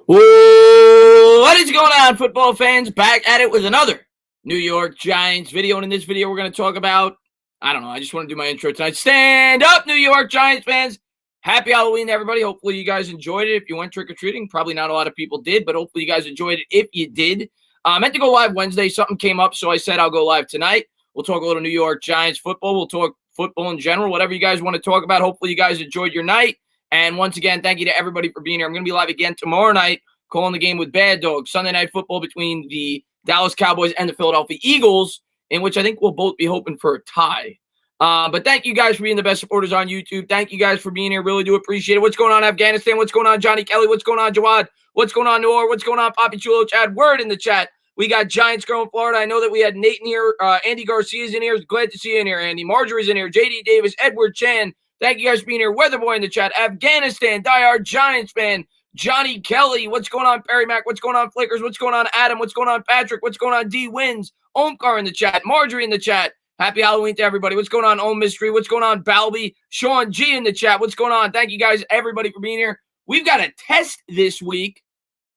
What is going on, football fans? Back at it with another New York Giants video. And in this video, we're going to talk about, I don't know, I just want to do my intro tonight. Stand up, New York Giants fans. Happy Halloween to everybody. Hopefully you guys enjoyed it. If you went trick-or-treating, probably not a lot of people did, but hopefully you guys enjoyed it if you did. I meant to go live Wednesday. Something came up, so I said I'll go live tonight. We'll talk a little New York Giants football. We'll talk football in general, whatever you guys want to talk about. Hopefully you guys enjoyed your night. And once again, thank you to everybody for being here. I'm going to be live again tomorrow night, calling the game with Bad Dog. Sunday night football between the Dallas Cowboys and the Philadelphia Eagles, in which I think we'll both be hoping for a tie. But thank you guys for being the best supporters on YouTube. Thank you guys for being here. Really do appreciate it. What's going on, Afghanistan? What's going on, Johnny Kelly? What's going on, Jawad? What's going on, Noor? What's going on, Poppy Chulo? Chad, word in the chat. We got Giants Girl in Florida. I know that we had Nate in here. Andy Garcia's in here. Glad to see you in here, Andy. Marjorie's in here. JD Davis, Edward Chan. Thank you guys for being here. Weatherboy in the chat. Afghanistan, diehard Giants fan. Johnny Kelly. What's going on, Perry Mac? What's going on, Flickers? What's going on, Adam? What's going on, Patrick? What's going on, D Wins? Omkar in the chat. Marjorie in the chat. Happy Halloween to everybody. What's going on, Om Mystery? What's going on, Balby? Sean G in the chat. What's going on? Thank you guys, everybody, for being here. We've got a test this week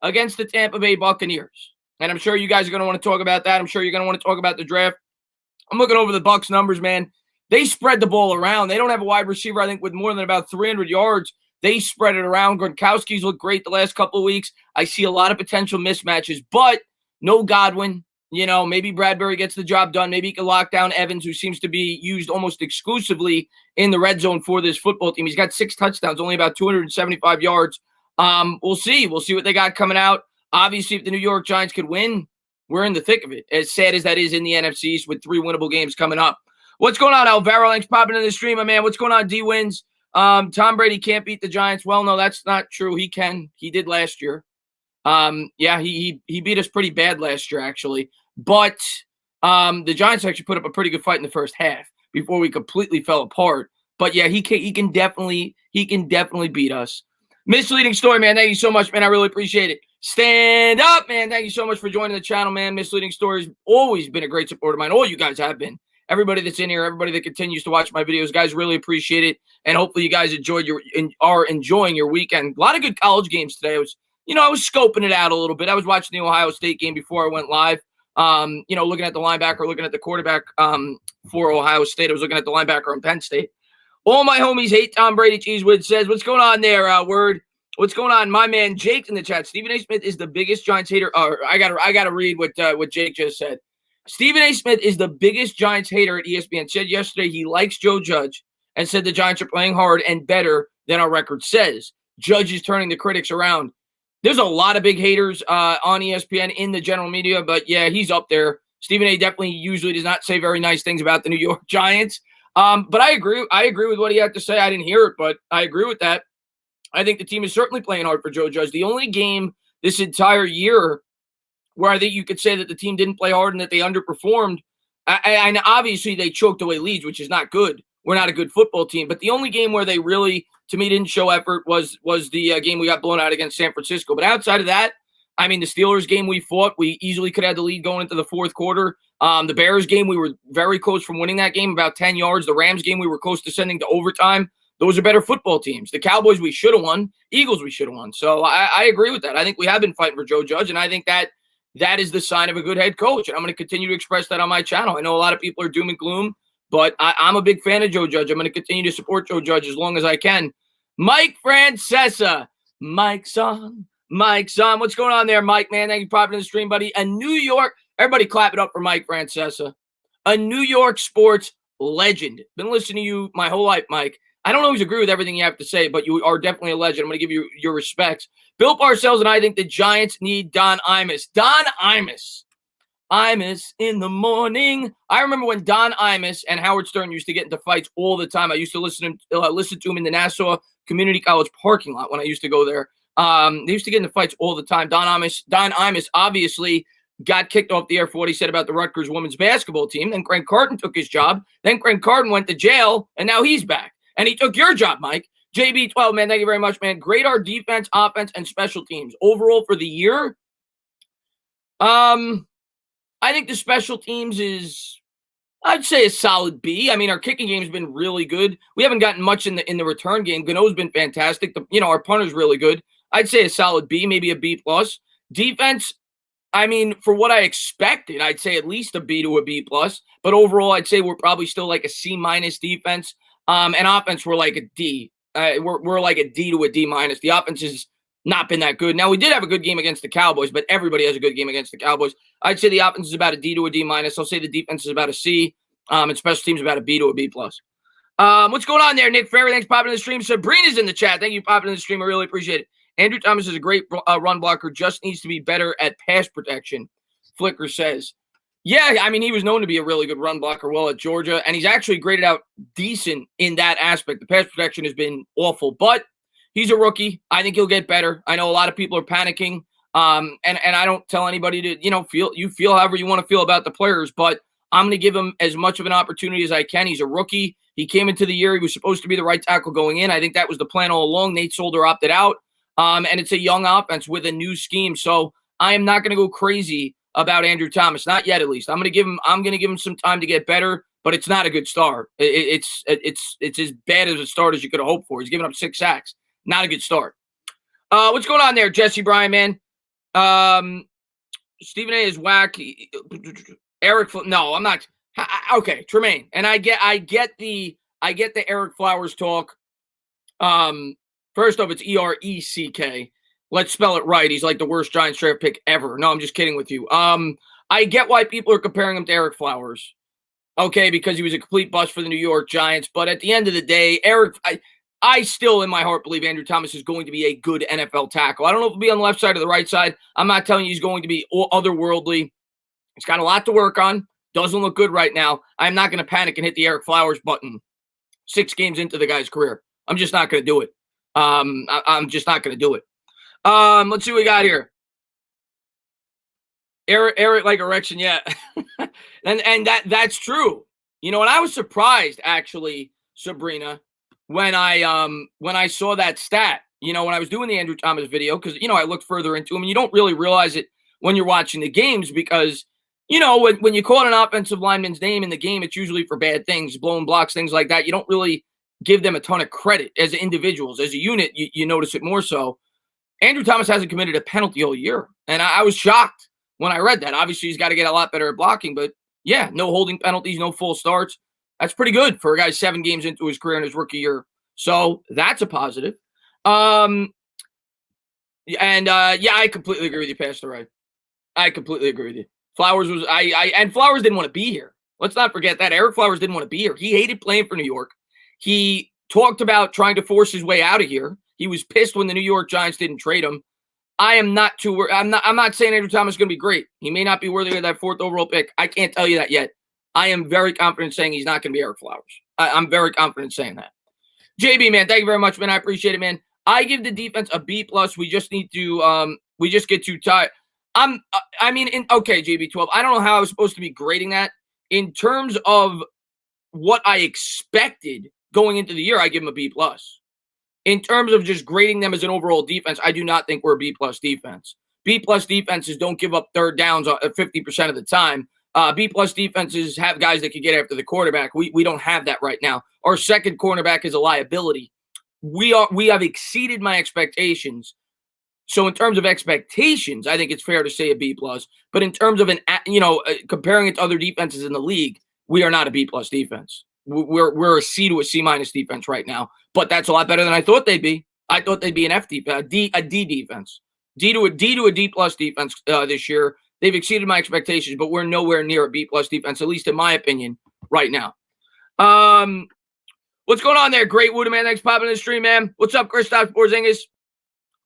against the Tampa Bay Buccaneers. And I'm sure you guys are going to want to talk about that. I'm sure you're going to want to talk about the draft. I'm looking over the Bucs numbers, man. They spread the ball around. They don't have a wide receiver, I think, with more than about 300 yards. They spread it around. Gronkowski's looked great the last couple of weeks. I see a lot of potential mismatches, but no Godwin. You know, maybe Bradbury gets the job done. Maybe he can lock down Evans, who seems to be used almost exclusively in the red zone for this football team. He's got 6 touchdowns, only about 275 yards. We'll see. We'll see what they got coming out. Obviously, if the New York Giants could win, we're in the thick of it. As sad as that is in the NFC with 3 winnable games coming up. What's going on, Alvaro? Thanks for popping in the stream, my man. What's going on, D-Wins? Tom Brady can't beat the Giants. Well, no, that's not true. He can. He did last year. Yeah, he beat us pretty bad last year, actually. But the Giants actually put up a pretty good fight in the first half before we completely fell apart. But yeah, he can definitely beat us. Misleading story, man. Thank you so much, man. I really appreciate it. Stand up, man. Thank you so much for joining the channel, man. Misleading Story's always been a great supporter of mine. All you guys have been. Everybody that's in here, everybody that continues to watch my videos, guys, really appreciate it. And hopefully you guys are enjoying your weekend. A lot of good college games today. I was scoping it out a little bit. I was watching the Ohio State game before I went live. Looking at the linebacker, looking at the quarterback for Ohio State. I was looking at the linebacker on Penn State. All my homies hate Tom Brady. Cheesewood says, what's going on there, Word? What's going on? My man Jake in the chat. Stephen A. Smith is the biggest Giants hater. I gotta read what Jake just said. Stephen A. Smith is the biggest Giants hater at ESPN. Said yesterday he likes Joe Judge and said the Giants are playing hard and better than our record says. Judge is turning the critics around. There's a lot of big haters on ESPN in the general media, but yeah, he's up there. Stephen A. definitely usually does not say very nice things about the New York Giants. But I agree. I agree with what he had to say. I didn't hear it, but I agree with that. I think the team is certainly playing hard for Joe Judge. The only game this entire year where I think you could say that the team didn't play hard and that they underperformed, and obviously they choked away leads, which is not good. We're not a good football team. But the only game where they really, to me, didn't show effort was the game we got blown out against San Francisco. But outside of that, I mean, the Steelers game we fought, we easily could have the lead going into the fourth quarter. The Bears game, we were very close from winning that game, about 10 yards. The Rams game, we were close to sending to overtime. Those are better football teams. The Cowboys, we should have won. Eagles, we should have won. So I agree with that. I think we have been fighting for Joe Judge, and I think that is the sign of a good head coach. And I'm going to continue to express that on my channel. I know a lot of people are doom and gloom, but I'm a big fan of Joe Judge. I'm going to continue to support Joe Judge as long as I can. Mike Francesa. Mike's on. What's going on there, Mike, man? Thank you for popping in the stream, buddy. A New York, everybody clap it up for Mike Francesa. A New York sports legend. Been listening to you my whole life, Mike. I don't always agree with everything you have to say, but you are definitely a legend. I'm going to give you your respects. Bill Parcells and I think the Giants need Don Imus. Don Imus. Imus in the morning. I remember when Don Imus and Howard Stern used to get into fights all the time. I used to listen to him in the Nassau Community College parking lot when I used to go there. They used to get into fights all the time. Don Imus obviously got kicked off the air for what he said about the Rutgers women's basketball team. Then Greg Carton took his job. Then Greg Carton went to jail, and now he's back. And he took your job, Mike. JB12, man, thank you very much, man. Grade our defense, offense, and special teams. Overall for the year, I think the special teams is, I'd say, a solid B. I mean, our kicking game has been really good. We haven't gotten much in the return game. Gano's been fantastic. Our punter's really good. I'd say a solid B, maybe a B plus. Defense, I mean, for what I expected, I'd say at least a B to a B plus. But overall, I'd say we're probably still like a C minus defense. And offense, we're like a D. We're like a D to a D minus. The offense has not been that good. Now, we did have a good game against the Cowboys, but everybody has a good game against the Cowboys. I'd say the offense is about a D to a D minus. I'll say the defense is about a C. And special teams about a B to a B plus. What's going on there, Nick Ferry? Thanks for popping in the stream. Sabrina's in the chat. Thank you for popping in the stream. I really appreciate it. Andrew Thomas is a great run blocker, just needs to be better at pass protection, Flicker says. Yeah, I mean, he was known to be a really good run blocker well at Georgia, and he's actually graded out decent in that aspect. The pass protection has been awful, but he's a rookie. I think he'll get better. I know a lot of people are panicking, and I don't tell anybody to, feel however you want to feel about the players, but I'm going to give him as much of an opportunity as I can. He's a rookie. He came into the year. He was supposed to be the right tackle going in. I think that was the plan all along. Nate Solder opted out. And it's a young offense with a new scheme. So I am not going to go crazy about Andrew Thomas. Not yet, at least. I'm going to give him some time to get better, but it's not a good start. It's as bad as a start as you could have hoped for. He's given up 6 sacks. Not a good start. What's going on there, Jesse Bryan, man? Stephen A is whack. Eric, no, I'm not. Okay, Tremaine. And I get the Eric Flowers talk. First off, it's E-R-E-C-K. Let's spell it right. He's like the worst Giants draft pick ever. No, I'm just kidding with you. I get why people are comparing him to Eric Flowers. Okay, because he was a complete bust for the New York Giants. But at the end of the day, I still in my heart believe Andrew Thomas is going to be a good NFL tackle. I don't know if he'll be on the left side or the right side. I'm not telling you he's going to be otherworldly. He's got a lot to work on. Doesn't look good right now. I'm not going to panic and hit the Eric Flowers button 6 games into the guy's career. I'm just not going to do it. I'm just not going to do it. Let's see what we got here. Eric like erection, yeah. and that's true. And I was surprised actually, Sabrina, when I saw that stat. When I was doing the Andrew Thomas video, because I looked further into him, and you don't really realize it when you're watching the games because when you call an offensive lineman's name in the game, it's usually for bad things, blowing blocks, things like that. You don't really give them a ton of credit as individuals. As a unit, you notice it more so. Andrew Thomas hasn't committed a penalty all year, and I was shocked when I read that. Obviously, he's got to get a lot better at blocking, but yeah, no holding penalties, no full starts. That's pretty good for a guy 7 games into his career in his rookie year. So that's a positive. I completely agree with you, Pastor Ray. I completely agree with you. Flowers was and Flowers didn't want to be here. Let's not forget that. Eric Flowers didn't want to be here. He hated playing for New York. He talked about trying to force his way out of here. He was pissed when the New York Giants didn't trade him. I'm not saying Andrew Thomas is going to be great. He may not be worthy of that 4th overall pick. I can't tell you that yet. I am very confident saying he's not going to be Eric Flowers. I'm very confident saying that. JB, man, thank you very much, man. I appreciate it, man. I give the defense a B plus. We just need to we just get too tired. Okay, JB12. I don't know how I was supposed to be grading that. In terms of what I expected going into the year, I give them a B plus. In terms of just grading them as an overall defense, I do not think we're a B plus defense. B plus defenses don't give up 3rd downs 50% of the time. B plus defenses have guys that can get after the quarterback. We don't have that right now. Our second cornerback is a liability. We have exceeded my expectations. So in terms of expectations, I think it's fair to say a B plus. But in terms of comparing it to other defenses in the league, we are not a B plus defense. We're a C to a C minus defense right now, but that's a lot better than I thought they'd be. I thought they'd be an a D defense, D to a D plus defense this year. They've exceeded my expectations, but we're nowhere near a B plus defense, at least in my opinion, right now. What's going on there? Great Wooda, man. Thanks for popping in the stream, man. What's up, Kristaps Porzingis?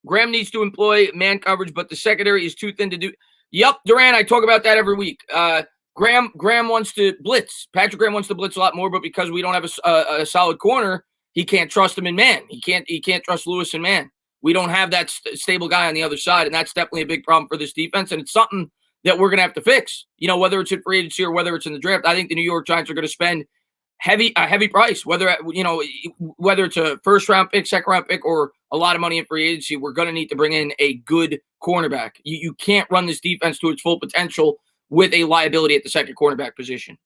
Graham needs to employ man coverage, but the secondary is too thin to do. Yep, Duran, I talk about that every week. Graham wants to blitz. Patrick Graham wants to blitz a lot more, but because we don't have a solid corner, he can't trust him in man. He can't trust Lewis in man. We don't have that stable guy on the other side, and that's definitely a big problem for this defense, and it's something that we're going to have to fix. Whether it's in free agency or whether it's in the draft, I think the New York Giants are going to spend a heavy price, whether it's a 1st-round pick, 2nd-round pick, or a lot of money in free agency. We're going to need to bring in a good cornerback. You can't run this defense to its full potential with a liability at the 2nd cornerback position.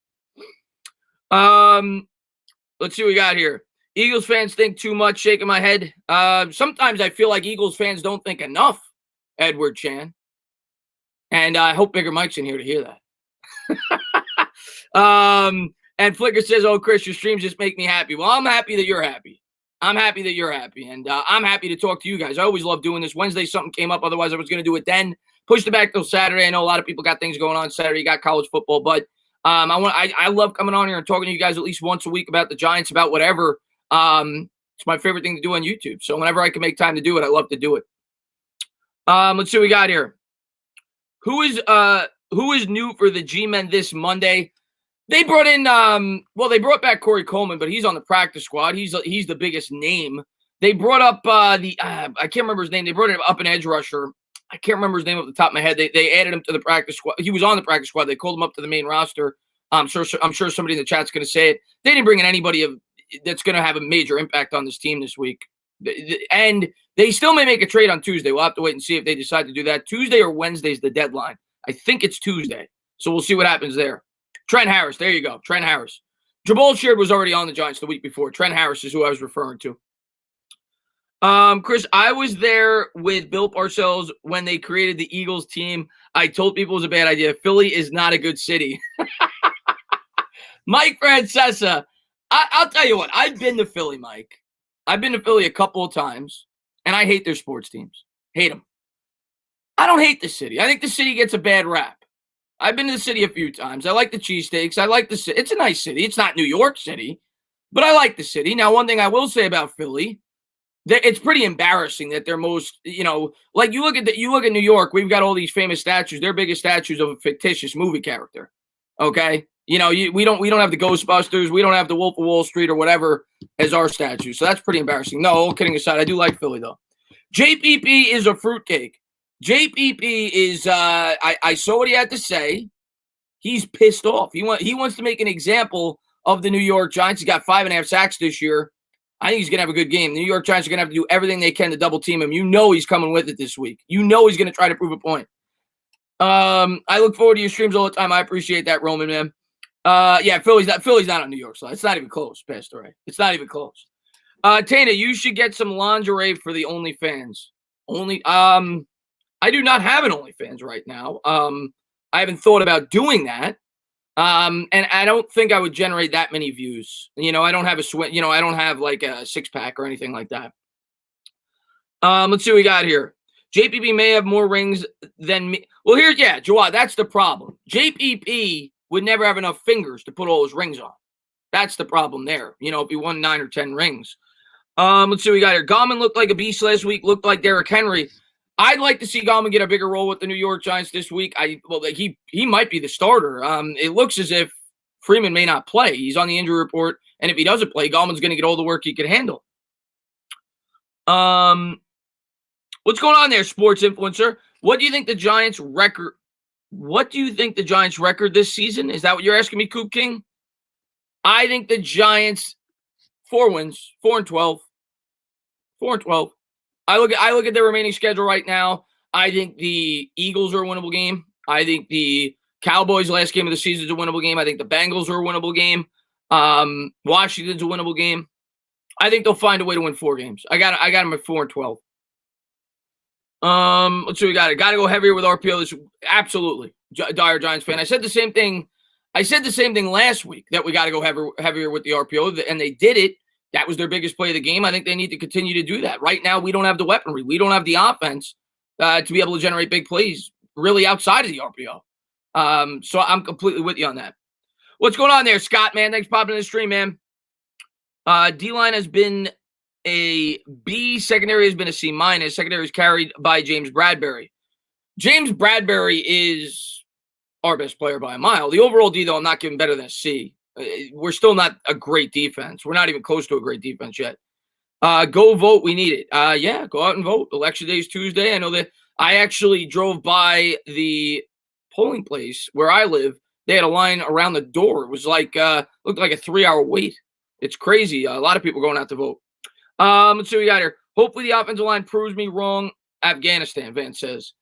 Let's see what we got here. Eagles fans think too much, shaking my head. Sometimes I feel like Eagles fans don't think enough, Edward Chan. And I hope Bigger Mike's in here to hear that. And Flicker says, oh, Chris, your streams just make me happy. Well, I'm happy that you're happy. I'm happy that you're happy. And I'm happy to talk to you guys. I always love doing this. Wednesday, something came up. Otherwise, I was going to do it then. Pushed it back till Saturday. I know a lot of people got things going on Saturday. You got college football. But I love coming on here and talking to you guys at least once a week about the Giants, about whatever. It's my favorite thing to do on YouTube. So whenever I can make time to do it, I love to do it. Let's see what we got here. Who is new for the G-Men this Monday? They brought in they brought back Corey Coleman, but he's on the practice squad. He's the biggest name. They brought up I can't remember his name. They brought up an edge rusher. I can't remember his name off the top of my head. They added him to the practice squad. He was on the practice squad. They called him up to the main roster. I'm sure somebody in the chat's going to say it. They didn't bring in anybody that's going to have a major impact on this team this week. And they still may make a trade on Tuesday. We'll have to wait and see if they decide to do that. Tuesday or Wednesday is the deadline. I think it's Tuesday. So we'll see what happens there. Trent Harris. There you go. Trent Harris. Jabal Sheard was already on the Giants the week before. Trent Harris is who I was referring to. Chris, I was there with Bill Parcells when they created the Eagles team. I told people it was a bad idea. Philly is not a good city. Mike Francesa. I'll tell you what. I've been to Philly, Mike. I've been to Philly a couple of times, and I hate their sports teams. Hate them. I don't hate the city. I think the city gets a bad rap. I've been to the city a few times. I like the cheesesteaks. I like the city. It's a nice city. It's not New York City, but I like the city. Now, one thing I will say about Philly, it's pretty embarrassing that they're most, like you look at New York, we've got all these famous statues. They're biggest statues of a fictitious movie character. Okay? We don't have the Ghostbusters. We don't have the Wolf of Wall Street or whatever as our statue. So that's pretty embarrassing. No, all kidding aside, I do like Philly, though. JPP is a fruitcake. JPP is, I saw what he had to say. He's pissed off. He wants to make an example of the New York Giants. He's got 5.5 sacks this year. I think he's going to have a good game. The New York Giants are going to have to do everything they can to double team him. He's coming with it this week. He's going to try to prove a point. I look forward to your streams all the time. I appreciate that, Roman, man. Yeah, Philly's not on New York, so it's not even close, Pastor Ray. It's not even close. Tana, you should get some lingerie for the OnlyFans. I do not have an OnlyFans right now. I haven't thought about doing that. And I don't think I would generate that many views. I don't have I don't have like a 6-pack or anything like that. Let's see what we got here. JPP may have more rings than me. Well, Jawad, that's the problem. JPP would never have enough fingers to put all his rings on. That's the problem there. If he won 9 or 10 rings. Let's see what we got here. Gallman looked like a beast last week, looked like Derrick Henry. I'd like to see Gallman get a bigger role with the New York Giants this week. He might be the starter. It looks as if Freeman may not play. He's on the injury report, and if he doesn't play, Gallman's going to get all the work he can handle. What's going on there, sports influencer? What do you think the Giants' record? What do you think the Giants' record this season? Is that what you're asking me, Coop King? I think the Giants 4 wins, 4-12, 4-12. I look at their remaining schedule right now. I think the Eagles are a winnable game. I think the Cowboys' last game of the season is a winnable game. I think the Bengals are a winnable game. Washington's a winnable game. I think they'll find a way to win 4 games. I got them at 4-12. Let's see what we got. Got to go heavier with RPO. This absolutely dire Giants fan. I said the same thing last week that we got to go heavier with the RPO, and they did it. That was their biggest play of the game. I think they need to continue to do that. Right now, we don't have the weaponry. We don't have the offense to be able to generate big plays really outside of the RPO. So I'm completely with you on that. What's going on there, Scott, man? Thanks for popping in the stream, man. D-line has been a B. Secondary has been a C-. Secondary is carried by James Bradbury. James Bradbury is our best player by a mile. The overall D, though, I'm not giving better than a C. We're still not a great defense. We're not even close to a great defense yet. Go vote. We need it. Yeah, go out and vote. Election day is Tuesday. I know that I actually drove by the polling place where I live. They had a line around the door. It was like, looked like a 3-hour wait. It's crazy. A lot of people going out to vote. Let's see what we got here. Hopefully the offensive line proves me wrong. Afghanistan, Van says.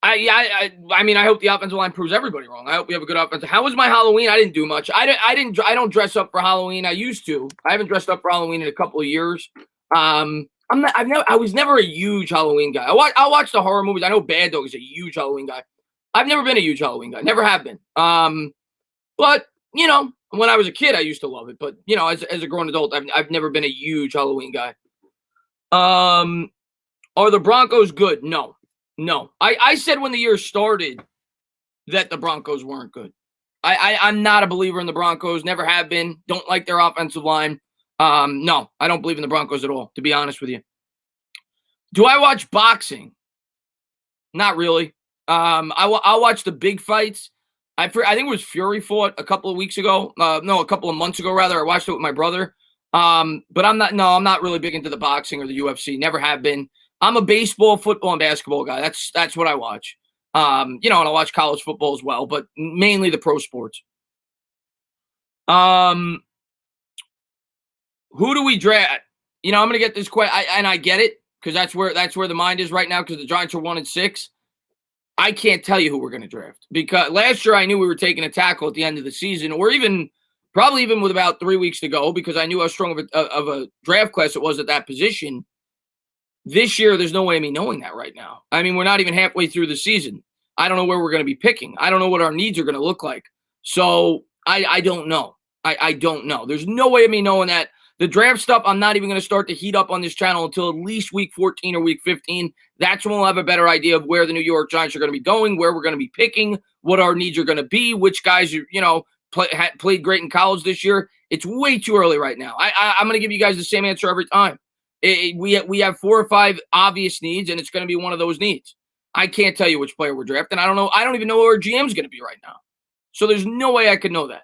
I mean, I hope the offensive line proves everybody wrong. I hope we have a good offense. How was my Halloween? I didn't do much. I don't dress up for Halloween. I used to. I haven't dressed up for Halloween in a couple of years. I was never a huge Halloween guy. I'll watch the horror movies. I know Bad Dog is a huge Halloween guy. I've never been a huge Halloween guy. Never have been. But when I was a kid, I used to love it. But as a grown adult, I've never been a huge Halloween guy. Are the Broncos good? No. I said when the year started that the Broncos weren't good. I'm not a believer in the Broncos. Never have been. Don't like their offensive line. No, I don't believe in the Broncos at all, to be honest with you. Do I watch boxing? Not really. I'll watch the big fights. I think it was Fury fought a couple of weeks ago. A couple of months ago, rather. I watched it with my brother. But I'm not really big into the boxing or the UFC. Never have been. I'm a baseball, football, and basketball guy. That's what I watch. And I watch college football as well, but mainly the pro sports. Who do we draft? I'm going to get this question, and I get it because that's where the mind is right now because the Giants are 1-6. I can't tell you who we're going to draft because last year I knew we were taking a tackle at the end of the season, or probably even with about 3 weeks to go because I knew how strong of a draft class it was at that position. This year, there's no way of me knowing that right now. I mean, we're not even halfway through the season. I don't know where we're going to be picking. I don't know what our needs are going to look like. So I don't know. I don't know. There's no way of me knowing that. The draft stuff, I'm not even going to start to heat up on this channel until at least week 14 or week 15. That's when we'll have a better idea of where the New York Giants are going to be going, where we're going to be picking, what our needs are going to be, which guys played great in college this year. It's way too early right now. I'm going to give you guys the same answer every time. We have 4 or 5 obvious needs, and it's going to be one of those needs. I can't tell you which player we're drafting. I don't know. I don't even know where our GM is going to be right now. So there's no way I could know that.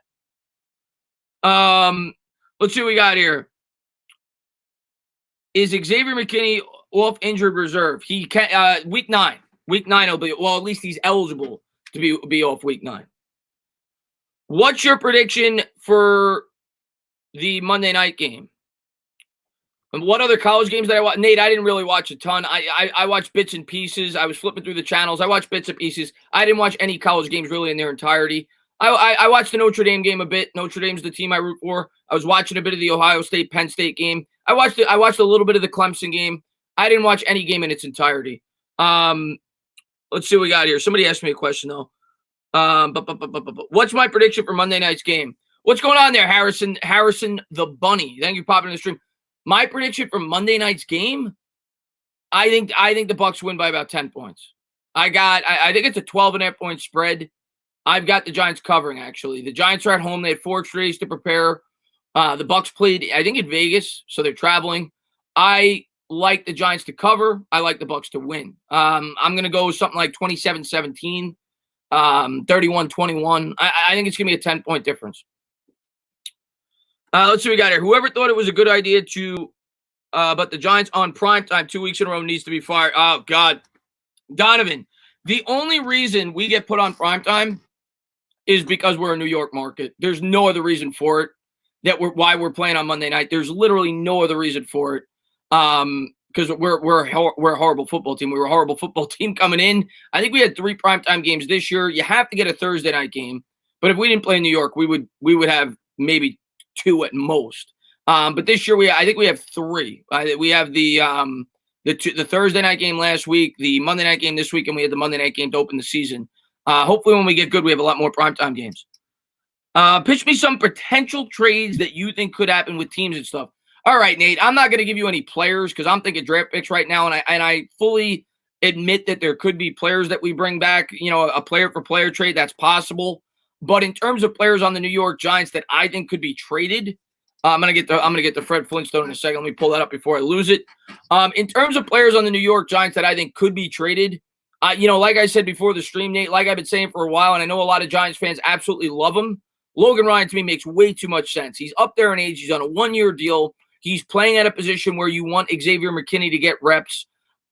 Let's see what we got here. Is Xavier McKinney off injured reserve? He can week 9. Week 9 will be at least he's eligible to be off week 9. What's your prediction for the Monday night game? And what other college games did I watch? Nate, I didn't really watch a ton. I watched bits and pieces. I was flipping through the channels. I watched bits and pieces. I didn't watch any college games really in their entirety. I watched the Notre Dame game a bit. Notre Dame's the team I root for. I was watching a bit of the Ohio State Penn State game. I watched a little bit of the Clemson game. I didn't watch any game in its entirety. Let's see what we got here. Somebody asked me a question though. What's my prediction for Monday night's game? What's going on there, Harrison? Harrison the Bunny. Thank you for popping in the stream. My prediction for Monday night's game, I think the Bucs win by about 10 points. I think it's a 12.5 point spread. I've got the Giants covering, actually. The Giants are at home. They had 4 extra days to prepare. The Bucs played, I think, in Vegas, so they're traveling. I like the Giants to cover. I like the Bucs to win. I'm going to go something like 27-17, 31-21. I think it's going to be a 10-point difference. Let's see what we got here. Whoever thought it was a good idea but the Giants on primetime 2 weeks in a row needs to be fired. Oh, God. Donovan, the only reason we get put on primetime is because we're a New York market. There's no other reason for it. Why we're playing on Monday night. There's literally no other reason for it. Because we're a horrible football team. We were a horrible football team coming in. I think we had 3 primetime games this year. You have to get a Thursday night game. But if we didn't play in New York, we would have maybe 2 at most. But this year I think we have 3. We have the Thursday night game last week, the Monday night game this week, and we had the Monday night game to open the season. Hopefully when we get good, we have a lot more primetime games. Pitch me some potential trades that you think could happen with teams and stuff. All right, Nate, I'm not going to give you any players because I'm thinking draft picks right now, and I fully admit that there could be players that we bring back, a player-for-player trade, that's possible. But in terms of players on the New York Giants that I think could be traded, I'm gonna get the Fred Flintstone in a second. Let me pull that up before I lose it. In terms of players on the New York Giants that I think could be traded, like I said before the stream, Nate, like I've been saying for a while, and I know a lot of Giants fans absolutely love him. Logan Ryan to me makes way too much sense. He's up there in age. He's on a 1-year deal. He's playing at a position where you want Xavier McKinney to get reps.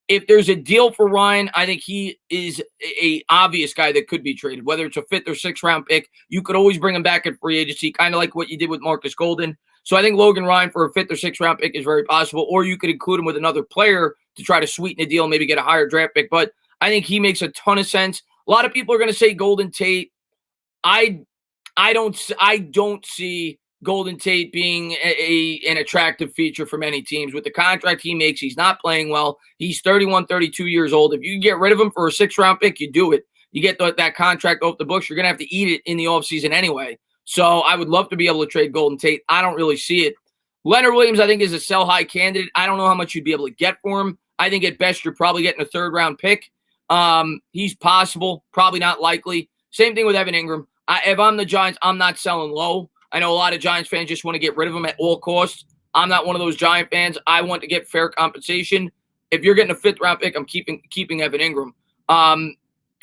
If there's a deal for Ryan, I think he is a obvious guy that could be traded, whether it's a 5th or 6th round pick. You could always bring him back at free agency, kind of like what you did with Marcus Golden. So I think Logan Ryan for a 5th or 6th round pick is very possible, or you could include him with another player to try to sweeten the deal, maybe get a higher draft pick. But I think he makes a ton of sense. A lot of people are going to say Golden Tate. I don't see Golden Tate being an attractive feature for many teams. With the contract he makes, he's not playing well. He's 31, 32 years old. If you can get rid of him for a 6th-round pick, you do it. You get that contract off the books, you're going to have to eat it in the offseason anyway. So I would love to be able to trade Golden Tate. I don't really see it. Leonard Williams, I think, is a sell-high candidate. I don't know how much you'd be able to get for him. I think at best you're probably getting a 3rd-round pick. He's possible, probably not likely. Same thing with Evan Ingram. If I'm the Giants, I'm not selling low. I know a lot of Giants fans just want to get rid of him at all costs. I'm not one of those Giant fans. I want to get fair compensation. If you're getting a 5th-round pick, I'm keeping Evan Ingram.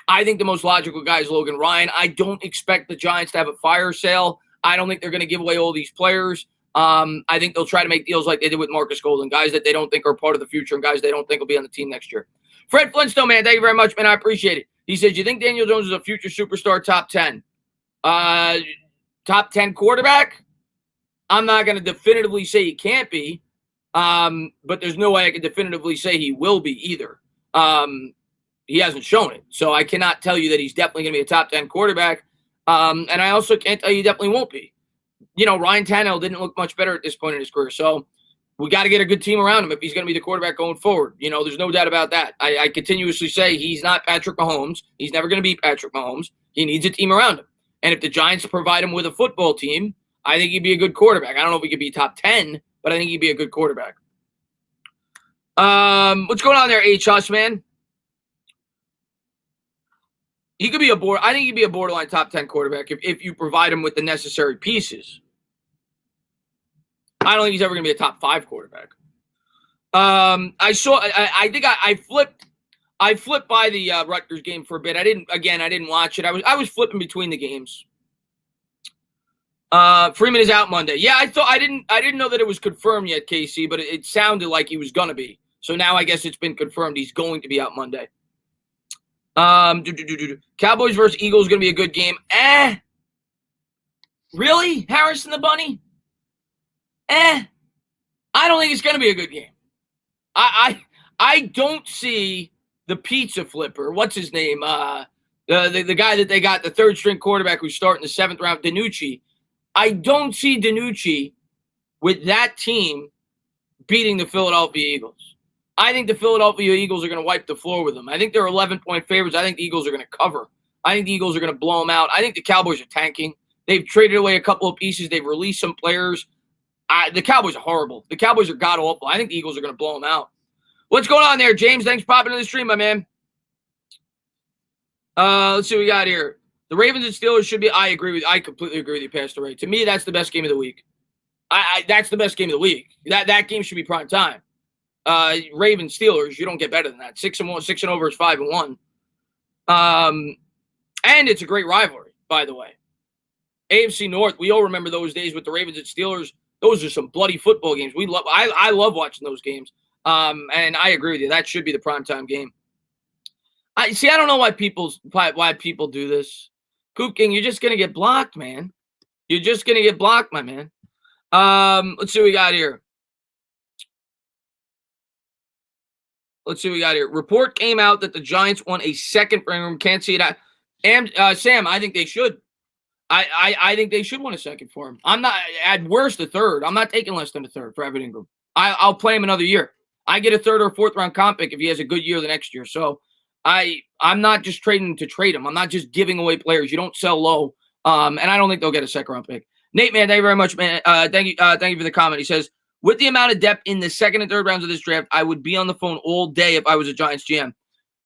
I think the most logical guy is Logan Ryan. I don't expect the Giants to have a fire sale. I don't think they're going to give away all these players. I think they'll try to make deals like they did with Marcus Golden, guys that they don't think are part of the future and guys they don't think will be on the team next year. Fred Flintstone, man, thank you very much, man. I appreciate it. He says, you think Daniel Jones is a future superstar top 10? Top 10 quarterback? I'm not going to definitively say he can't be, but there's no way I can definitively say he will be either. He hasn't shown it, so I cannot tell you that he's definitely going to be a top 10 quarterback, and I also can't tell you he definitely won't be. You know, Ryan Tannehill didn't look much better at this point in his career, so we got to get a good team around him if he's going to be the quarterback going forward. You know, there's no doubt about that. I continuously say he's not Patrick Mahomes. He's never going to be Patrick Mahomes. He needs a team around him. And if the Giants provide him with a football team, I think he'd be a good quarterback. I don't know if he could be top 10, but I think he'd be a good quarterback. What's going on there, H-Huss, man? He could be I think he'd be a borderline top 10 quarterback if you provide him with the necessary pieces. I don't think he's ever going to be a top 5 quarterback. I think I flipped by the Rutgers game for a bit. I didn't watch it. I was flipping between the games. Freeman is out Monday. Yeah, I didn't know that it was confirmed yet, KC, but it sounded like he was going to be. So now I guess it's been confirmed he's going to be out Monday. Cowboys versus Eagles is going to be a good game. Really? Harrison the Bunny? I don't think it's going to be a good game. I don't see the pizza flipper. What's his name? The guy that they got, the 3rd-string quarterback who's starting the 7th round, DiNucci. I don't see DiNucci with that team beating the Philadelphia Eagles. I think the Philadelphia Eagles are going to wipe the floor with them. I think they're 11-point favorites. I think the Eagles are going to cover. I think the Eagles are going to blow them out. I think the Cowboys are tanking. They've traded away a couple of pieces. They've released some players. The Cowboys are horrible. The Cowboys are god-awful. I think the Eagles are going to blow them out. What's going on there, James? Thanks for popping in the stream, my man. Let's see what we got here. The Ravens and Steelers should be – I completely agree with you, Pastor Ray. To me, that's the best game of the week. That's the best game of the week. That game should be prime time. Ravens Steelers, you don't get better than that. 6-1, 6-0 versus 5-1. And it's a great rivalry, by the way. AFC North, we all remember those days with the Ravens and Steelers. Those are some bloody football games. I love watching those games. And I agree with you. That should be the primetime game. I don't know why people do this. Coop King, you're just gonna get blocked, man. You're just gonna get blocked, my man. Let's see what we got here. Report came out that the Giants want a 2nd for Ingram. Can't see it. And Sam, I think they should. I think they should want a 2nd for him. I'm not, at worst, a 3rd. I'm not taking less than a 3rd for Evan Ingram. I'll play him another year. I get a 3rd or 4th round comp pick if he has a good year the next year. So I'm not just trading to trade him. I'm not just giving away players. You don't sell low. And I don't think they'll get a 2nd round pick. Nate, man, thank you very much, man. Thank you for the comment. He says, with the amount of depth in the 2nd and 3rd rounds of this draft, I would be on the phone all day if I was a Giants GM.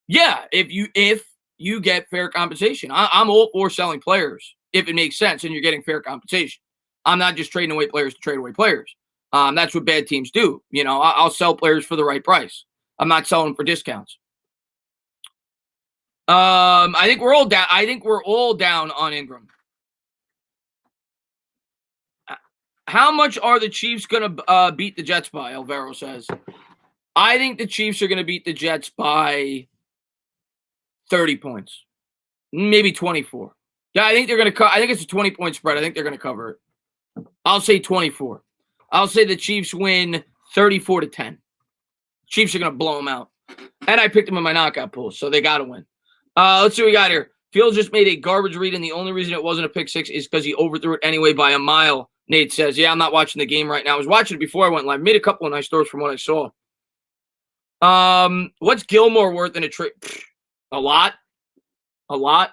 Yeah, if you get fair compensation. I'm all for selling players if it makes sense and you're getting fair compensation. I'm not just trading away players to trade away players. That's what bad teams do. You know, I'll sell players for the right price. I'm not selling them for discounts. I think we're all down on Ingram. How much are the Chiefs going to beat the Jets by, Alvaro says. I think the Chiefs are going to beat the Jets by 30 points. Maybe 24. Yeah, I think they're going to I think it's a 20-point spread. I think they're going to cover it. I'll say 24. I'll say the Chiefs win 34-10. Chiefs are going to blow them out. And I picked them in my knockout pool, so they got to win. Let's see what we got here. Fields just made a garbage read, and the only reason it wasn't a pick six is because he overthrew it anyway by a mile, Nate says. Yeah, I'm not watching the game right now. I was watching it before I went live. Made a couple of nice throws from what I saw. What's Gilmore worth in a trade? A lot. A lot.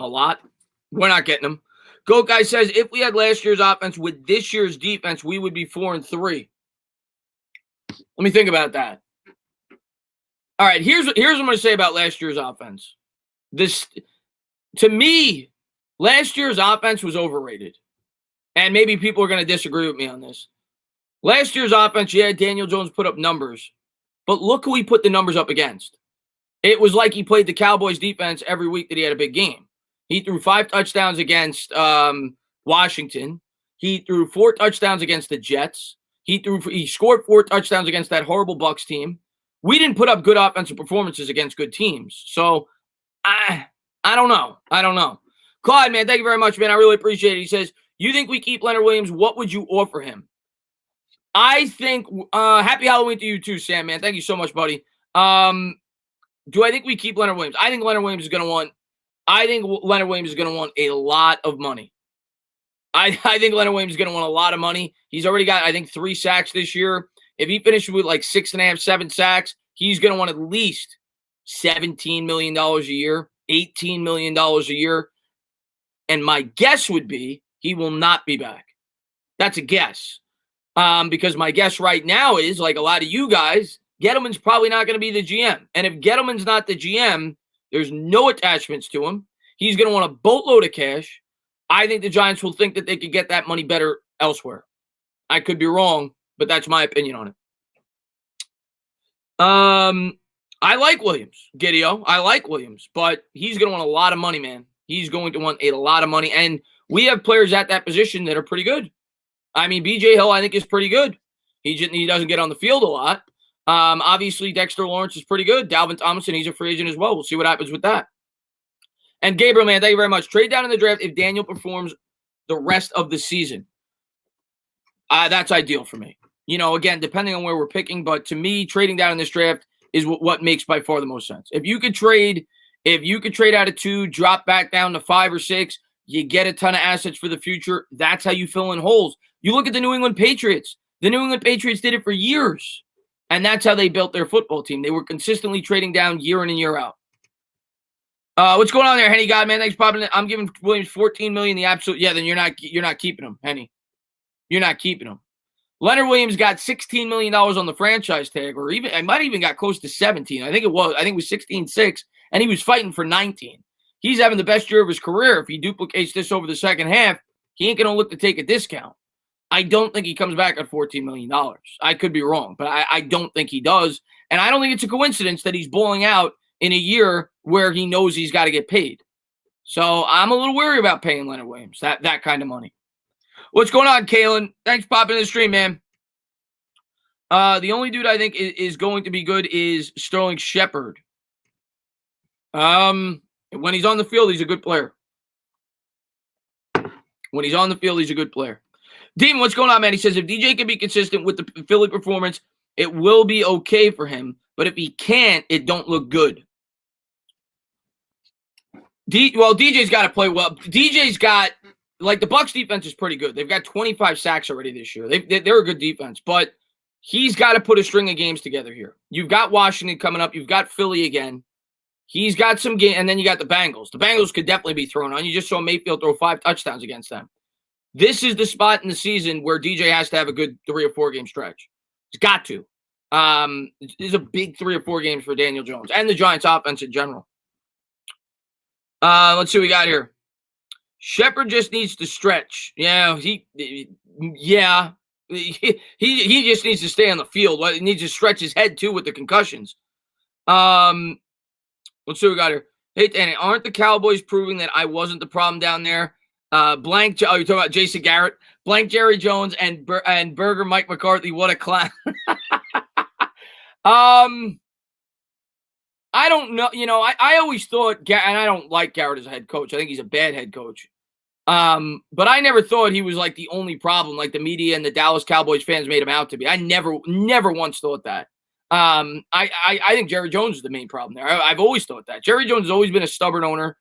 A lot. We're not getting him. Goat Guy says, if we had last year's offense with this year's defense, we would be 4-3. Let me think about that. All right, here's what I'm going to say about last year's offense. To me, last year's offense was overrated. And maybe people are going to disagree with me on this. Last year's offense, yeah, Daniel Jones put up numbers. But look who he put the numbers up against. It was like he played the Cowboys defense every week that he had a big game. He threw 5 touchdowns against Washington. He threw 4 touchdowns against the Jets. He scored 4 touchdowns against that horrible Bucs team. We didn't put up good offensive performances against good teams. So I don't know. Clyde, man, thank you very much, man. I really appreciate it. He says, you think we keep Leonard Williams? What would you offer him? I think happy Halloween to you too, Sam, man. Thank you so much, buddy. Do I think we keep Leonard Williams? I think Leonard Williams is going to want a lot of money. I think Leonard Williams is going to want a lot of money. He's already got, I think, 3 sacks this year. If he finishes with like 6.5, 7 sacks, he's going to want at least $17 million a year, $18 million a year. And my guess would be he will not be back. That's a guess. Because my guess right now is, like a lot of you guys, Gettleman's probably not going to be the GM. And if Gettleman's not the GM, there's no attachments to him. He's going to want a boatload of cash. I think the Giants will think that they could get that money better elsewhere. I could be wrong, but that's my opinion on it. I like Williams, Giddeo. I like Williams, but he's going to want a lot of money, man. He's going to want a lot of money. And we have players at that position that are pretty good. I mean, B.J. Hill, I think, is pretty good. He doesn't get on the field a lot. Obviously, Dexter Lawrence is pretty good. Dalvin Tomlinson, he's a free agent as well. We'll see what happens with that. And Gabriel, man, thank you very much. Trade down in the draft if Daniel performs the rest of the season. That's ideal for me. You know, again, depending on where we're picking, but to me, trading down in this draft is what makes by far the most sense. If you could trade out of 2, drop back down to 5 or 6, you get a ton of assets for the future. That's how you fill in holes. You look at the New England Patriots. The New England Patriots did it for years, and that's how they built their football team. They were consistently trading down year in and year out. What's going on there, Henny God, man? Thanks for popping in. I'm giving Williams $14 million. The absolute, yeah. Then you're not keeping him, Henny. You're not keeping him. Leonard Williams got $16 million on the franchise tag, or even I might even got close to 17. I think it was 16.6, and he was fighting for 19. He's having the best year of his career. If he duplicates this over the second half, he ain't gonna look to take a discount. I don't think he comes back at $14 million. I could be wrong, but I don't think he does. And I don't think it's a coincidence that he's balling out in a year where he knows he's got to get paid. So I'm a little wary about paying Leonard Williams that kind of money. What's going on, Kalen? Thanks for popping in the stream, man. The only dude I think is going to be good is Sterling Shepard. When he's on the field, he's a good player. When he's on the field, he's a good player. Demon, what's going on, man? He says, if DJ can be consistent with the Philly performance, it will be okay for him. But if he can't, it don't look good. DJ's got to play well. DJ's got, like, the Bucs defense is pretty good. They've got 25 sacks already this year. They're a good defense. But he's got to put a string of games together here. You've got Washington coming up. You've got Philly again. He's got some game, and then you got the Bengals. The Bengals could definitely be thrown on. You just saw Mayfield throw 5 touchdowns against them. This is the spot in the season where DJ has to have a good 3 or 4 game stretch. He's got to. This is a big 3 or 4 games for Daniel Jones and the Giants offense in general. Let's see what we got here. Shepard just needs to stretch. Yeah, he just needs to stay on the field. He needs to stretch his head too with the concussions. Let's see what we got here. Hey, Danny, aren't the Cowboys proving that I wasn't the problem down there? You're talking about Jason Garrett, blank Jerry Jones, and Burger Mike McCarthy. What a clown. I don't know. You know, I always thought, and I don't like Garrett as a head coach. I think he's a bad head coach. But I never thought he was like the only problem, like the media and the Dallas Cowboys fans made him out to be. I never once thought that. I think Jerry Jones is the main problem there. I've always thought that. Jerry Jones has always been a stubborn owner.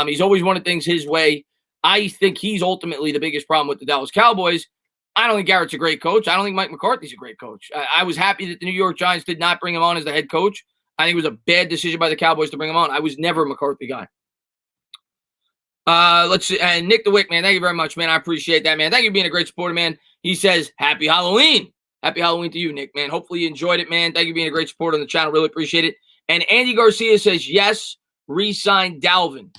He's always wanted things his way. I think he's ultimately the biggest problem with the Dallas Cowboys. I don't think Garrett's a great coach. I don't think Mike McCarthy's a great coach. I was happy that the New York Giants did not bring him on as the head coach. I think it was a bad decision by the Cowboys to bring him on. I was never a McCarthy guy. Let's see. And Nick DeWick, man, thank you very much, man. I appreciate that, man. Thank you for being a great supporter, man. He says, Happy Halloween. Happy Halloween to you, Nick, man. Hopefully you enjoyed it, man. Thank you for being a great supporter on the channel. Really appreciate it. And Andy Garcia says, yes, re-sign Dalvin.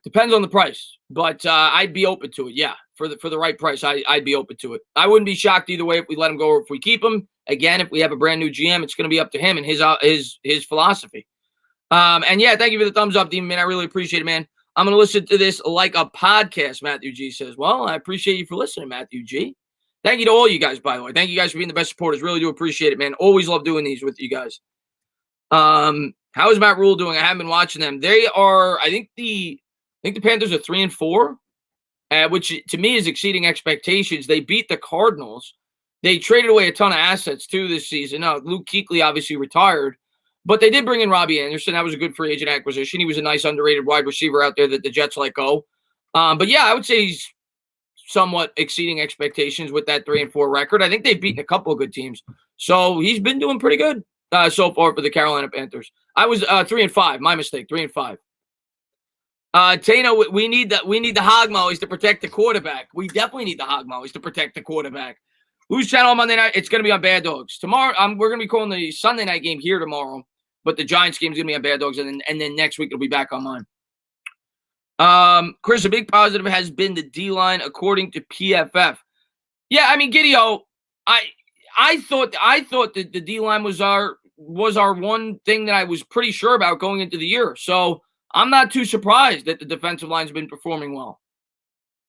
Depends on the price, but I'd be open to it. Yeah, for the right price, I'd be open to it. I wouldn't be shocked either way if we let him go or if we keep him. Again, if we have a brand new GM, it's going to be up to him and his philosophy. And yeah, thank you for the thumbs up, Demon Man. I really appreciate it, man. I'm going to listen to this like a podcast, Matthew G says. Well, I appreciate you for listening, Matthew G. Thank you to all you guys, by the way. Thank you guys for being the best supporters. Really do appreciate it, man. Always love doing these with you guys. How is Matt Rule doing? I haven't been watching them. They are, I think the Panthers are 3-4, which to me is exceeding expectations. They beat the Cardinals. They traded away a ton of assets too this season. Now, Luke Kuechly obviously retired, but they did bring in Robbie Anderson. That was a good free agent acquisition. He was a nice underrated wide receiver out there that the Jets let go. But yeah, I would say he's somewhat exceeding expectations with that 3-4 record. I think they've beaten a couple of good teams. So he's been doing pretty good so far for the Carolina Panthers. I was 3-5. My mistake, 3-5. Tano, we need the hog mollies to protect the quarterback. We definitely need the hog mollies to protect the quarterback. Whose channel on Monday night? It's going to be on Bad Dogs. Tomorrow, we're going to be calling the Sunday night game here tomorrow, but the Giants game is going to be on Bad Dogs, and then next week it'll be back on mine. Chris, a big positive has been the D-line according to PFF. Yeah, I mean, Gideon, I thought that the D-line was our one thing that I was pretty sure about going into the year. So I'm not too surprised that the defensive line's been performing well.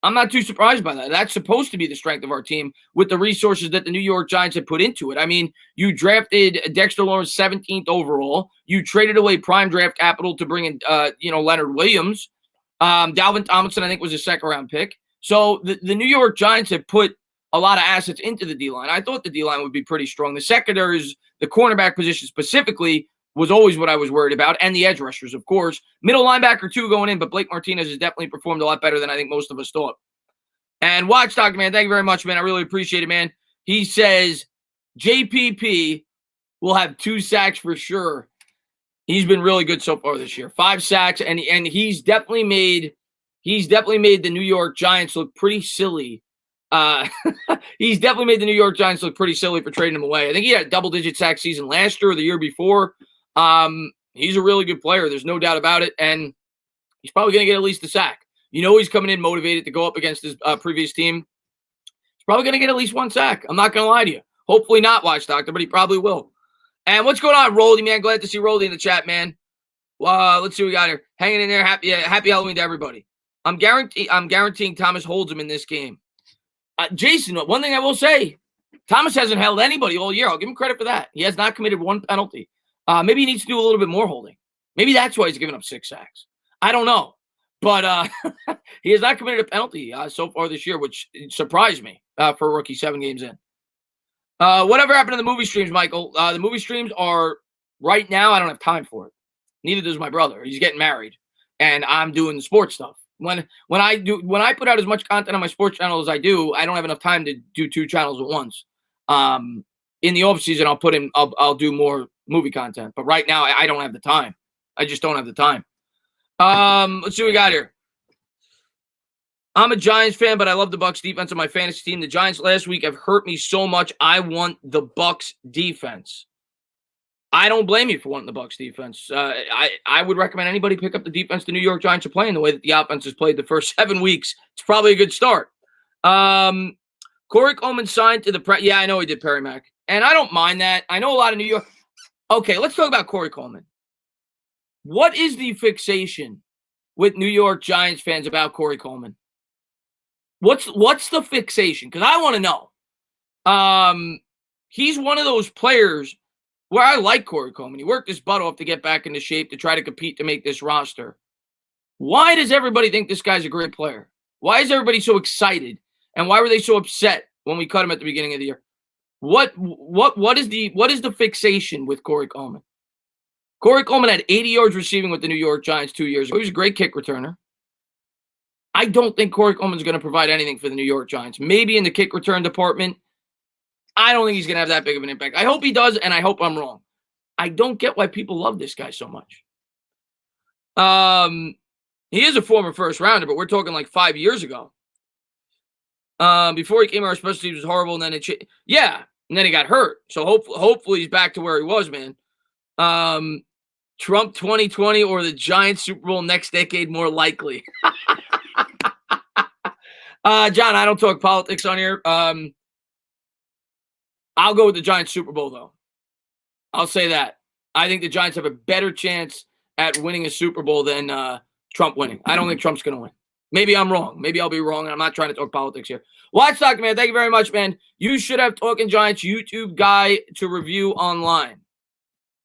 I'm not too surprised by that. That's supposed to be the strength of our team with the resources that the New York Giants have put into it. I mean, you drafted Dexter Lawrence 17th overall. You traded away prime draft capital to bring in, Leonard Williams. Dalvin Tomlinson, I think, was a second-round pick. So the New York Giants have put a lot of assets into the D-line. I thought the D-line would be pretty strong. The secondary is the cornerback position specifically was always what I was worried about, and the edge rushers, of course. Middle linebacker, too, going in, but Blake Martinez has definitely performed a lot better than I think most of us thought. And Watchdog, man, thank you very much, man. I really appreciate it, man. He says JPP will have 2 sacks for sure. He's been really good so far this year. 5 sacks, and he's definitely made the New York Giants look pretty silly. He's definitely made the New York Giants look pretty silly for trading him away. I think he had a double-digit sack season last year or the year before. He's a really good player. There's no doubt about it. And he's probably going to get at least a sack. He's coming in motivated to go up against his previous team. He's probably going to get at least 1 sack. I'm not going to lie to you. Hopefully not, Watch Doctor, but he probably will. And what's going on, Roldy, man? Glad to see Roldy in the chat, man. Let's see what we got here. Hanging in there. Happy Halloween to everybody. I'm guaranteeing Thomas holds him in this game. Jason, one thing I will say, Thomas hasn't held anybody all year. I'll give him credit for that. He has not committed 1 penalty. Maybe he needs to do a little bit more holding. Maybe that's why he's giving up 6 sacks. I don't know. But he has not committed a penalty so far this year, which surprised me for a rookie 7 games in. Whatever happened to the movie streams, Michael? The movie streams are, right now, I don't have time for it. Neither does my brother. He's getting married. And I'm doing the sports stuff. When I put out as much content on my sports channel as I do, I don't have enough time to do 2 channels at once. In the off season, I'll do more movie content, but right now I don't have the time. I just don't have the time. Let's see what we got here. I'm a Giants fan, but I love the Bucs defense on my fantasy team. The Giants last week have hurt me so much. I want the Bucs defense. I don't blame you for wanting the Bucs defense. I would recommend anybody pick up the defense the New York Giants are playing the way that the offense has played the first 7 weeks. It's probably a good start. Corey Coleman signed to the yeah, I know he did, Perry Mac. And I don't mind that. I know a lot of New York. Okay, let's talk about Corey Coleman. What is the fixation with New York Giants fans about Corey Coleman? What's the fixation? Because I want to know. He's one of those players where I like Corey Coleman. He worked his butt off to get back into shape to try to compete to make this roster. Why does everybody think this guy's a great player? Why is everybody so excited? And why were they so upset when we cut him at the beginning of the year? What is the fixation with Corey Coleman? Corey Coleman had 80 yards receiving with the New York Giants 2 years ago. He was a great kick returner. I don't think Corey Coleman's going to provide anything for the New York Giants. Maybe in the kick return department. I don't think he's going to have that big of an impact. I hope he does, and I hope I'm wrong. I don't get why people love this guy so much. He is a former first rounder, but we're talking like 5 years ago. Before he came here, our special teams was horrible, and then and then he got hurt. So hopefully he's back to where he was, man. Trump 2020 or the Giants Super Bowl next decade more likely. John, I don't talk politics on here. I'll go with the Giants Super Bowl, though. I'll say that. I think the Giants have a better chance at winning a Super Bowl than Trump winning. I don't think Trump's going to win. Maybe I'm wrong. Maybe I'll be wrong, and I'm not trying to talk politics here. Watch Talking, man. Thank you very much, man. You should have Talking Giants YouTube guy to review online.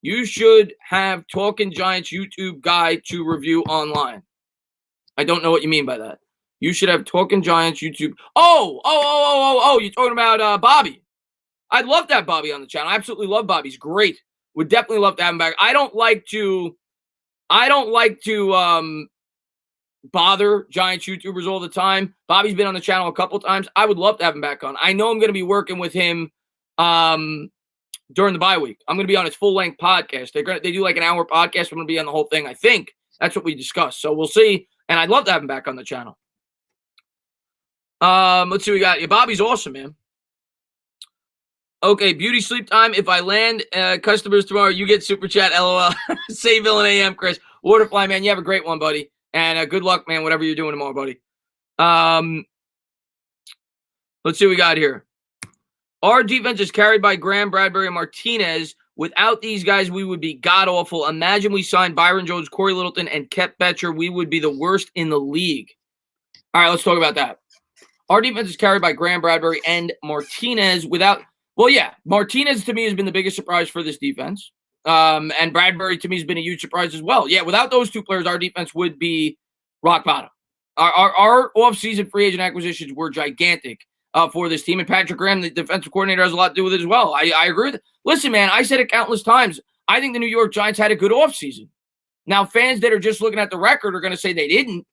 You should have Talking Giants YouTube guy to review online. I don't know what you mean by that. You should have Talking Giants YouTube. Oh, you're talking about Bobby. I'd love to have Bobby on the channel. I absolutely love Bobby. He's great. Would definitely love to have him back. I don't like to bother Giants YouTubers all the time. Bobby's been on the channel a couple times. I would love to have him back on. I know I'm going to be working with him during the bye week. I'm going to be on his full-length podcast. They do like an hour podcast. I'm going to be on the whole thing, I think. That's what we discussed. So we'll see. And I'd love to have him back on the channel. Let's see what we got. Yeah, Bobby's awesome, man. Okay, beauty sleep time. If I land customers tomorrow, you get super chat. LOL. Say Villain AM, Chris. Waterfly, man, you have a great one, buddy. And good luck, man, whatever you're doing tomorrow, buddy. Let's see what we got here. Our defense is carried by Graham, Bradbury, and Martinez. Without these guys, we would be god-awful. Imagine we signed Byron Jones, Corey Littleton, and kept Betcher. We would be the worst in the league. All right, let's talk about that. Our defense is carried by Graham, Bradbury, and Martinez. Martinez to me has been the biggest surprise for this defense. And Bradbury to me has been a huge surprise as well. Yeah, without those two players, our defense would be rock bottom. Our offseason free agent acquisitions were gigantic for this team. And Patrick Graham, the defensive coordinator, has a lot to do with it as well. I agree with it. Listen, man, I said it countless times. I think the New York Giants had a good offseason. Now, fans that are just looking at the record are going to say they didn't.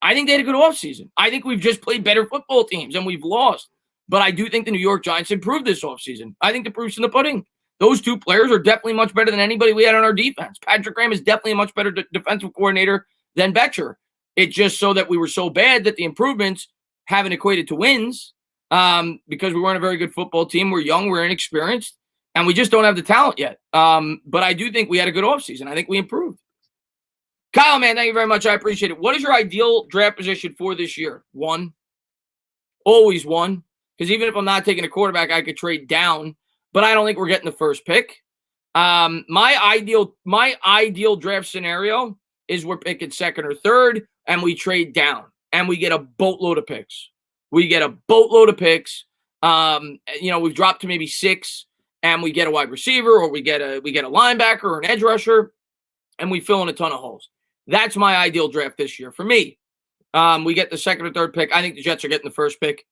I think they had a good offseason. I think we've just played better football teams and we've lost. But I do think the New York Giants improved this offseason. I think the proof's in the pudding. Those two players are definitely much better than anybody we had on our defense. Patrick Graham is definitely a much better defensive coordinator than Betcher. It's just so that we were so bad that the improvements haven't equated to wins because we weren't a very good football team. We're young, we're inexperienced, and we just don't have the talent yet. But I do think we had a good offseason. I think we improved. Kyle, man, thank you very much. I appreciate it. What is your ideal draft position for this year? 1. Always 1. Because even if I'm not taking a quarterback, I could trade down. But I don't think we're getting the first pick. My ideal draft scenario is we're picking 2nd or 3rd, and we trade down, and we get a boatload of picks. We've dropped to maybe 6, and we get a wide receiver, or we get a linebacker or an edge rusher, and we fill in a ton of holes. That's my ideal draft this year for me. We get the 2nd or 3rd pick. I think the Jets are getting the first pick,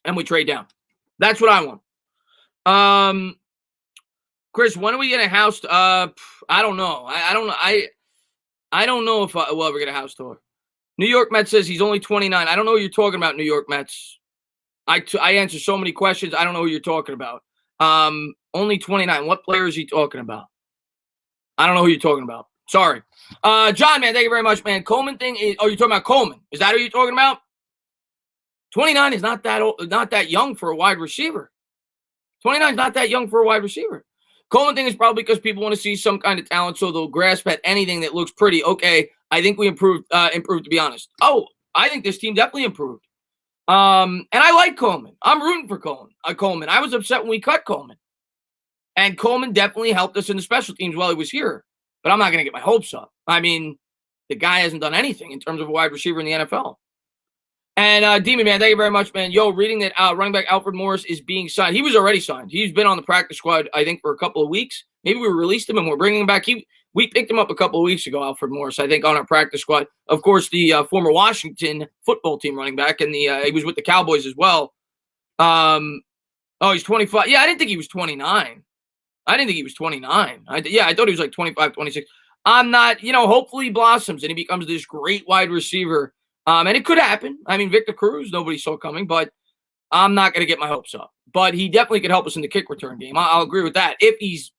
and we trade down. That's what I want. Chris, when are we getting a house? I don't know. I don't know if we'll ever get a house tour. New York Mets says he's only 29. I don't know what you're talking about, New York Mets. I answer so many questions. I don't know who you're talking about. Only 29. What player is he talking about? I don't know who you're talking about. Sorry. John, man, thank you very much, man. Coleman thing is, you're talking about Coleman. Is that who you're talking about? 29 is not that old, not that young for a wide receiver. 29 is not that young for a wide receiver. Coleman thing is probably because people want to see some kind of talent, so they'll grasp at anything that looks pretty. Okay, I think we improved to be honest. I think this team definitely improved. And I like Coleman. I'm rooting for Coleman. I was upset when we cut Coleman. And Coleman definitely helped us in the special teams while he was here. But I'm not going to get my hopes up. I mean, the guy hasn't done anything in terms of a wide receiver in the NFL. And Demon, man, thank you very much, man. Reading that running back Alfred Morris is being signed. He was already signed. He's been on the practice squad, I think, for a couple of weeks. Maybe we released him and we're bringing him back. We picked him up a couple of weeks ago, Alfred Morris, I think, on our practice squad. Of course, the former Washington football team running back, and he was with the Cowboys as well. He's 25. Yeah, I didn't think he was 29. I didn't think he was 29. I thought he was like 25, 26. I'm not, hopefully he blossoms and he becomes this great wide receiver. And it could happen. I mean, Victor Cruz, nobody saw coming, but I'm not going to get my hopes up. But he definitely could help us in the kick return game. I'll agree with that if he's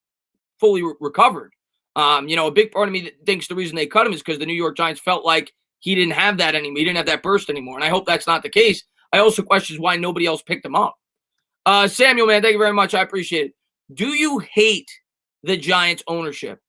fully recovered. A big part of me that thinks the reason they cut him is because the New York Giants felt like he didn't have that anymore. He didn't have that burst anymore. And I hope that's not the case. I also question why nobody else picked him up. Samuel, man, thank you very much. I appreciate it. Do you hate the Giants ownership?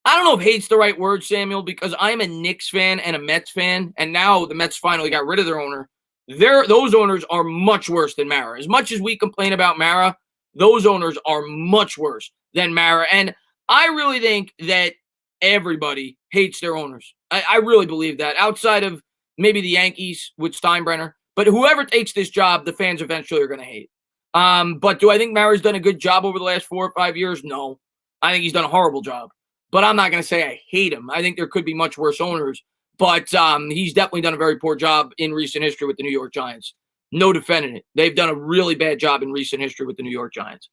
I don't know if hate's the right word, Samuel, because I'm a Knicks fan and a Mets fan, and now the Mets finally got rid of their owner. Those owners are much worse than Mara. As much as we complain about Mara, those owners are much worse than Mara. And I really think that everybody hates their owners. I really believe that, outside of maybe the Yankees with Steinbrenner. But whoever takes this job, the fans eventually are going to hate. But do I think Mara's done a good job over the last 4 or 5 years? No. I think he's done a horrible job. But I'm not going to say I hate him. I think there could be much worse owners. But he's definitely done a very poor job in recent history with the New York Giants. No defending it. They've done a really bad job in recent history with the New York Giants.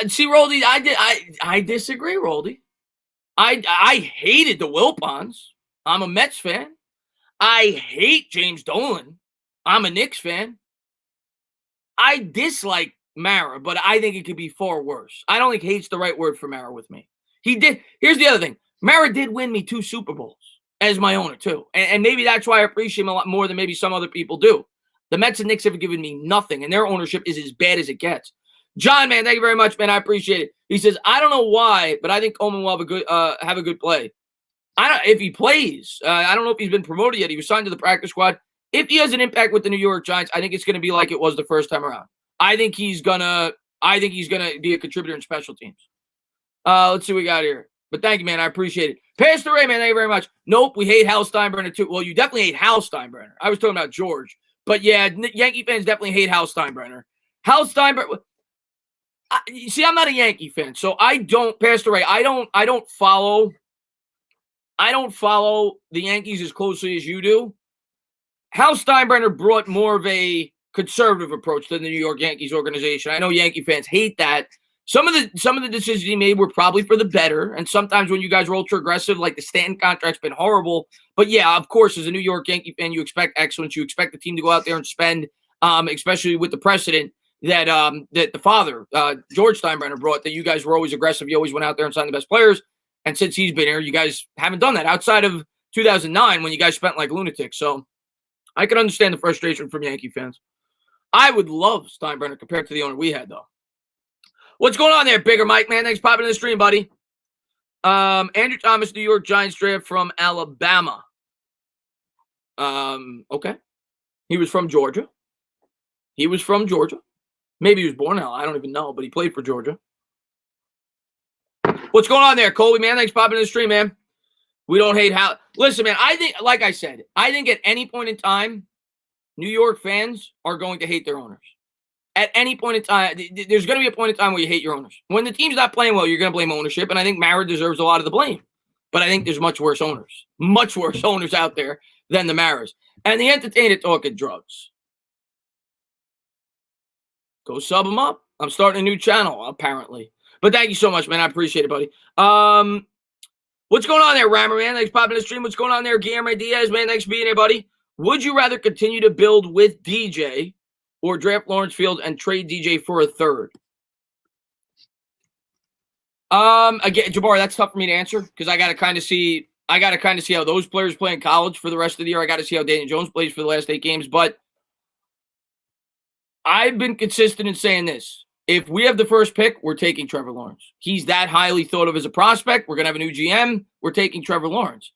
See, Roldy, I disagree, Roldy. I hated the Wilpons. I'm a Mets fan. I hate James Dolan. I'm a Knicks fan. I dislike Mara, but I think it could be far worse. I don't think hate's the right word for Mara with me. He did. Here's the other thing. Mara did win me 2 Super Bowls as my owner, too. And maybe that's why I appreciate him a lot more than maybe some other people do. The Mets and Knicks have given me nothing, and their ownership is as bad as it gets. John, man, thank you very much, man. I appreciate it. He says, I don't know why, but I think Coleman will have a good play. If he plays. I don't know if he's been promoted yet. He was signed to the practice squad. If he has an impact with the New York Giants, I think it's going to be like it was the first time around. I think he's gonna be a contributor in special teams. Let's see what we got here. But thank you, man. I appreciate it. Pastor Ray, man, thank you very much. Nope, we hate Hal Steinbrenner too. Well, you definitely hate Hal Steinbrenner. I was talking about George. But yeah, Yankee fans definitely hate Hal Steinbrenner. Hal Steinbrenner. See, I'm not a Yankee fan, so I don't, Pastor Ray, I don't follow the Yankees as closely as you do. Hal Steinbrenner brought more of a conservative approach to the New York Yankees organization. I know Yankee fans hate that. Some of the decisions he made were probably for the better, and sometimes when you guys are ultra aggressive, like the Stanton contract's been horrible. But yeah, of course, as a New York Yankee fan, you expect excellence. You expect the team to go out there and spend, especially with the precedent that the father, George Steinbrenner, brought, that you guys were always aggressive. You always went out there and signed the best players. And since he's been here, you guys haven't done that outside of 2009 when you guys spent like lunatics. So I can understand the frustration from Yankee fans. I would love Steinbrenner compared to the owner we had, though. What's going on there, Bigger Mike, man? Thanks for popping in the stream, buddy. Andrew Thomas, New York Giants draft from Alabama. Okay. He was from Georgia. Maybe he was born in I don't even know, but he played for Georgia. What's going on there, Colby, man? Thanks for popping in the stream, man. We don't hate how. Listen, man, I think, like I said, I think at any point in time, New York fans are going to hate their owners. At any point in time, there's going to be a point in time where you hate your owners. When the team's not playing well, you're going to blame ownership, and I think Mara deserves a lot of the blame. But I think there's much worse owners out there than the Maras. And the entertainer talking drugs. Go sub them up. I'm starting a new channel, apparently. But thank you so much, man. I appreciate it, buddy. What's going on there, Rammer, man? Thanks for popping in the stream. What's going on there, Guillermo Diaz, man? Thanks for being here, buddy. Would you rather continue to build with DJ or draft Lawrence Field and trade DJ for a third? Again, Jabbar, that's tough for me to answer because I gotta kind of see how those players play in college for the rest of the year. I gotta see how Daniel Jones plays for the last 8 games. But I've been consistent in saying this. If we have the first pick, we're taking Trevor Lawrence. He's that highly thought of as a prospect. We're going to have a new GM. We're taking Trevor Lawrence.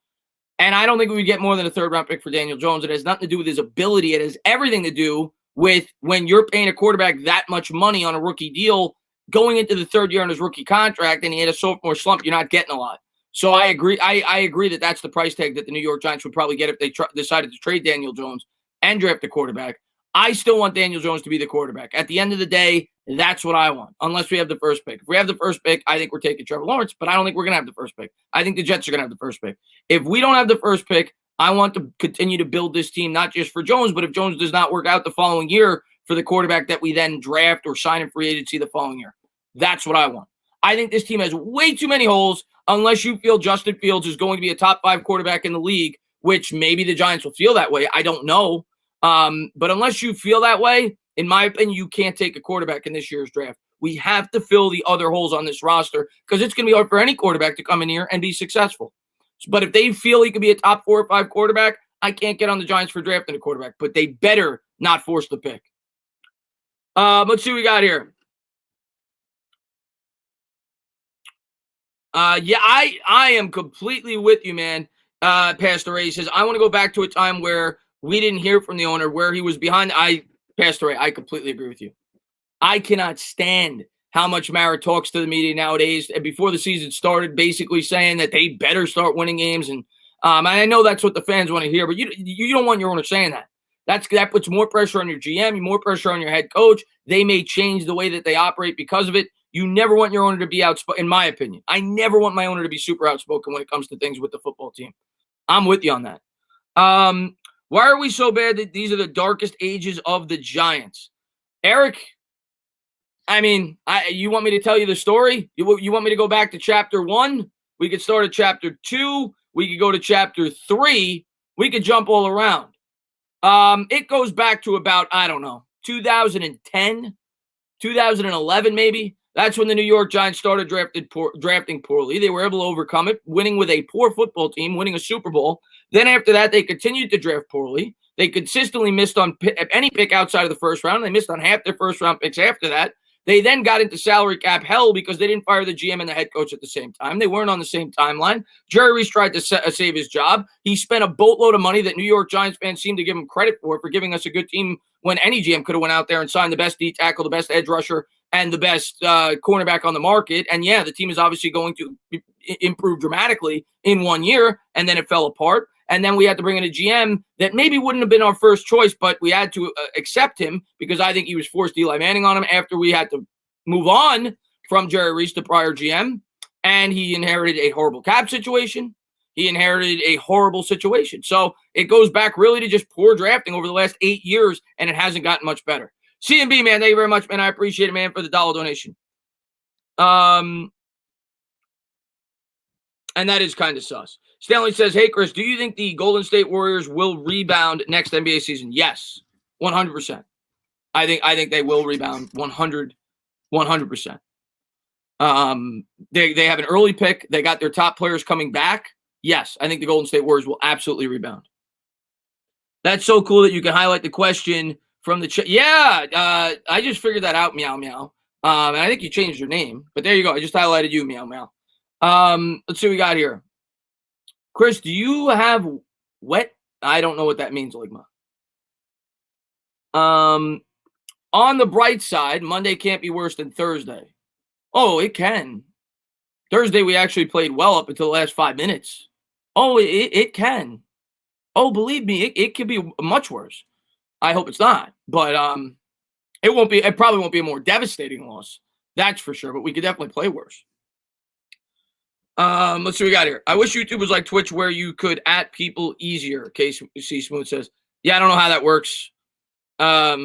And I don't think we would get more than a third-round pick for Daniel Jones. It has nothing to do with his ability. It has everything to do with when you're paying a quarterback that much money on a rookie deal, going into the third year on his rookie contract, and he had a sophomore slump, you're not getting a lot. So I agree. I agree that that's the price tag that the New York Giants would probably get if they decided to trade Daniel Jones and draft a quarterback. I still want Daniel Jones to be the quarterback. At the end of the day, That's what I want, unless we have the first pick. If we have the first pick, I think we're taking Trevor Lawrence, but I don't think we're going to have the first pick. I think the Jets are going to have the first pick. If we don't have the first pick, I want to continue to build this team, not just for Jones, but if Jones does not work out the following year, for the quarterback that we then draft or sign in free agency the following year. That's what I want. I think this team has way too many holes unless you feel Justin Fields is going to be a top 5 quarterback in the league, which maybe the Giants will feel that way. I don't know. But unless you feel that way, in my opinion, you can't take a quarterback in this year's draft. We have to fill the other holes on this roster because it's going to be hard for any quarterback to come in here and be successful. But if they feel he could be a top 4 or 5 quarterback, I can't get on the Giants for drafting a quarterback. But they better not force the pick. Let's see what we got here. Yeah, I am completely with you, man. Pastor Ray says, I want to go back to a time where we didn't hear from the owner, where he was behind. Pastor Ray, I completely agree with you. I cannot stand how much Mara talks to the media nowadays. And before the season started, basically saying that they better start winning games. And I know that's what the fans want to hear, but you don't want your owner saying that. That puts more pressure on your GM, more pressure on your head coach. They may change the way that they operate because of it. You never want your owner to be outspoken, in my opinion. I never want my owner to be super outspoken when it comes to things with the football team. I'm with you on that. Why are we so bad that these are the darkest ages of the Giants? Eric, I mean, you want me to tell you the story? You want me to go back to chapter 1? We could start at chapter 2. We could go to chapter 3. We could jump all around. It goes back to about, 2010, 2011 maybe. That's when the New York Giants started drafting poorly. They were able to overcome it, winning with a poor football team, winning a Super Bowl. Then after that, they continued to draft poorly. They consistently missed on any pick outside of the first round. They missed on half their first-round picks after that. They then got into salary cap hell because they didn't fire the GM and the head coach at the same time. They weren't on the same timeline. Jerry Reese tried to save his job. He spent a boatload of money that New York Giants fans seem to give him credit for giving us a good team when any GM could have went out there and signed the best D tackle, the best edge rusher, and the best cornerback on the market. And yeah, the team is obviously going to improve dramatically in 1 year, and then it fell apart. And then we had to bring in a GM that maybe wouldn't have been our first choice, but we had to accept him because I think he was forced Eli Manning on him after we had to move on from Jerry Reese, the prior GM. And he inherited a horrible cap situation. He inherited a horrible situation. So it goes back really to just poor drafting over the last 8 years, and it hasn't gotten much better. CMB, man, thank you very much, man. I appreciate it, man, for the $1 donation. And that is kind of sus. Stanley says, hey, Chris, do you think the Golden State Warriors will rebound next NBA season? Yes, 100%. I think they will rebound 100%. They have an early pick. They got their top players coming back. Yes, I think the Golden State Warriors will absolutely rebound. That's so cool that you can highlight the question from the chat. Yeah, I just figured that out, Meow Meow. And I think you changed your name. But there you go. I just highlighted you, Meow Meow. Let's see what we got here. Chris, do you have wet? I don't know what that means, Ligma. On the bright side, Monday can't be worse than Thursday. Oh, it can. Thursday, we actually played well up until the last 5 minutes. Oh, it can. Oh, believe me, it could be much worse. I hope it's not. But it won't be. It probably won't be a more devastating loss. That's for sure. But we could definitely play worse. Let's see what we got here. I wish YouTube was like Twitch where you could at people easier. KC Smooth says, yeah, I don't know how that works. I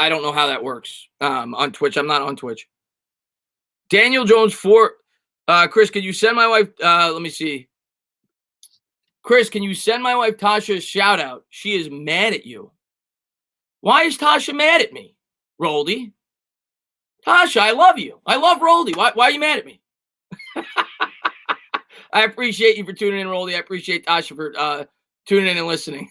don't know how that works on Twitch. I'm not on Twitch. Daniel Jones Chris, can you send my wife, let me see. Chris, can you send my wife Tasha a shout out? She is mad at you. Why is Tasha mad at me, Roldy? Tasha, I love you. I love Roldy. Why are you mad at me? I appreciate you for tuning in, Roldy. I appreciate Tasha for tuning in and listening.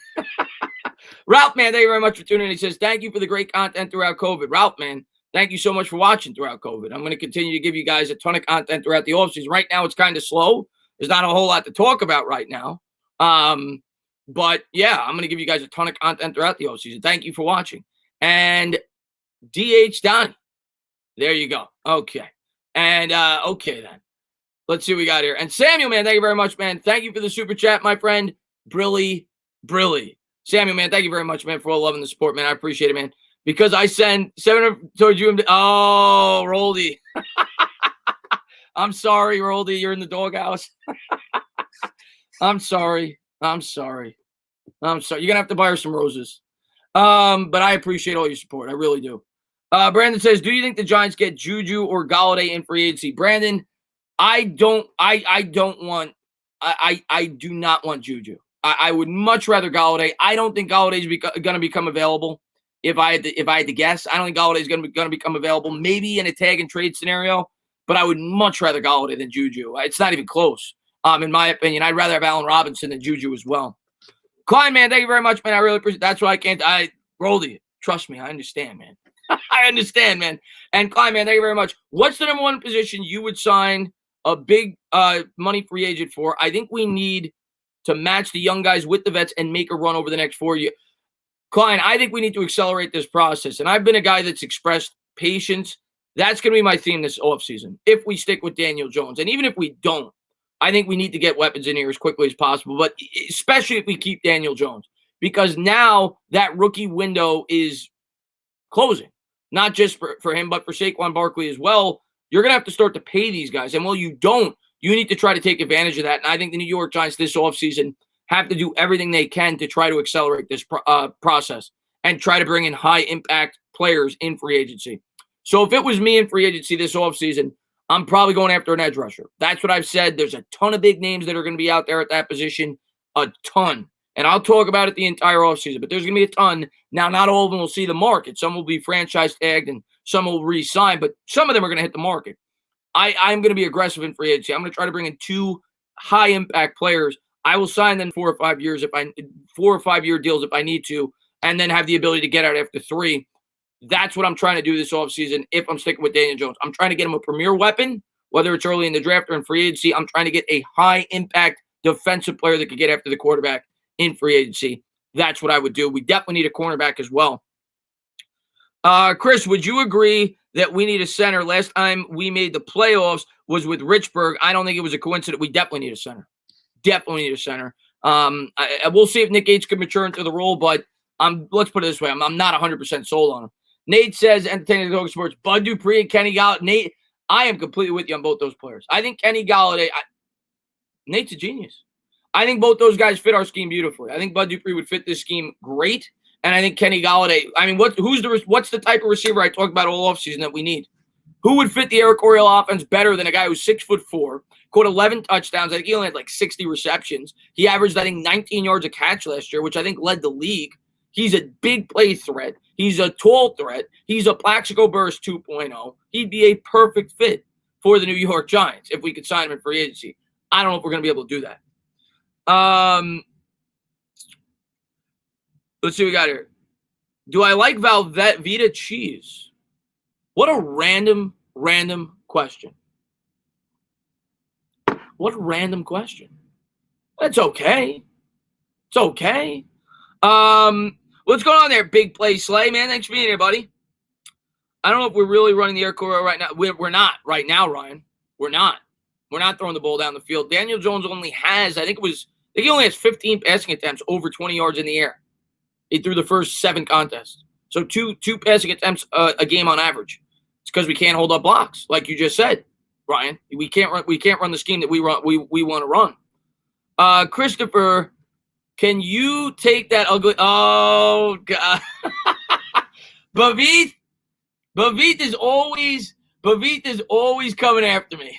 Ralph, man, thank you very much for tuning in. He says, thank you for the great content throughout COVID. Ralph, man, thank you so much for watching throughout COVID. I'm going to continue to give you guys a ton of content throughout the offseason. Right now, it's kind of slow. There's not a whole lot to talk about right now. But, yeah, I'm going to give you guys a ton of content throughout the offseason. Thank you for watching. And DH Donnie. There you go. Okay. And, okay, then. Let's see what we got here. And Samuel, man, thank you very much, man. Thank you for the super chat, my friend. Brilly. Samuel, man, thank you very much, man, for all loving the support, man. I appreciate it, man. Because I sent 7 towards you. Oh, Roldy. I'm sorry, Roldy. You're in the doghouse. I'm sorry. You're going to have to buy her some roses. But I appreciate all your support. I really do. Brandon says, do you think the Giants get Juju or Galladay in free agency? Brandon, I do not want Juju. I would much rather Galladay. I don't think Galladay is going to become available. If I had to guess, I don't think Galladay is going to become available. Maybe in a tag and trade scenario, but I would much rather Galladay than Juju. It's not even close. In my opinion, I'd rather have Allen Robinson than Juju as well. Klein, man, thank you very much, man. I really appreciate it. That's why I rolled you. Trust me, I understand, man. I understand, man. And Klein, man, thank you very much. What's the number one position you would sign a big money free agent for? I think we need to match the young guys with the vets and make a run over the next 4 years. Klein, I think we need to accelerate this process. And I've been a guy that's expressed patience. That's going to be my theme this offseason, if we stick with Daniel Jones. And even if we don't, I think we need to get weapons in here as quickly as possible, but especially if we keep Daniel Jones, because now that rookie window is closing, not just for him, but for Saquon Barkley as well. You're going to have to start to pay these guys. And while you don't, you need to try to take advantage of that. And I think the New York Giants this offseason have to do everything they can to try to accelerate this process and try to bring in high-impact players in free agency. So if it was me in free agency this offseason, I'm probably going after an edge rusher. That's what I've said. There's a ton of big names that are going to be out there at that position, a ton. And I'll talk about it the entire offseason, but there's going to be a ton. Now, not all of them will see the market. Some will be franchise tagged and some will re-sign, but some of them are going to hit the market. I'm going to be aggressive in free agency. I'm going to try to bring in 2 high-impact players. I will sign them 4 or 5 year deals if I need to, and then have the ability to get out after 3. That's what I'm trying to do this offseason if I'm sticking with Daniel Jones. I'm trying to get him a premier weapon, whether it's early in the draft or in free agency. I'm trying to get a high-impact defensive player that could get after the quarterback in free agency. That's what I would do. We definitely need a cornerback as well. Chris, would you agree that we need a center? Last time we made the playoffs was with Richburg. I don't think it was a coincidence. We definitely need a center. Definitely need a center. We'll see if Nick Gates can mature into the role, but let's put it this way. I'm not 100% sold on him. Nate says, entertaining the Dog Sports, Bud Dupree and Kenny Galladay. Nate, I am completely with you on both those players. I think Kenny Galladay, Nate's a genius. I think both those guys fit our scheme beautifully. I think Bud Dupree would fit this scheme great. And I think Kenny Galladay, I mean, what's the type of receiver I talked about all offseason that we need? Who would fit the Eric Oriel offense better than a guy who's 6'4", caught 11 touchdowns? I think he only had like 60 receptions. He averaged, I think, 19 yards a catch last year, which I think led the league. He's a big play threat. He's a tall threat. He's a Plaxico Burress 2.0. He'd be a perfect fit for the New York Giants if we could sign him in free agency. I don't know if we're going to be able to do that. Let's see what we got here. Do I like Velveeta cheese? What a random question. What a random question. That's okay. It's okay. What's going on there, Big Play Slay? Man, thanks for being here, buddy. I don't know if we're really running the air corridor right now. We're not right now, Ryan. We're not. We're not throwing the ball down the field. Daniel Jones only has, I think he only has 15 passing attempts over 20 yards in the air. He threw the first 7 contests. So two passing attempts a game on average. It's because we can't hold up blocks, like you just said, Ryan. We can't run the scheme that we want to run. Christopher, can you take that ugly? Oh God, Bavit is always coming after me.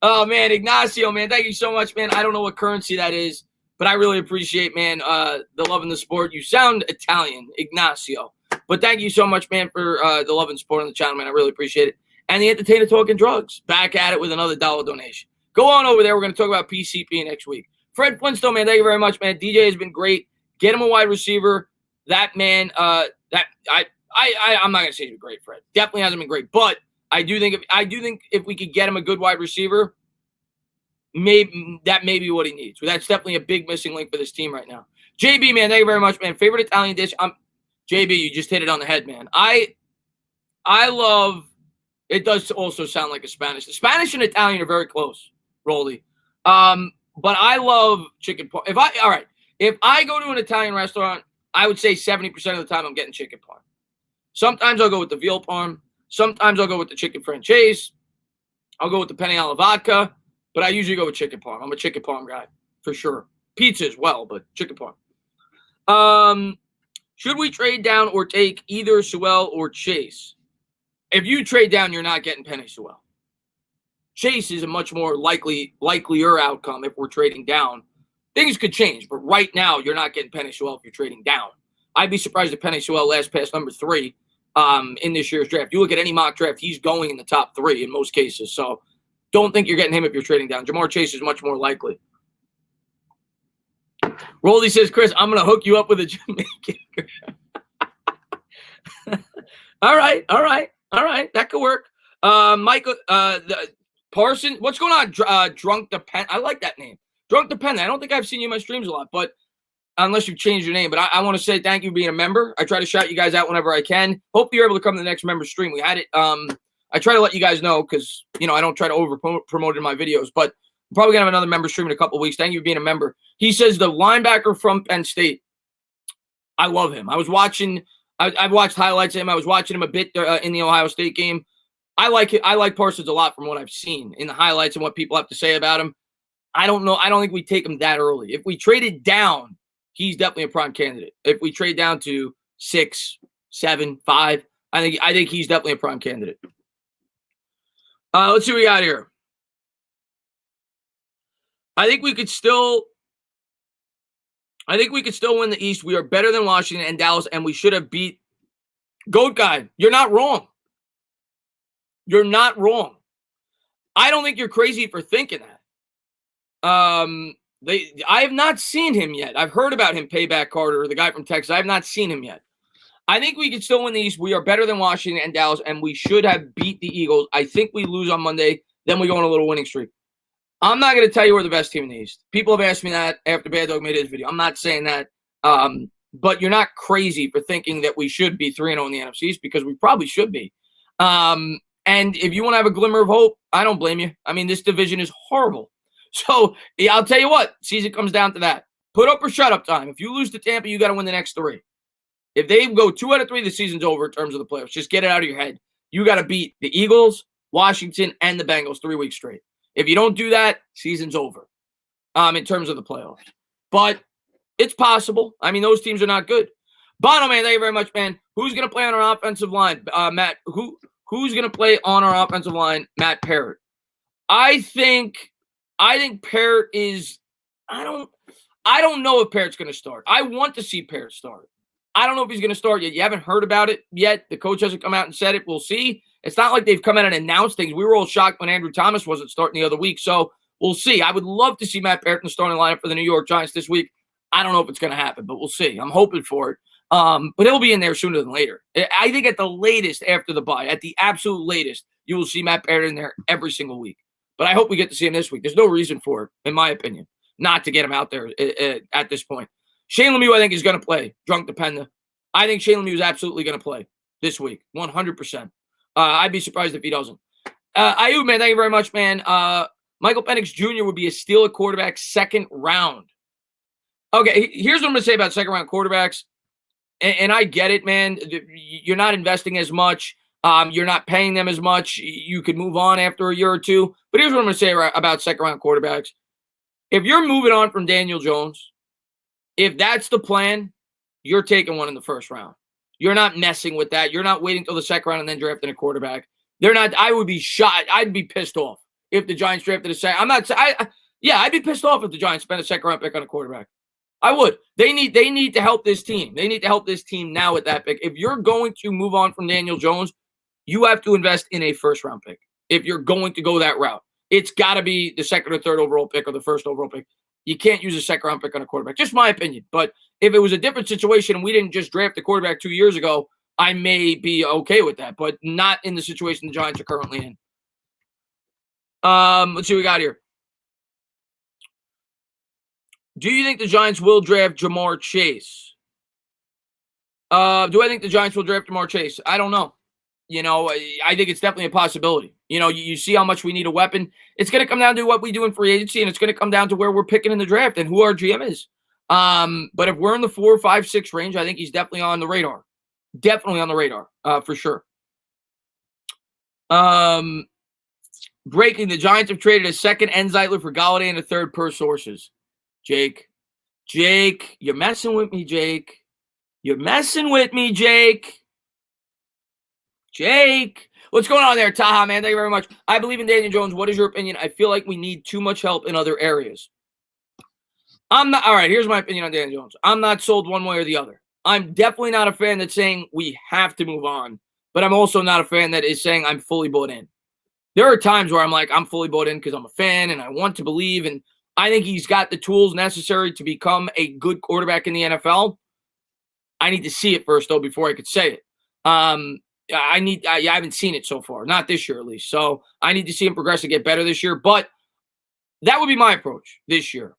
Oh man, Ignacio, man, thank you so much, man. I don't know what currency that is, but I really appreciate, man, the love and the support. You sound Italian, Ignacio. But thank you so much, man, for the love and support on the channel, man. I really appreciate it. And the Entertainer Talking Drugs, back at it with another $1 donation. Go on over there. We're going to talk about PCP next week. Fred Flintstone, man, thank you very much, man. DJ has been great. Get him a wide receiver. That man, I'm not going to say he's been great, Fred. Definitely hasn't been great. But I do think if we could get him a good wide receiver, maybe that may be what he needs. That's definitely a big missing link for this team right now. JB, man, thank you very much, man. Favorite Italian dish? JB, you just hit it on the head, man. I love. It does also sound like a Spanish. The Spanish and Italian are very close, Rolly. But I love chicken pork. If I go to an Italian restaurant, I would say 70% of the time I'm getting chicken parm. Sometimes I'll go with the veal parm. Sometimes I'll go with the chicken franchise. I'll go with the penne alla vodka, but I usually go with chicken parm. I'm a chicken parm guy for sure. Pizza as well, but chicken parm. Should we trade down or take either Sewell or Chase? If you trade down, you're not getting Penny Sewell. Chase is a much more likelier outcome if we're trading down. Things could change, but right now you're not getting Penny Sewell if you're trading down. I'd be surprised if Penny Sewell last past number 3 in this year's draft. You look at any mock draft, he's going in the top 3 in most cases. So don't think you're getting him if you're trading down. Jamar Chase is much more likely. Roldy says, Chris, I'm going to hook you up with a Jamaican girl. All right. That could work. Michael Parsons, what's going on? Drunk Depend. I like that name. Drunk Dependent. I don't think I've seen you in my streams a lot, but unless you've changed your name. But I want to say thank you for being a member. I try to shout you guys out whenever I can. Hope you're able to come to the next member stream. We had it. I try to let you guys know because, I don't try to over promote in my videos, but I'm probably going to have another member stream in a couple of weeks. Thank you for being a member. He says the linebacker from Penn State. I love him. I've watched highlights of him. I was watching him a bit in the Ohio State game. I like it. I like Parsons a lot from what I've seen in the highlights and what people have to say about him. I don't know. I don't think we take him that early. If we traded down, he's definitely a prime candidate. If we trade down to 6, 7, 5, I think he's definitely a prime candidate. Let's see what we got here. I think we could still win the East. We are better than Washington and Dallas, and we should have beat Goat Guy. You're not wrong. You're not wrong. I don't think you're crazy for thinking that. I have not seen him yet. I've heard about him, Payback Carter, the guy from Texas. I have not seen him yet. I think we can still win the East. We are better than Washington and Dallas, and we should have beat the Eagles. I think we lose on Monday, then we go on a little winning streak. I'm not going to tell you we're the best team in the East. People have asked me that after Bad Dog made his video. I'm not saying that. But you're not crazy for thinking that we should be 3-0 in the NFC East because we probably should be. And if you want to have a glimmer of hope, I don't blame you. I mean, this division is horrible. So yeah, I'll tell you what, season comes down to that. Put up or shut up time. If you lose to Tampa, you got to win the next 3. If they go 2 out of 3, the season's over in terms of the playoffs. Just get it out of your head. You got to beat the Eagles, Washington, and the Bengals 3 weeks straight. If you don't do that, season's over in terms of the playoffs. But it's possible. I mean, those teams are not good. Bono, man, thank you very much, man. Who's going to play on our offensive line? Matt, who's going to play on our offensive line? Matt Parrott. I think Parrott is – I don't know if Parrott's going to start. I want to see Parrott start. I don't know if he's going to start yet. You haven't heard about it yet. The coach hasn't come out and said it. We'll see. It's not like they've come out and announced things. We were all shocked when Andrew Thomas wasn't starting the other week. So we'll see. I would love to see Matt Parrott in the starting lineup for the New York Giants this week. I don't know if it's going to happen, but we'll see. I'm hoping for it. But he'll be in there sooner than later. I think at the latest after the bye, at the absolute latest, you will see Matt Parrott in there every single week. But I hope we get to see him this week. There's no reason for it, in my opinion, not to get him out there at this point. Shane Lemieux, I think, is going to play. Drunk Dependa. I think Shane Lemieux is absolutely going to play this week, 100%. I'd be surprised if he doesn't. Ayub, man, thank you very much, man. Michael Penix Jr. would be a steal at quarterback 2nd round. Okay, here's what I'm going to say about 2nd-round quarterbacks. And I get it, man. You're not investing as much. You're not paying them as much. You could move on after a year or 2. But here's what I'm going to say about 2nd-round quarterbacks. If you're moving on from Daniel Jones, if that's the plan, you're taking one in the 1st round. You're not messing with that. You're not waiting till the 2nd round and then drafting a quarterback. They're not. I would be shot. I'd be pissed off if the Giants drafted a second. I'd be pissed off if the Giants spent a 2nd round pick on a quarterback. I would. They need to help this team. They need to help this team now with that pick. If you're going to move on from Daniel Jones, you have to invest in a 1st round pick. If you're going to go that route, it's got to be the 2nd or 3rd overall pick or the 1st overall pick. You can't use a 2nd round pick on a quarterback. Just my opinion. But if it was a different situation and we didn't just draft the quarterback 2 years ago, I may be okay with that, but not in the situation the Giants are currently in. Let's see what we got here. Do you think the Giants will draft Jamar Chase? Do I think the Giants will draft Jamar Chase? I don't know. I think it's definitely a possibility. You see how much we need a weapon. It's going to come down to what we do in free agency, and it's going to come down to where we're picking in the draft and who our GM is. But if we're in the 4, 5, 6 range, I think he's definitely on the radar. Definitely on the radar, for sure. Breaking, the Giants have traded a second Enzeitler for Galladay and a third per sources. Jake, you're messing with me, Jake. You're messing with me, Jake. What's going on there, Taha, man? Thank you very much. I believe in Daniel Jones. What is your opinion? I feel like we need too much help in other areas. All right, here's my opinion on Daniel Jones. I'm not sold one way or the other. I'm definitely not a fan that's saying we have to move on, but I'm also not a fan that is saying I'm fully bought in. There are times where I'm like, I'm fully bought in because I'm a fan and I want to believe, and I think he's got the tools necessary to become a good quarterback in the NFL. I need to see it first, though, before I could say it. I haven't seen it so far, not this year at least. So I need to see him progress and get better this year. But that would be my approach this year.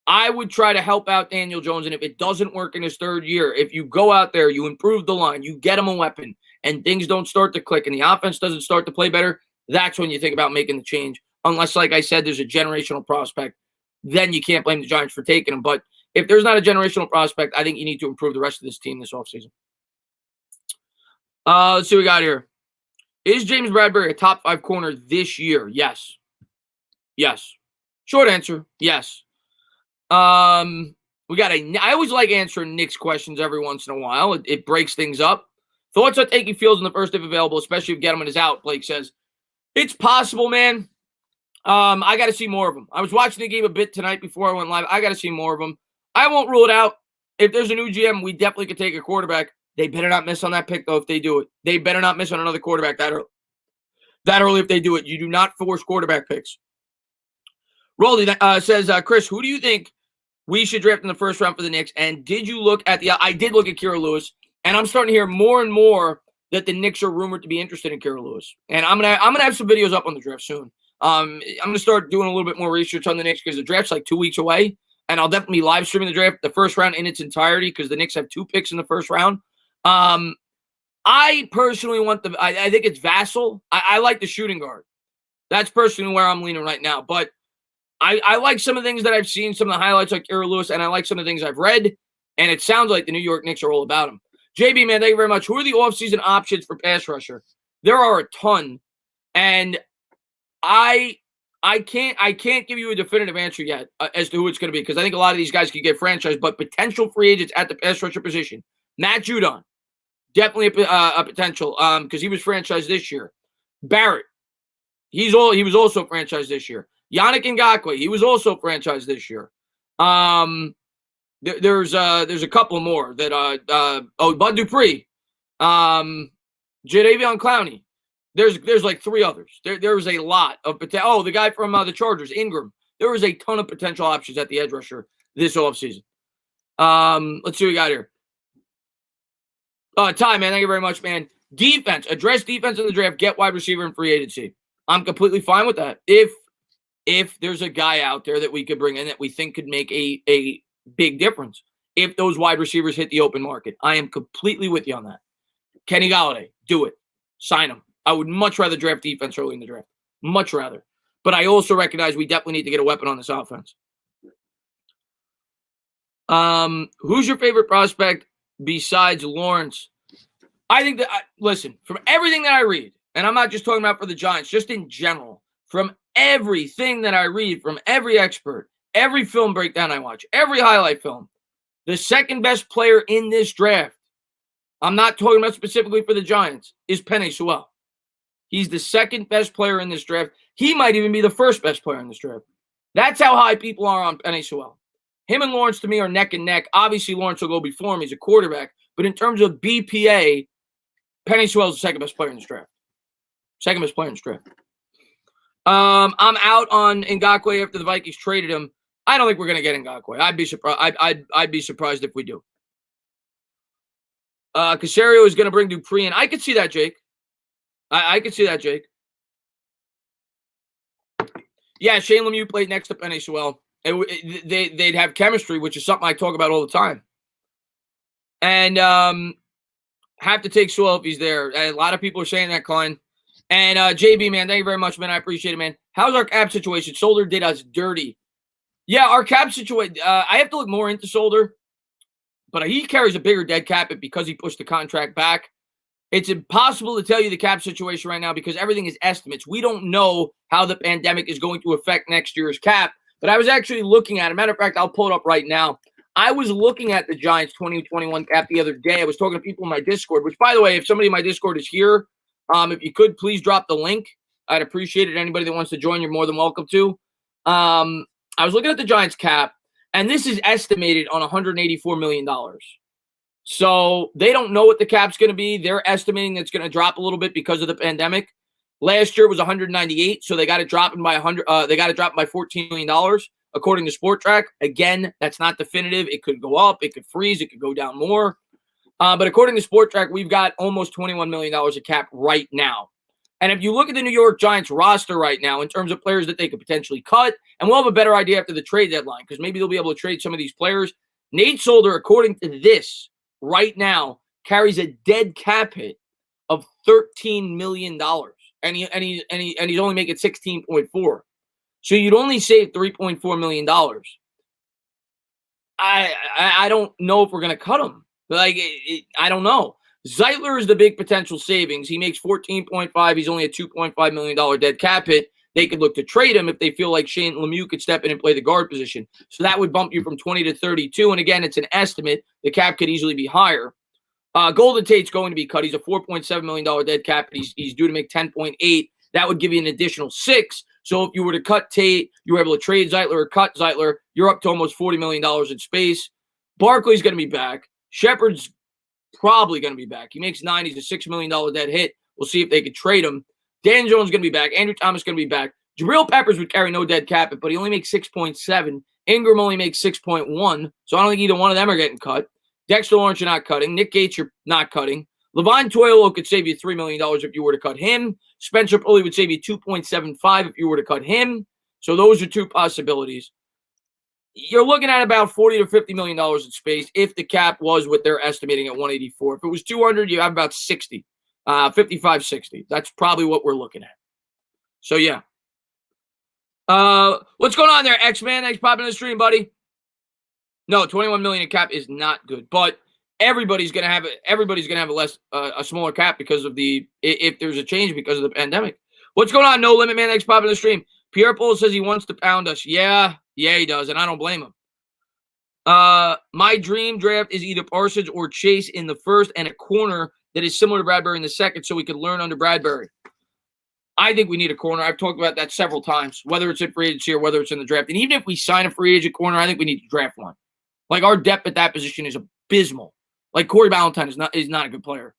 I would try to help out Daniel Jones, and if it doesn't work in his third year, if you go out there, you improve the line, you get him a weapon, and things don't start to click, and the offense doesn't start to play better, that's when you think about making the change. Unless, like I said, there's a generational prospect, then you can't blame the Giants for taking him. But if there's not a generational prospect, I think you need to improve the rest of this team this offseason. Let's see what we got here. Is James Bradbury a top 5 corner this year? Yes. Short answer, yes. I always like answering Nick's questions every once in a while. It breaks things up. Thoughts on taking Fields in the first if available, especially if Gettleman is out, Blake says. It's possible, man. I got to see more of them. I was watching the game a bit tonight before I went live. I got to see more of them. I won't rule it out. If there's a new GM, we definitely could take a quarterback. They better not miss on that pick, though, if they do it. They better not miss on another quarterback that early if they do it. You do not force quarterback picks. Roldy says, Chris, who do you think we should draft in the first round for the Knicks? And did you look at I did look at Kira Lewis, and I'm starting to hear more and more that the Knicks are rumored to be interested in Kira Lewis. And I'm gonna have some videos up on the draft soon. I'm gonna start doing a little bit more research on the Knicks because the draft's like 2 weeks away, and I'll definitely be live streaming the draft, the first round in its entirety, because the Knicks have 2 picks in the first round. I personally want I think it's Vassell. I like the shooting guard. That's personally where I'm leaning right now. But I like some of the things that I've seen, some of the highlights like Kira Lewis, and I like some of the things I've read, and it sounds like the New York Knicks are all about him. JB, man, thank you very much. Who are the offseason options for pass rusher? There are a ton, and I can't give you a definitive answer yet as to who it's going to be, because I think a lot of these guys could get franchised, but potential free agents at the pass rusher position. Matt Judon, definitely a potential, because he was franchised this year. Barrett, he was also franchised this year. Yannick Ngakoue, he was also franchised this year. There's a couple more that Bud Dupree, Jadeveon Clowney. There's like 3 others. There's a lot of potential. Oh, the guy from the Chargers, Ingram. There was a ton of potential options at the edge rusher this offseason. Let's see what we got here. Ty, man, thank you very much, man. Defense, address defense in the draft, get wide receiver in free agency. I'm completely fine with that. If there's a guy out there that we could bring in that we think could make a big difference, if those wide receivers hit the open market, I am completely with you on that. Kenny Golladay, do it. Sign him. I would much rather draft defense early in the draft. Much rather. But I also recognize we definitely need to get a weapon on this offense. Who's your favorite prospect besides Lawrence? I think that, listen, from everything that I read, and I'm not just talking about for the Giants, just in general, from everything that I read, from every expert, every film breakdown I watch, every highlight film, the second best player in this draft, I'm not talking about specifically for the Giants, is Penei Sewell. He's the second best player in this draft. He might even be the first best player in this draft. That's how high people are on Penei Sewell. Him and Lawrence, to me, are neck and neck. Obviously, Lawrence will go before him. He's a quarterback. But in terms of BPA, Penei Sewell is the second best player in this draft. Second best player in this draft. I'm out on Ngakoue after the Vikings traded him. I don't think we're going to get Ngakoue. I'd be surprised. I'd be surprised if we do. Casario is going to bring Dupree in. I could see that, Jake. I could see that, Jake. Yeah, Shane Lemieux played next to Penei Sewell. They'd have chemistry, which is something I talk about all the time. And have to take Sewell if he's there. A lot of people are saying that, Klein. And JB, man, thank you very much, man. I appreciate it, man. How's our cap situation? Solder did us dirty. Yeah, our cap situation, I have to look more into Solder, but he carries a bigger dead cap hit because he pushed the contract back. It's impossible to tell you the cap situation right now because everything is estimates. We don't know how the pandemic is going to affect next year's cap. But I was actually looking at it. Matter of fact, I'll pull it up right now. I was looking at the Giants 2021 cap the other day. I was talking to people in my Discord, which, by the way, if somebody in my Discord is here, if you could please drop the link. I'd appreciate it. Anybody that wants to join, you're more than welcome to. I was looking at the Giants cap, and this is estimated on $184 million. So they don't know what the cap's going to be. They're estimating it's going to drop a little bit because of the pandemic. Last year was 198, so they got it dropping by 100. They got it dropped by $14 million, according to Sport Track. Again, that's not definitive. It could go up, it could freeze, it could go down more. But according to Sport Track, we've got almost $21 million of cap right now. And if you look at the New York Giants roster right now, in terms of players that they could potentially cut, and we'll have a better idea after the trade deadline because maybe they'll be able to trade some of these players. Nate Solder, according to this, right now carries a dead cap hit of $13 million, and he's only making 16.4. So you'd only save $3.4 million. I don't know if we're gonna cut him. I don't know. Zeitler is the big potential savings. He makes 14.5. He's only a $2.5 million dead cap hit. They could look to trade him if they feel like Shane Lemieux could step in and play the guard position. So that would bump you from 20 to 32. And again, it's an estimate. The cap could easily be higher. Golden Tate's going to be cut. He's a $4.7 million dead cap. He's due to make 10.8. That would give you an additional 6. So if you were to cut Tate, you were able to trade Zeitler or cut Zeitler, you're up to almost $40 million in space. Barkley's going to be back. Shepard's probably going to be back. He makes 9. He's a $6 million dead hit. We'll see if they could trade him. Dan Jones is going to be back. Andrew Thomas is going to be back. Jabril Peppers would carry no dead cap, but he only makes 6.7. Ingram only makes 6.1, so I don't think either one of them are getting cut. Dexter Lawrence, you're not cutting. Nick Gates, you're not cutting. Levine Toilolo could save you $3 million if you were to cut him. Spencer Pulley would save you $2.75 if you were to cut him. So those are two possibilities. You're looking at about $40 to $50 million in space if the cap was what they're estimating at 184. If it was 200, you have about 60. 55, 60. That's probably what we're looking at. So, yeah. What's going on there, X-Man? Thanks for popping in the stream, buddy. No, 21 million in cap is not good, but everybody's gonna have a smaller cap because of if there's a change because of the pandemic. What's going on, No Limit Man? Thanks for popping in the stream. Pierre Paul says he wants to pound us. Yeah, he does, and I don't blame him. My dream draft is either Parsons or Chase in the first and a corner that is similar to Bradbury in the second, so we could learn under Bradbury. I think we need a corner. I've talked about that several times, whether it's in free agency or whether it's in the draft. And even if we sign a free agent corner, I think we need to draft one. Like, our depth at that position is abysmal. Like, Corey Ballantyne is not a good player.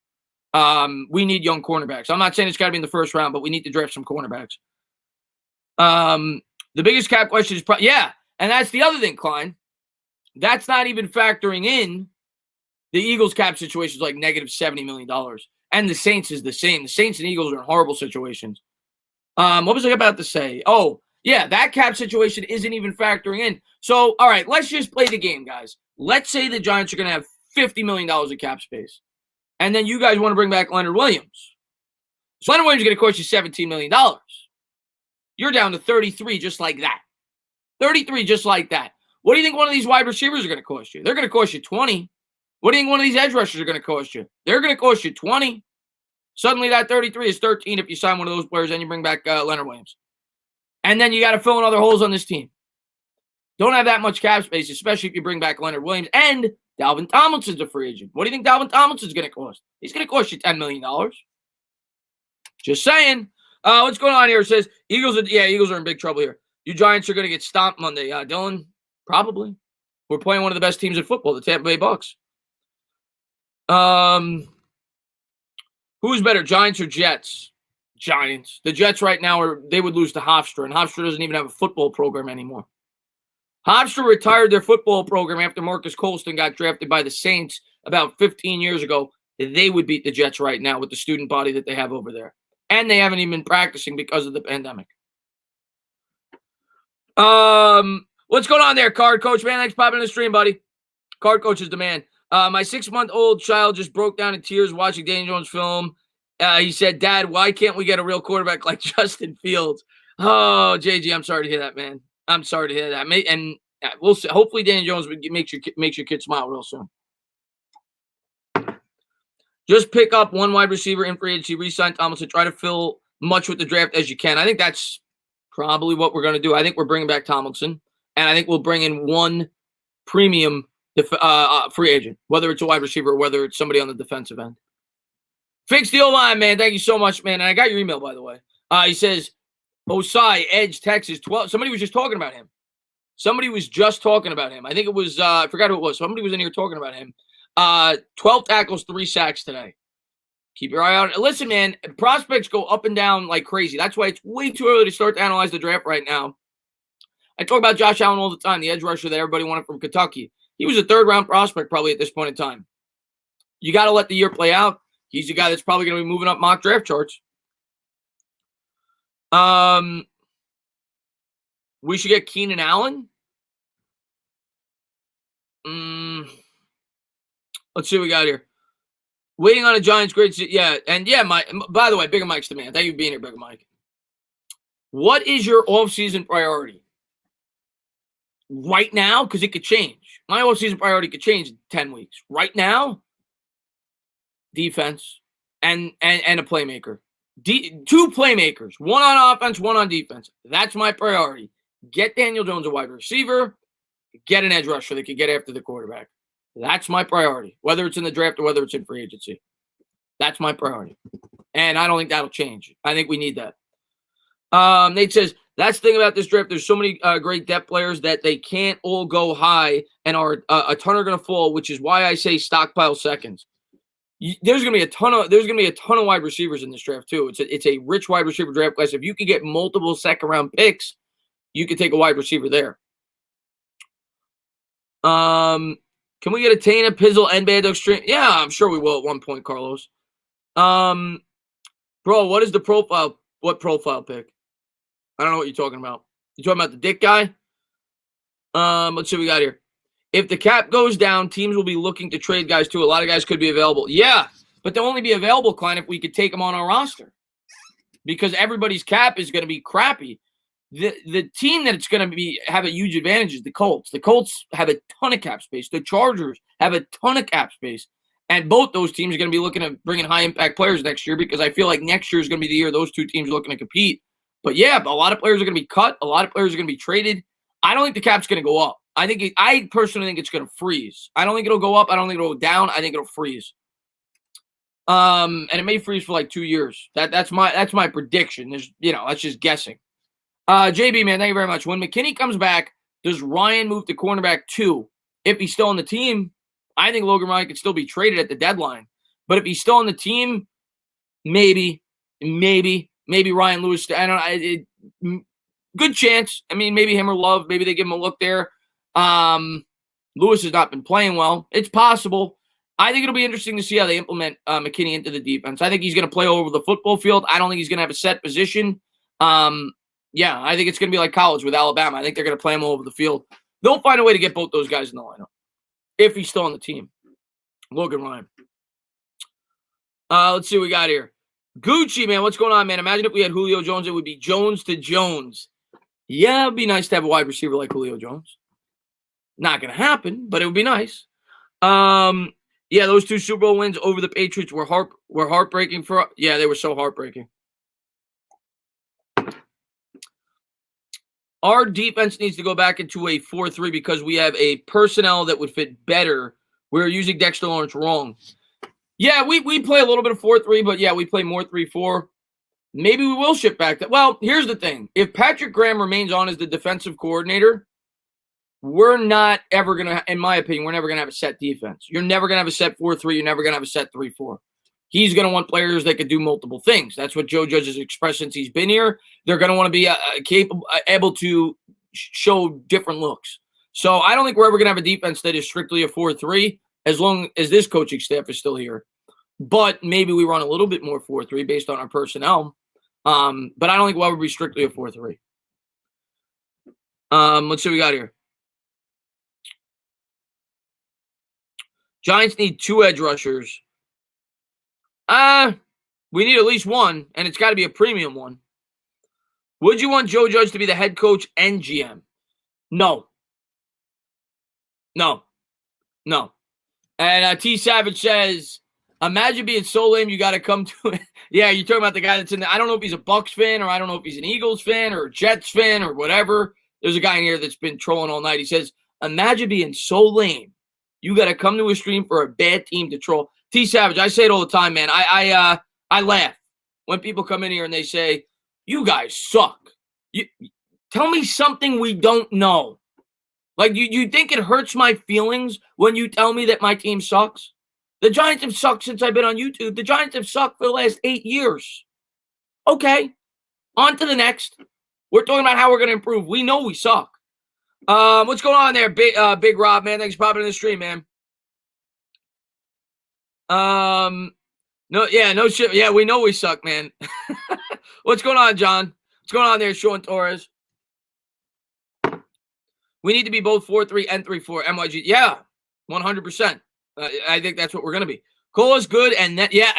We need young cornerbacks. I'm not saying it's got to be in the first round, but we need to draft some cornerbacks. The biggest cap question is and that's the other thing, Klein. That's not even factoring in the Eagles cap situation is like negative $70 million. And the Saints is the same. The Saints and Eagles are in horrible situations. What was I about to say? Oh, yeah, that cap situation isn't even factoring in. So, all right, let's just play the game, guys. Let's say the Giants are going to have $50 million of cap space. And then you guys want to bring back Leonard Williams. So Leonard Williams is going to cost you $17 million. You're down to 33 just like that. 33 just like that. What do you think one of these wide receivers are going to cost you? They're going to cost you 20. What do you think one of these edge rushers are going to cost you? They're going to cost you 20. Suddenly that 33 is 13 if you sign one of those players and you bring back Leonard Williams. And then you got to fill in other holes on this team. Don't have that much cap space, especially if you bring back Leonard Williams. And Dalvin Tomlinson's a free agent. What do you think Dalvin Tomlinson's going to cost? He's going to cost you $10 million. Just saying. What's going on here? It says, Eagles are in big trouble here. You Giants are going to get stomped Monday. Dylan, probably. We're playing one of the best teams in football, the Tampa Bay Bucs. Who's better, Giants or Jets? Giants. The Jets right now, they would lose to Hofstra, and Hofstra doesn't even have a football program anymore. Hofstra retired their football program after Marcus Colston got drafted by the Saints about 15 years ago. They would beat the Jets right now with the student body that they have over there. And they haven't even been practicing because of the pandemic. What's going on there, Card Coach? Man, thanks for popping in the stream, buddy. Card Coach is the man. My 6-month-old child just broke down in tears watching Daniel Jones' film. He said, Dad, why can't we get a real quarterback like Justin Fields? Oh, JG, I'm sorry to hear that, man. I'm sorry to hear that. And we'll see. Hopefully, Daniel Jones makes your kid smile real soon. Just pick up one wide receiver in free agency, re-sign Tomlinson, try to fill much with the draft as you can. I think that's probably what we're going to do. I think we're bringing back Tomlinson, and I think we'll bring in one premium free agent, whether it's a wide receiver or whether it's somebody on the defensive end. Fix the O-line, man. Thank you so much, man. And I got your email, by the way. He says, Osai, Edge, Texas, 12. Somebody was just talking about him. I think it was, I forgot who it was. Somebody was in here talking about him. 12 tackles, 3 sacks today. Keep your eye out. Listen, man, prospects go up and down like crazy. That's why it's way too early to start to analyze the draft right now. I talk about Josh Allen all the time, the edge rusher that everybody wanted from Kentucky. He was a third-round prospect probably at this point in time. You got to let the year play out. He's the guy that's probably going to be moving up mock draft charts. We should get Keenan Allen. Let's see what we got here. Waiting on a Giants great. Yeah, and yeah, by the way, Bigger Mike's the man. Thank you for being here, Bigger Mike. What is your offseason priority? Right now, because it could change. My offseason priority could change in 10 weeks. Right now, defense and a playmaker. 2 playmakers. One on offense, one on defense. That's my priority. Get Daniel Jones a wide receiver. Get an edge rusher that can get after the quarterback. That's my priority, whether it's in the draft or whether it's in free agency. That's my priority. And I don't think that'll change. I think we need that. Nate says, that's the thing about this draft. There's so many great depth players that they can't all go high and are a ton are going to fall, which is why I say stockpile seconds. There's going to be a ton of wide receivers in this draft too. It's a rich wide receiver draft class. If you could get multiple second-round picks, you could take a wide receiver there. Can we get a Tana, Pizzle, and Bando stream? Yeah, I'm sure we will at one point, Carlos. Bro, what is the profile? What profile pick? I don't know what you're talking about. You talking about the dick guy? Let's see what we got here. If the cap goes down, teams will be looking to trade guys too. A lot of guys could be available. Yeah, but they'll only be available, Klein, if we could take them on our roster. Because everybody's cap is going to be crappy. The team that it's going to have a huge advantage is the Colts. The Colts have a ton of cap space. The Chargers have a ton of cap space. And both those teams are going to be looking at bringing high-impact players next year because I feel like next year is going to be the year those two teams are looking to compete. But, yeah, a lot of players are going to be cut. A lot of players are going to be traded. I don't think the cap's going to go up. I personally think it's going to freeze. I don't think it'll go up. I don't think it'll go down. I think it'll freeze. And it may freeze for like 2 years. That's my prediction. That's just guessing. JB, man, thank you very much. When McKinney comes back, does Ryan move to cornerback 2? If he's still on the team, I think Logan Ryan could still be traded at the deadline. But if he's still on the team, maybe Ryan Lewis. I don't know. Good chance. I mean, maybe him or Love. Maybe they give him a look there. Lewis has not been playing well. It's possible. I think it'll be interesting to see how they implement McKinney into the defense. I think he's going to play all over the football field. I don't think he's going to have a set position. Yeah, I think it's going to be like college with Alabama. I think they're going to play him all over the field. They'll find a way to get both those guys in the lineup if he's still on the team. Logan Ryan. Let's see what we got here. Gucci, man, what's going on, man? Imagine if we had Julio Jones, it would be Jones to Jones. Yeah, it'd be nice to have a wide receiver like Julio Jones. Not going to happen, but it would be nice. Yeah, those 2 Super Bowl wins over the Patriots were heartbreaking for. Yeah, they were so heartbreaking. Our defense needs to go back into a 4-3 because we have a personnel that would fit better. We're using Dexter Lawrence wrong. Yeah, we play a little bit of 4-3, but yeah, we play more 3-4. Maybe we will shift back. Well, here's the thing. If Patrick Graham remains on as the defensive coordinator, we're not ever going to, in my opinion, we're never going to have a set defense. You're never going to have a set 4-3. You're never going to have a set 3-4. He's going to want players that could do multiple things. That's what Joe Judge has expressed since he's been here. They're going to want to be able to show different looks. So I don't think we're ever going to have a defense that is strictly a 4-3 as long as this coaching staff is still here. But maybe we run a little bit more 4-3 based on our personnel. But I don't think we'll ever be strictly a 4-3. Let's see what we got here. Giants need 2 edge rushers. We need at least one, and it's got to be a premium one. Would you want Joe Judge to be the head coach and GM? No. No. And T Savage says, imagine being so lame you got to come to it. Yeah, you're talking about the guy that's in there. I don't know if he's a Bucs fan or I don't know if he's an Eagles fan or a Jets fan or whatever. There's a guy in here that's been trolling all night. He says, imagine being so lame you got to come to a stream for a bad team to troll. T Savage, I say it all the time, man. I laugh when people come in here and they say, you guys suck. You tell me something we don't know. Like, you think it hurts my feelings when you tell me that my team sucks? The Giants have sucked since I've been on YouTube. The Giants have sucked for the last 8 years. Okay, on to the next. We're talking about how we're going to improve. We know we suck. What's going on there, Big Rob, man? Thanks for popping in the stream, man. No shit. Yeah, we know we suck, man. What's going on, John? What's going on there, Sean Torres? We need to be both 4-3 and 3-4 MYG. Yeah, 100%. I think that's what we're going to be. Cola's good, and then, yeah.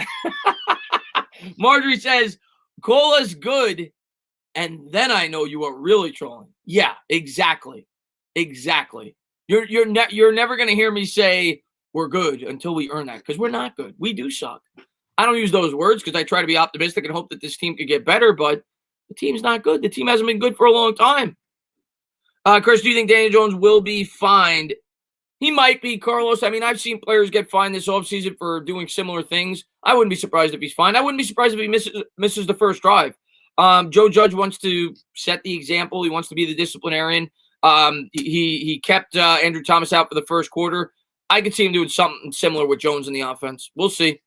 Marjorie says, Cola's good, and then I know you are really trolling. Yeah, exactly. You're never going to hear me say we're good until we earn that, because we're not good. We do suck. I don't use those words because I try to be optimistic and hope that this team could get better, but the team's not good. The team hasn't been good for a long time. Chris, do you think Daniel Jones will be fined? He might be, Carlos. I mean, I've seen players get fined this offseason for doing similar things. I wouldn't be surprised if he's fined. I wouldn't be surprised if he misses the first drive. Joe Judge wants to set the example. He wants to be the disciplinarian. He kept Andrew Thomas out for the first quarter. I could see him doing something similar with Jones in the offense. We'll see.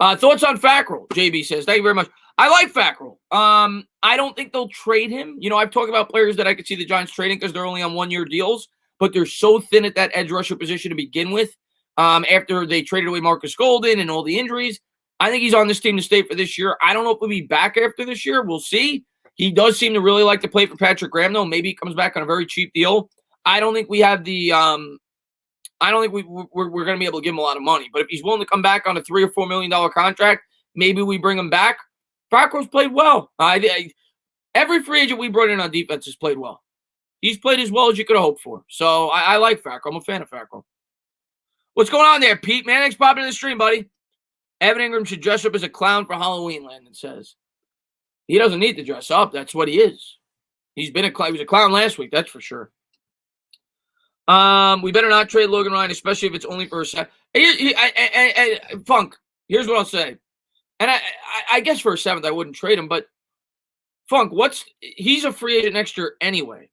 Thoughts on Fackrell? JB says, thank you very much. I like Fackrell. I don't think they'll trade him. You know, I've talked about players that I could see the Giants trading because they're only on one-year deals, but they're so thin at that edge rusher position to begin with. After they traded away Marcus Golden and all the injuries, I think he's on this team to stay for this year. I don't know if he'll be back after this year. We'll see. He does seem to really like to play for Patrick Graham, though. Maybe he comes back on a very cheap deal. I don't think we have the I don't think we're going to be able to give him a lot of money. But if he's willing to come back on a $3 or $4 million contract, maybe we bring him back. Fackrell's played well. Every free agent we brought in on defense has played well. He's played as well as you could have hoped for. So I like Fackrell. I'm a fan of Fackrell. What's going on there, Pete? Man, thanks for popping in the stream, buddy. Evan Ingram should dress up as a clown for Halloween, Landon says. He doesn't need to dress up. That's what he is. He was a clown last week, that's for sure. We better not trade Logan Ryan, especially if it's only for a second. Funk, here's what I'll say. And I guess for a seventh, I wouldn't trade him. But, Funk, he's a free agent next year anyway.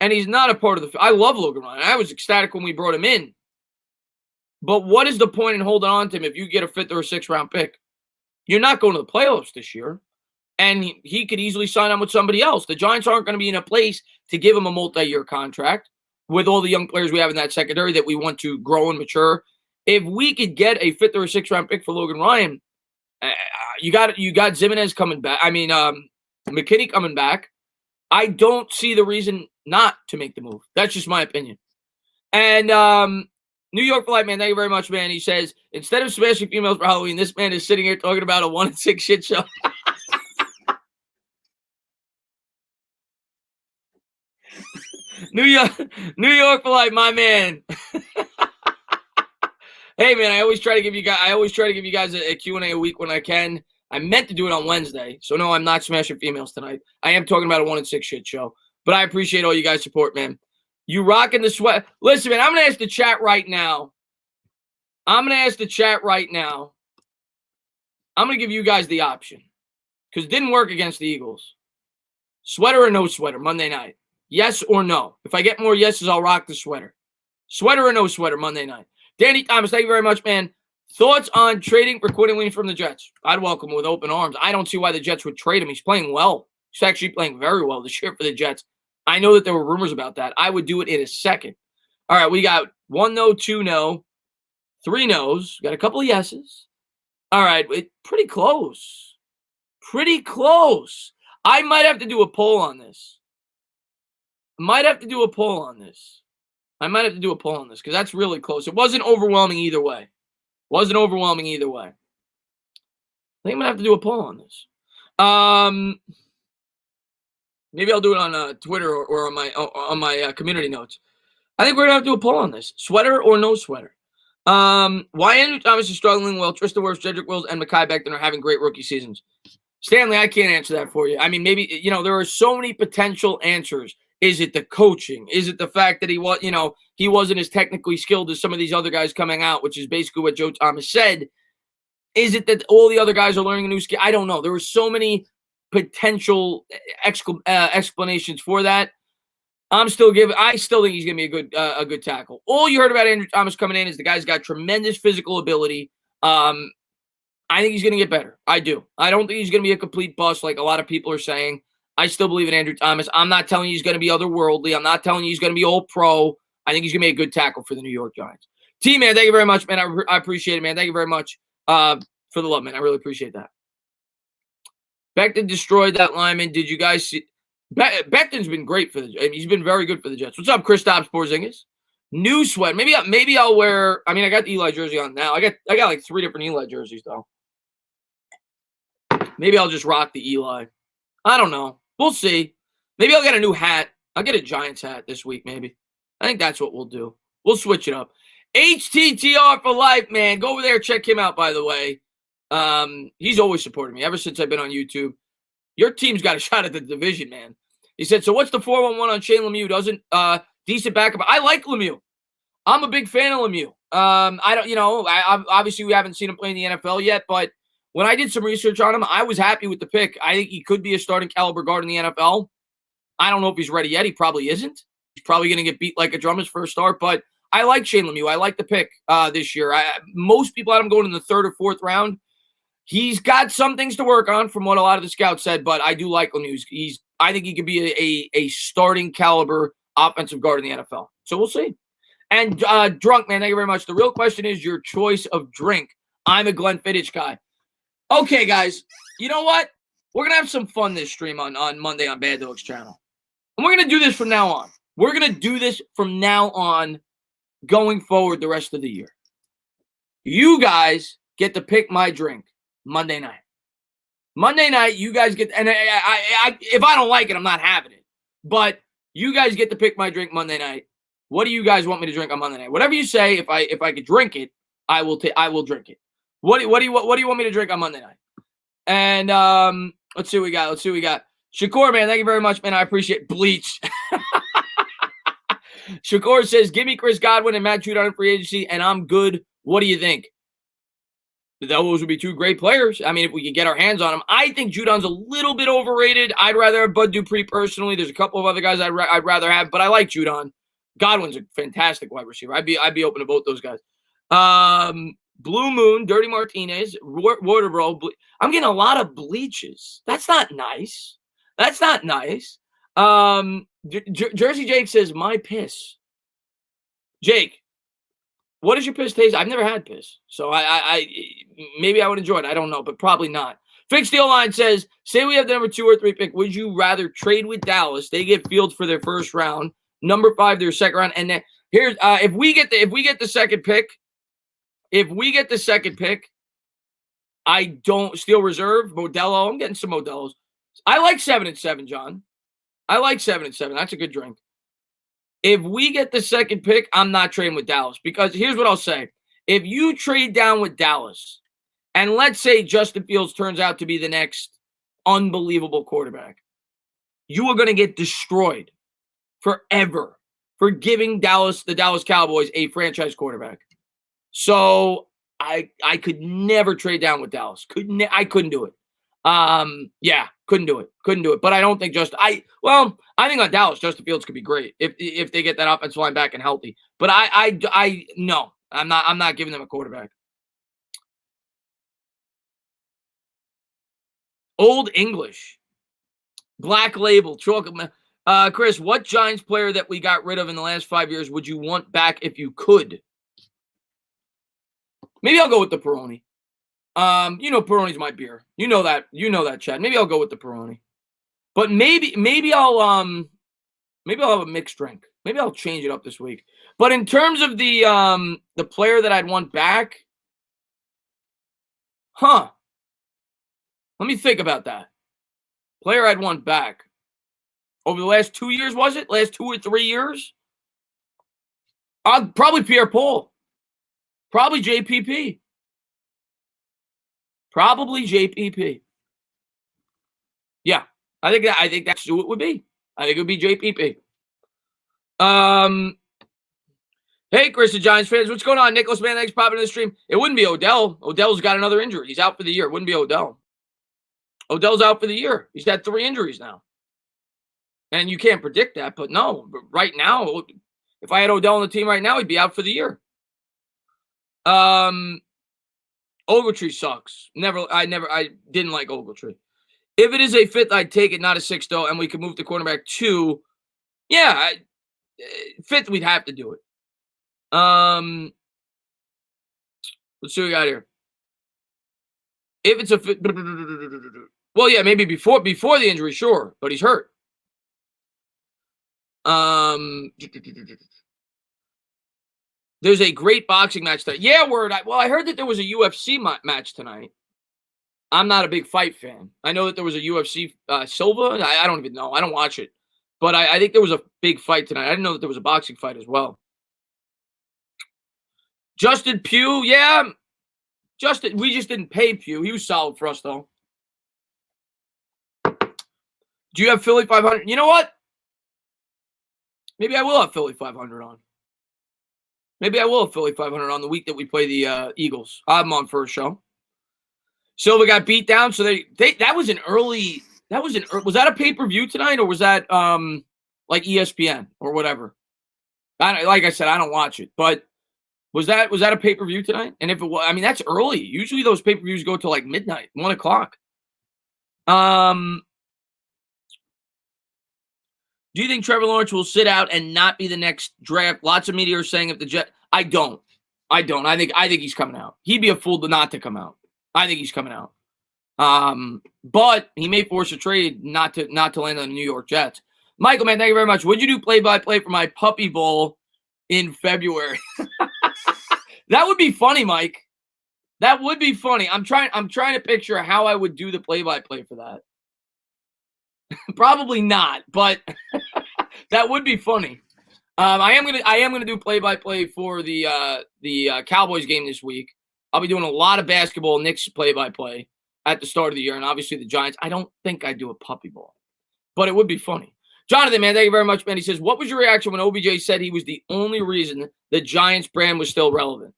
And he's not a part of the – I love Logan Ryan. I was ecstatic when we brought him in. But what is the point in holding on to him if you get a fifth or a sixth-round pick? You're not going to the playoffs this year. And he could easily sign on with somebody else. The Giants aren't going to be in a place to give him a multi-year contract with all the young players we have in that secondary that we want to grow and mature. If we could get a fifth or a sixth-round pick for Logan Ryan, you got Zimenez coming back. I mean, McKinney coming back. I don't see the reason not to make the move. That's just my opinion. And New York Flight Man, thank you very much, man. He says, instead of smashing females for Halloween, this man is sitting here talking about a 1-6 shit show. New York Flight, my man. Hey, man, I always try to give you guys a Q&A a week when I can. I meant to do it on Wednesday, so no, I'm not smashing females tonight. I am talking about a 1-6 shit show, but I appreciate all you guys' support, man. You rocking the sweat. Listen, man, I'm going to ask the chat right now. I'm going to give you guys the option because it didn't work against the Eagles. Sweater or no sweater Monday night? Yes or no? If I get more yeses, I'll rock the sweater. Sweater or no sweater Monday night? Danny Thomas, thank you very much, man. Thoughts on trading for Quinn Williams from the Jets? I'd welcome him with open arms. I don't see why the Jets would trade him. He's playing well. He's actually playing very well this year for the Jets. I know that there were rumors about that. I would do it in a second. All right, we got 1 no, 2 no, 3 no's. Got a couple of yeses. All right, pretty close. Pretty close. I might have to do a poll on this. I might have to do a poll on this because that's really close. It wasn't overwhelming either way. I think I'm going to have to do a poll on this. Maybe I'll do it on Twitter or on my community notes. I think we're gonna have to do a poll on this: sweater or no sweater. Why Andrew Thomas is struggling while Tristan Wirfs, Jedrick Wills, and Mekhi Becton are having great rookie seasons. Stanley, I can't answer that for you. I mean, maybe, there are so many potential answers. Is it the coaching? Is it the fact that he wasn't as technically skilled as some of these other guys coming out, which is basically what Joe Thomas said? Is it that all the other guys are learning a new skill? I don't know. There were so many potential explanations for that. I still think he's going to be a good tackle. All you heard about Andrew Thomas coming in is the guy's got tremendous physical ability. I think he's going to get better. I do. I don't think he's going to be a complete bust like a lot of people are saying. I still believe in Andrew Thomas. I'm not telling you he's going to be otherworldly. I'm not telling you he's going to be all pro. I think he's going to be a good tackle for the New York Giants. T-Man, thank you very much, man. I appreciate it, man. Thank you very much for the love, man. I really appreciate that. Becton destroyed that lineman. Did you guys see? Becton's been great for the Jets. He's been very good for the Jets. What's up, Kristaps Porzingis? New sweat. Maybe I'll wear. I mean, I got the Eli jersey on now. I got like 3 different Eli jerseys though. Maybe I'll just rock the Eli. I don't know. We'll see. Maybe I'll get a new hat. I'll get a Giants hat this week, maybe. I think that's what we'll do. We'll switch it up. HTTR for life, man. Go over there. Check him out, by the way. He's always supported me ever since I've been on YouTube. Your team's got a shot at the division, man. He said, so what's the 4-1-1 on Shane Lemieux? Doesn't decent backup. I like Lemieux. I'm a big fan of Lemieux. I don't, obviously we haven't seen him play in the NFL yet, but when I did some research on him, I was happy with the pick. I think he could be a starting caliber guard in the NFL. I don't know if he's ready yet. He probably isn't. He's probably going to get beat like a drum his first start, but I like Shane Lemieux. I like the pick this year. Most people had him going in the 3rd or 4th round. He's got some things to work on from what a lot of the scouts said, but I do like Lemieux. I think he could be a starting caliber offensive guard in the NFL. So we'll see. And Drunk, man, thank you very much. The real question is your choice of drink. I'm a Glenfiddich guy. Okay, guys, you know what? We're going to have some fun this stream on Monday on Bad Dogs channel. And we're going to do this from now on. We're going to do this from now on going forward the rest of the year. You guys get to pick my drink Monday night. Monday night, you guys get, and if I don't like it, I'm not having it. But you guys get to pick my drink Monday night. What do you guys want me to drink on Monday night? Whatever you say, if I could drink it, I will drink it. What do you want me to drink on Monday night? And let's see what we got. Shakur, man, thank you very much, man. I appreciate Bleach. Shakur says, give me Chris Godwin and Matt Judon in free agency, and I'm good. What do you think? Those would be 2 great players. I mean, if we could get our hands on them. I think Judon's a little bit overrated. I'd rather have Bud Dupree personally. There's a couple of other guys I'd rather have, but I like Judon. Godwin's a fantastic wide receiver. I'd be open to both those guys. Blue Moon, Dirty Martinez, Waterbro. I'm getting a lot of bleaches. That's not nice. Jersey Jake says, my piss. Jake, what does your piss taste? I've never had piss. So I maybe I would enjoy it. I don't know, but probably not. Fixed Deal Line says, say we have the number 2 or 3 pick. Would you rather trade with Dallas? They get Fields for their first round. Number 5, their second round. And then here's if we get the second pick, I don't steal reserve. Modelo. I'm getting some Modelos. I like 7 and 7, John. I like 7 and 7. That's a good drink. If we get the second pick, I'm not trading with Dallas because here's what I'll say. If you trade down with Dallas, and let's say Justin Fields turns out to be the next unbelievable quarterback, you are going to get destroyed forever for giving the Dallas Cowboys a franchise quarterback. So I could never trade down with Dallas. I couldn't do it. Couldn't do it. But I don't think I think on Dallas, Justin Fields could be great if they get that offensive line back and healthy. But no, I'm not giving them a quarterback. Old English, Black Label, chocolate. Chris, what Giants player that we got rid of in the last 5 years would you want back if you could? Maybe I'll go with the Peroni. Peroni's my beer. You know that, Chad. Maybe I'll go with the Peroni. But maybe I'll have a mixed drink. Maybe I'll change it up this week. But in terms of the player that I'd want back, let me think about that. Player I'd want back. Over the last 2 years, was it? Last 2 or 3 years? Probably Pierre-Paul. Probably JPP. Probably JPP. Yeah, I think that's who it would be. I think it would be JPP. Hey, Chris, the Giants fans, what's going on? Nicholas Man, thanks for popping in the stream. It wouldn't be Odell. Odell's got another injury. He's out for the year. It wouldn't be Odell. Odell's out for the year. He's got 3 injuries now. And you can't predict that, but no. But right now, if I had Odell on the team right now, he'd be out for the year. Ogletree sucks. I didn't like Ogletree. If it is a 5th, I'd take it, not a 6th, though, and we could move the quarterback 2. Yeah, 5th, we'd have to do it. Let's see what we got here. If it's a 5th, well, yeah, maybe before the injury, sure, but he's hurt. There's a great boxing match tonight. Yeah, word. I heard that there was a UFC match tonight. I'm not a big fight fan. I know that there was a UFC Silva. I don't even know. I don't watch it. But I think there was a big fight tonight. I didn't know that there was a boxing fight as well. Justin Pugh, yeah. We just didn't pay Pugh. He was solid for us, though. Do you have Philly 500? You know what? Maybe I will have Philly 500 on. Maybe I will have Philly 500 on the week that we play the Eagles. I'm on for a show. Silva got beat down, so that was an early. Was that a pay-per-view tonight, or was that like ESPN or whatever? Like I said, I don't watch it, but was that a pay-per-view tonight? And if it was, I mean, that's early. Usually those pay-per-views go till like midnight, 1 o'clock. Do you think Trevor Lawrence will sit out and not be the next draft? Lots of media are saying if the Jets. I don't. I think he's coming out. He'd be a fool not to come out. I think he's coming out. But he may force a trade not to land on the New York Jets. Michael, man, thank you very much. Would you do play-by-play for my Puppy Bowl in February? That would be funny, Mike. That would be funny. I'm trying to picture how I would do the play-by-play for that. Probably not, but that would be funny. I am gonna do play-by-play for the Cowboys game this week. I'll be doing a lot of basketball, Knicks play-by-play at the start of the year, and obviously the Giants. I don't think I do a Puppy Bowl, but it would be funny. Jonathan, man, thank you very much, man. He says, what was your reaction when OBJ said he was the only reason the Giants brand was still relevant?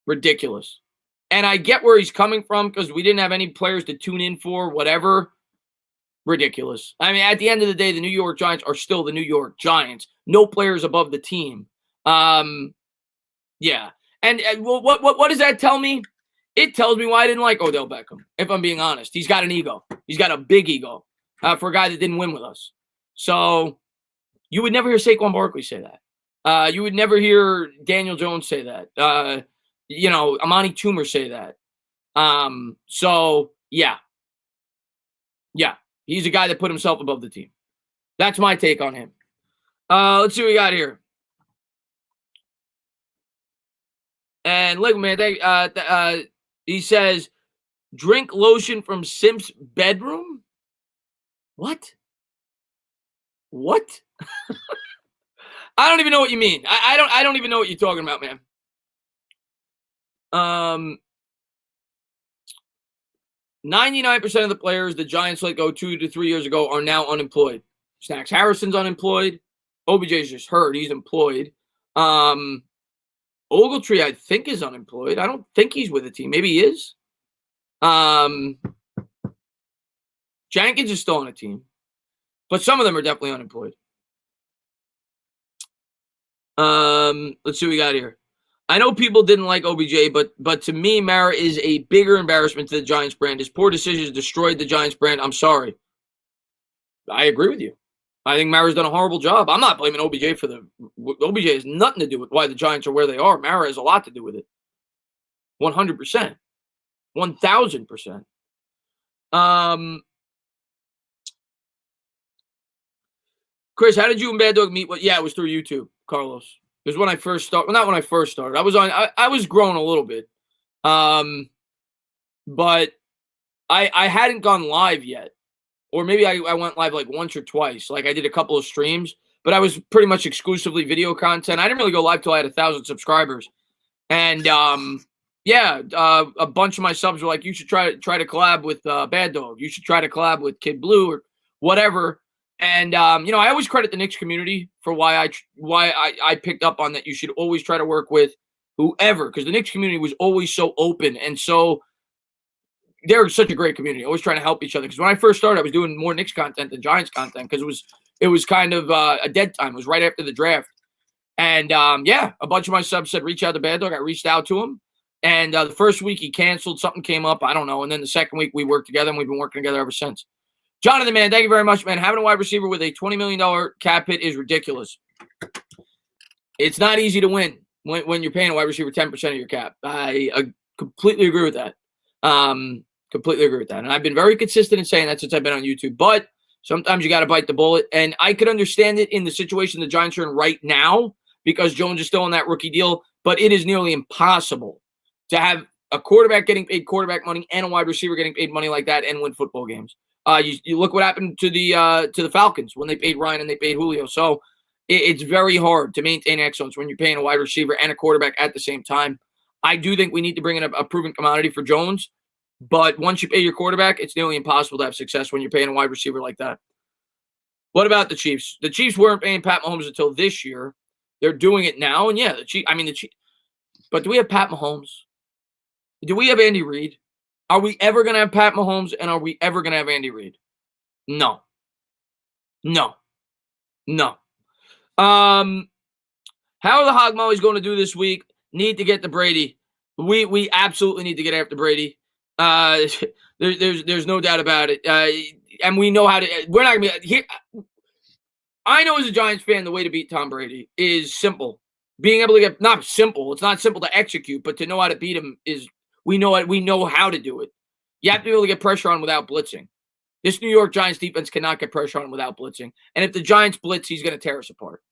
Ridiculous. And I get where he's coming from because we didn't have any players to tune in for, whatever. Ridiculous. I mean, at the end of the day, the New York Giants are still the New York Giants. No players above the team. Yeah. And what does that tell me? It tells me why I didn't like Odell Beckham, if I'm being honest. He's got an ego. He's got a big ego for a guy that didn't win with us. So you would never hear Saquon Barkley say that. You would never hear Daniel Jones say that. Amani Toomer say that. So, yeah. Yeah. He's a guy that put himself above the team. That's my take on him. Let's see what we got here. And look, man, he says, drink lotion from Simp's bedroom? What? I don't even know what you mean. I don't even know what you're talking about, man. 99% of the players the Giants let go 2 to 3 years ago are now unemployed. Snacks Harrison's unemployed. OBJ's just hurt. He's employed. Ogletree, I think, is unemployed. I don't think he's with a team. Maybe he is. Jenkins is still on a team. But some of them are definitely unemployed. Let's see what we got here. I know people didn't like OBJ, but to me, Mara is a bigger embarrassment to the Giants brand. His poor decisions destroyed the Giants brand. I'm sorry. I agree with you. I think Mara's done a horrible job. I'm not blaming OBJ for OBJ has nothing to do with why the Giants are where they are. Mara has a lot to do with it. 100%. 1,000%. Chris, how did you and Bad Dog meet? Yeah, it was through YouTube, Carlos. It was when I first started. Well, not when I first started. I was growing a little bit. But I hadn't gone live yet. Or maybe I went live like once or twice. Like I did a couple of streams. but I was pretty much exclusively video content. I didn't really go live till I had 1,000 subscribers. And a bunch of my subs were like, you should try to collab with Bad Dog. You should try to collab with Kid Blue or whatever. And I always credit the Knicks community for why I picked up on that. You should always try to work with whoever, because the Knicks community was always so open, and so they're such a great community, always trying to help each other. Because when I first started, I was doing more Knicks content than Giants content because it was kind of a dead time. It was right after the draft. And a bunch of my subs said, reach out to Bad Dog. I reached out to him. And the first week he canceled. Something came up. I don't know. And then the second week we worked together, and we've been working together ever since. Jonathan, man, thank you very much, man. Having a wide receiver with a $20 million cap hit is ridiculous. It's not easy to win when you're paying a wide receiver 10% of your cap. I completely agree with that. Completely agree with that. And I've been very consistent in saying that since I've been on YouTube. But sometimes you got to bite the bullet. And I could understand it in the situation the Giants are in right now because Jones is still on that rookie deal. But it is nearly impossible to have a quarterback getting paid quarterback money and a wide receiver getting paid money like that and win football games. You look what happened to the Falcons when they paid Ryan and they paid Julio. So it's very hard to maintain excellence when you're paying a wide receiver and a quarterback at the same time. I do think we need to bring in a proven commodity for Jones. But once you pay your quarterback, it's nearly impossible to have success when you're paying a wide receiver like that. What about the Chiefs? The Chiefs weren't paying Pat Mahomes until this year. They're doing it now. And the Chiefs. But do we have Pat Mahomes? Do we have Andy Reid? Are we ever going to have Pat Mahomes, and are we ever going to have Andy Reid? No. How are the Hog Mollies going to do this week? Need to get to Brady. We absolutely need to get after Brady. There's no doubt about it. And we know how to. We're not going to be here. I know as a Giants fan, the way to beat Tom Brady is simple. Being able to get not simple. It's not simple to execute, but to know how to beat him is. We know how to do it. You have to be able to get pressure on without blitzing. This New York Giants defense cannot get pressure on without blitzing. And if the Giants blitz, he's going to tear us apart.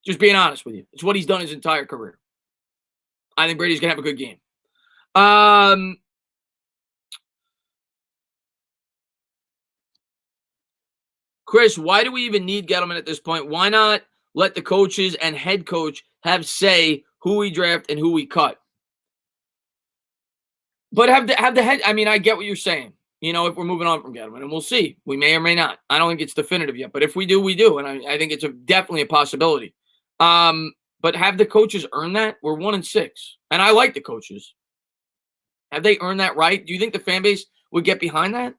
Just being honest with you. It's what he's done his entire career. I think Brady's going to have a good game. Chris, why do we even need Gettleman at this point? Why not let the coaches and head coach have say who we draft and who we cut? But have the head. I mean, I get what you're saying. If we're moving on from Gettleman, and we'll see. We may or may not. I don't think it's definitive yet. But if we do, we do. And I think it's definitely a possibility. But have the coaches earn that? We're 1-6. And I like the coaches. Have they earned that right? Do you think the fan base would get behind that?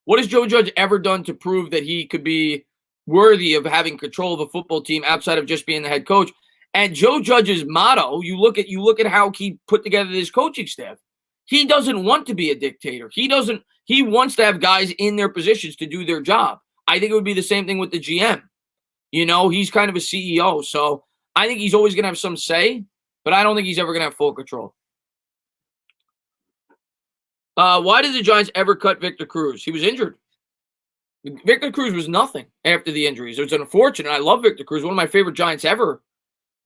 What has Joe Judge ever done to prove that he could be worthy of having control of a football team outside of just being the head coach? And Joe Judge's motto, you look at how he put together this coaching staff. He doesn't want to be a dictator. He wants to have guys in their positions to do their job. I think it would be the same thing with the GM. He's kind of a CEO. So I think he's always going to have some say, but I don't think he's ever going to have full control. Why did the Giants ever cut Victor Cruz? He was injured. Victor Cruz was nothing after the injuries. It was unfortunate. I love Victor Cruz, one of my favorite Giants ever.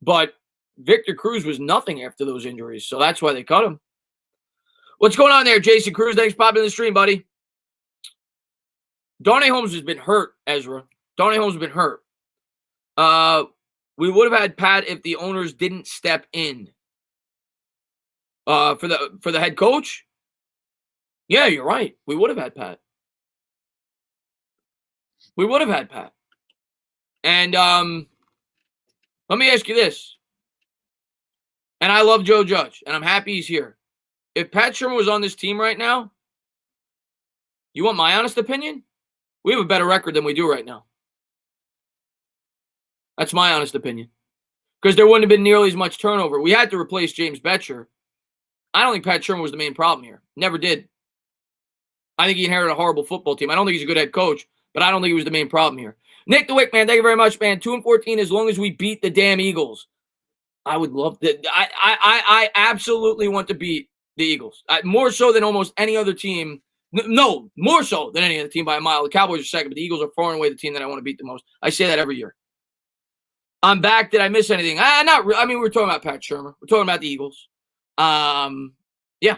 But Victor Cruz was nothing after those injuries, so that's why they cut him. What's going on there, Jason Cruz? Thanks for popping in the stream, buddy. Darnay Holmes has been hurt, Ezra. Darnay Holmes has been hurt. We would have had Pat if the owners didn't step in. For the head coach? Yeah, you're right. We would have had Pat. And let me ask you this. And I love Joe Judge, and I'm happy he's here. If Pat Shermer was on this team right now, you want my honest opinion? We have a better record than we do right now. That's my honest opinion. Because there wouldn't have been nearly as much turnover. We had to replace James Betcher. I don't think Pat Shermer was the main problem here. Never did. I think he inherited a horrible football team. I don't think he's a good head coach, but I don't think he was the main problem here. Nick the Wick, man, thank you very much, man. 2-14 as long as we beat the damn Eagles. I would love that. I absolutely want to beat the Eagles. More so than almost any other team. No, more so than any other team by a mile. The Cowboys are second, but the Eagles are far and away the team that I want to beat the most. I say that every year. I'm back. Did I miss anything? Not really. I mean, we're talking about Pat Shermer. We're talking about the Eagles. Yeah.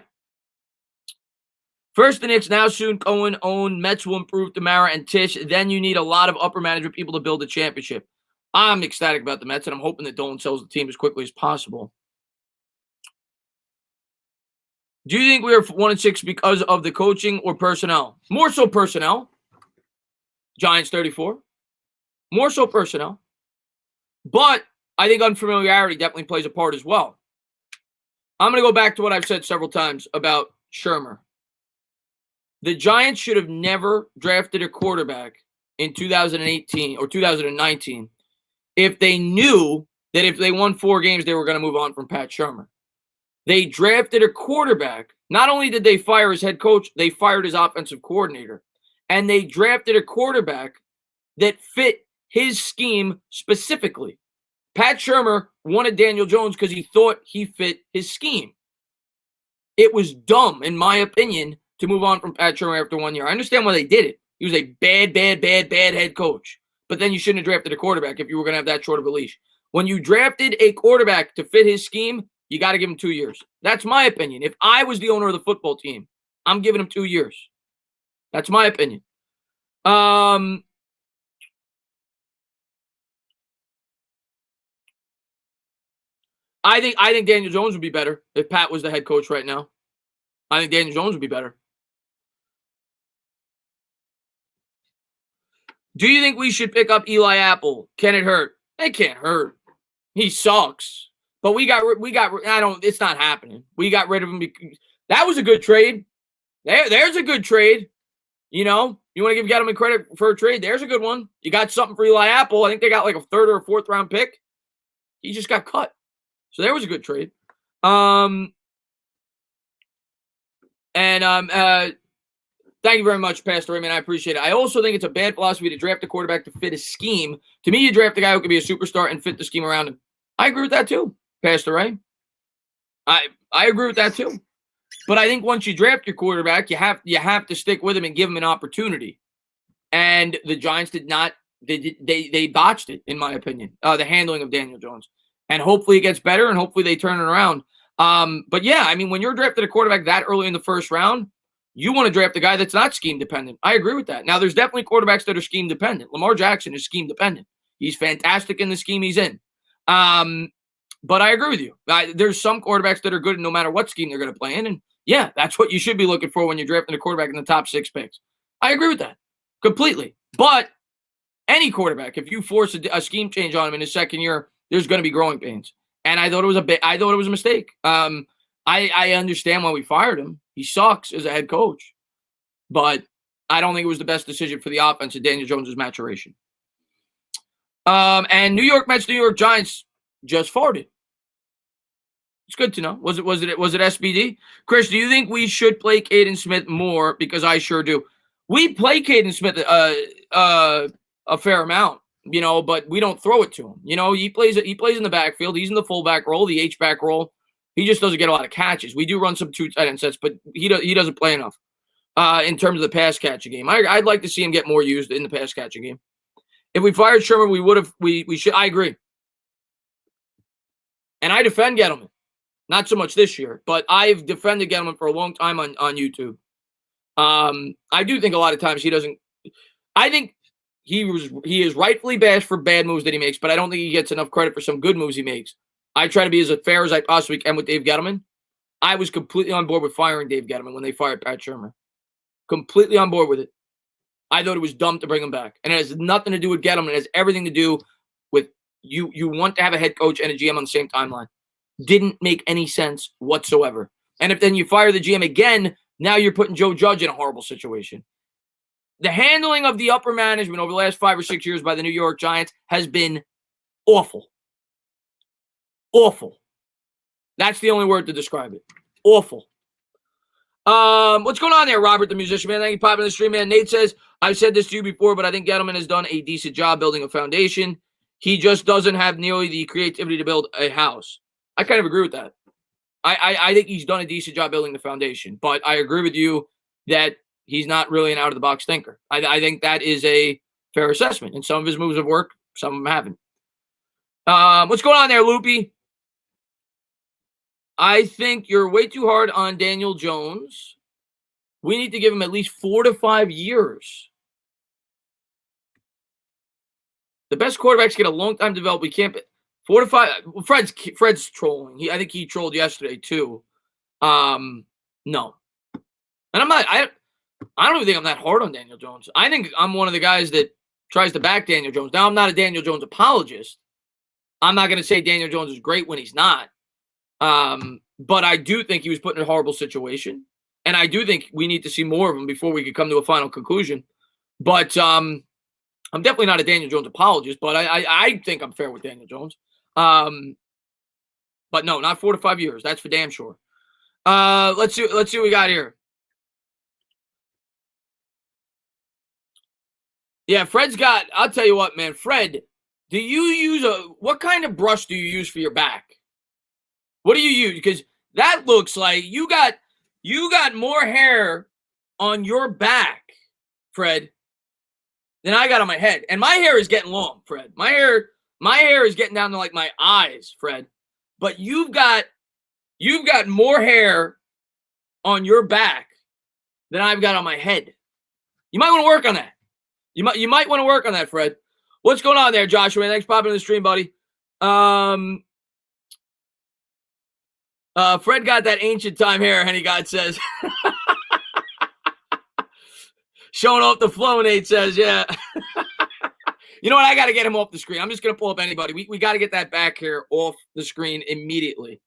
First the Knicks, now soon Cohen, Owen, Mets will improve Tamara and Tish. Then you need a lot of upper management people to build a championship. I'm ecstatic about the Mets, and I'm hoping that Dolan sells the team as quickly as possible. Do you think we are 1-6 because of the coaching or personnel? More so personnel. Giants 34. More so personnel. But I think unfamiliarity definitely plays a part as well. I'm going to go back to what I've said several times about Shermer. The Giants should have never drafted a quarterback in 2018 or 2019 if they knew that if they won 4 games, they were going to move on from Pat Shermer. They drafted a quarterback. Not only did they fire his head coach, they fired his offensive coordinator. And they drafted a quarterback that fit his scheme specifically. Pat Shermer wanted Daniel Jones because he thought he fit his scheme. It was dumb, in my opinion, to move on from Pat Shermer after 1 year. I understand why they did it. He was a bad head coach. But then you shouldn't have drafted a quarterback if you were going to have that short of a leash. When you drafted a quarterback to fit his scheme, you got to give him 2 years. That's my opinion. If I was the owner of the football team, I'm giving him 2 years. That's my opinion. I think Daniel Jones would be better if Pat was the head coach right now. I think Daniel Jones would be better. Do you think we should pick up Eli Apple? Can it hurt? It can't hurt. He sucks. But it's not happening. We got rid of him because that was a good trade. There's a good trade. You know, you want to give Gettleman credit for a trade? There's a good one. You got something for Eli Apple. I think they got like a 3rd or 4th round pick. He just got cut. So there was a good trade. Thank you very much, Pastor Raymond. I appreciate it. I also think it's a bad philosophy to draft a quarterback to fit a scheme. To me, you draft a guy who can be a superstar and fit the scheme around him. I agree with that too, Pastor Ray. I agree with that too. But I think once you draft your quarterback, you have to stick with him and give him an opportunity. And the Giants did not. They botched it, in my opinion. The handling of Daniel Jones, and hopefully it gets better, and hopefully they turn it around. But yeah, I mean, when you're drafted a quarterback that early in the first round, you want to draft a guy that's not scheme dependent. I agree with that. Now, there's definitely quarterbacks that are scheme dependent. Lamar Jackson is scheme dependent. He's fantastic in the scheme he's in. But I agree with you. There's some quarterbacks that are good no matter what scheme they're going to play in. And yeah, that's what you should be looking for when you're drafting a quarterback in the top 6 picks. I agree with that completely. But any quarterback, if you force a scheme change on him in his second year, there's going to be growing pains. And I thought it was a mistake. I understand why we fired him. He sucks as a head coach. But I don't think it was the best decision for the offense and Daniel Jones' maturation. And New York Mets, New York Giants just farted. It's good to know. Was it SBD? Chris, do you think we should play Caden Smith more? Because I sure do. We play Caden Smith a fair amount, you know, but we don't throw it to him. You know, he plays in the backfield. He's in the fullback role, the H-back role. He just doesn't get a lot of catches. We do run some 2 tight end sets, but he doesn't play enough in terms of the pass catching game. I'd like to see him get more used in the pass catching game. If we fired Sherman, we should. I agree. And I defend Gettleman. Not so much this year, but I've defended Gettleman for a long time on YouTube. I do think a lot of times he doesn't. I think he is rightfully bashed for bad moves that he makes, but I don't think he gets enough credit for some good moves he makes. I try to be as fair as I possibly can with Dave Gettleman. I was completely on board with firing Dave Gettleman when they fired Pat Shermer. Completely on board with it. I thought it was dumb to bring him back. And it has nothing to do with Gettleman. It has everything to do with you want to have a head coach and a GM on the same timeline. Didn't make any sense whatsoever. And if then you fire the GM again, now you're putting Joe Judge in a horrible situation. The handling of the upper management over the last 5 or 6 years by the New York Giants has been awful. Awful. That's the only word to describe it. Awful. What's going on there, Robert, the musician, man? Thank you for popping in the stream, man. Nate says, I've said this to you before, but I think Gettleman has done a decent job building a foundation. He just doesn't have nearly the creativity to build a house. I kind of agree with that. I think he's done a decent job building the foundation, but I agree with you that he's not really an out-of-the-box thinker. I think that is a fair assessment, and some of his moves have worked, some of them haven't. What's going on there, Loopy? I think you're way too hard on Daniel Jones. We need to give him at least 4 to 5 years. The best quarterbacks get a long time to develop. We can't. 4 to 5. Fred's trolling. I think he trolled yesterday too. No, and I'm not. I don't even think I'm that hard on Daniel Jones. I think I'm one of the guys that tries to back Daniel Jones. Now I'm not a Daniel Jones apologist. I'm not going to say Daniel Jones is great when he's not. But I do think he was put in a horrible situation, and I do think we need to see more of him before we could come to a final conclusion. But I'm definitely not a Daniel Jones apologist, but I think I'm fair with Daniel Jones. But no, not 4 to 5 years. That's for damn sure. Let's see what we got here. Yeah, Fred's got. I'll tell you what, man. Fred, do you use what kind of brush do you use for your back? What do you use? Because that looks like you got more hair on your back, Fred, than I got on my head. And my hair is getting long, Fred. My hair is getting down to like my eyes, Fred. But you've got more hair on your back than I've got on my head. You might want to work on that. You might want to work on that, Fred. What's going on there, Joshua? Thanks for popping in the stream, buddy. Fred got that ancient time hair, Henny God says. Showing off the flow, Nate says, yeah. You know what? I got to get him off the screen. I'm just going to pull up anybody. We got to get that back hair off the screen immediately.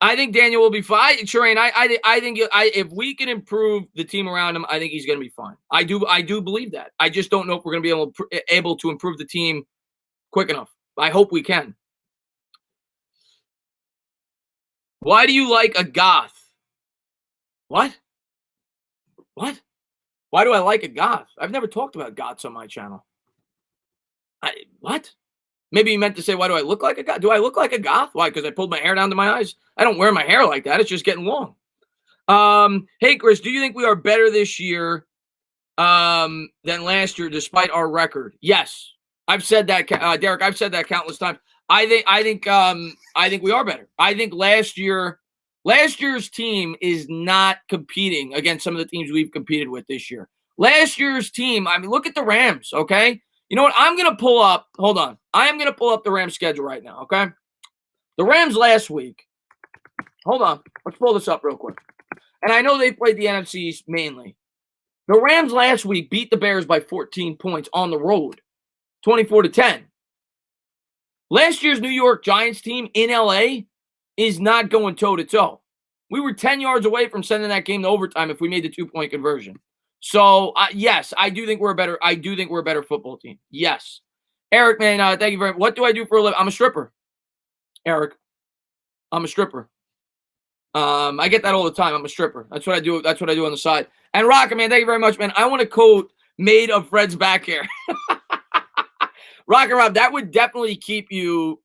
I think Daniel will be fine. Shireen, I think if we can improve the team around him, I think he's going to be fine. I do believe that. I just don't know if we're going to be able to improve the team quick enough. I hope we can. Why do you like a goth? What? What? Why do I like a goth? I've never talked about goths on my channel. What? Maybe you meant to say, why do I look like a goth? Do I look like a goth? Why? Because I pulled my hair down to my eyes? I don't wear my hair like that. It's just getting long. Hey, Chris, do you think we are better this year than last year despite our record? Yes. I've said that, Derek. I've said that countless times. I think we are better. I think last year's team is not competing against some of the teams we've competed with this year. Last year's team, I mean, look at the Rams, okay? You know what? I'm going to pull up – hold on. I am going to pull up the Rams schedule right now, okay? The Rams last week – hold on. Let's pull this up real quick. And I know they played the NFC East mainly. The Rams last week beat the Bears by 14 points on the road, 24-10. Last year's New York Giants team in L.A. is not going toe-to-toe. We were 10 yards away from sending that game to overtime if we made the 2-point conversion. So, yes, I do think we're a better football team. Yes. Eric, man, thank you very much. What do I do for a living? I'm a stripper. Eric, I'm a stripper. I get that all the time. I'm a stripper. That's what I do. That's what I do on the side. And Rocket, man, thank you very much, man. I want a coat made of Fred's back hair. Rocket Rob, that would definitely keep you.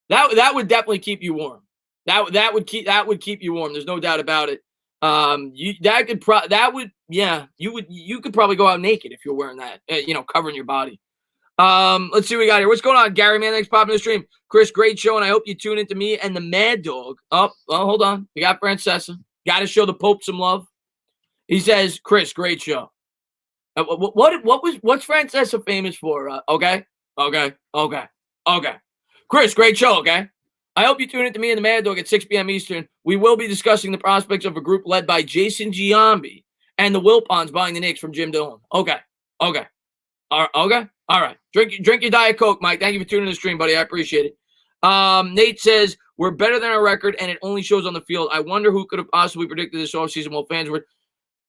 That would definitely keep you warm. That would keep you warm. There's no doubt about it. You could probably go out naked if you're wearing that, covering your body. Let's see what we got here. What's going on, Gary, man? Thanks for popping the stream. Chris, great show, and I hope you tune into me and the Mad Dog. Oh, well, hold on. We got Francesa. Got to show the Pope some love. He says, Chris, great show. What's Francesa famous for? Okay. Chris, great show, okay? I hope you tune in to me and the Mad Dog at 6 p.m. Eastern. We will be discussing the prospects of a group led by Jason Giambi and the Wilpons buying the Knicks from Jim Dillon. Okay. All right. Drink your Diet Coke, Mike. Thank you for tuning in the stream, buddy. I appreciate it. Nate says, we're better than our record, and it only shows on the field. I wonder who could have possibly predicted this offseason while fans were.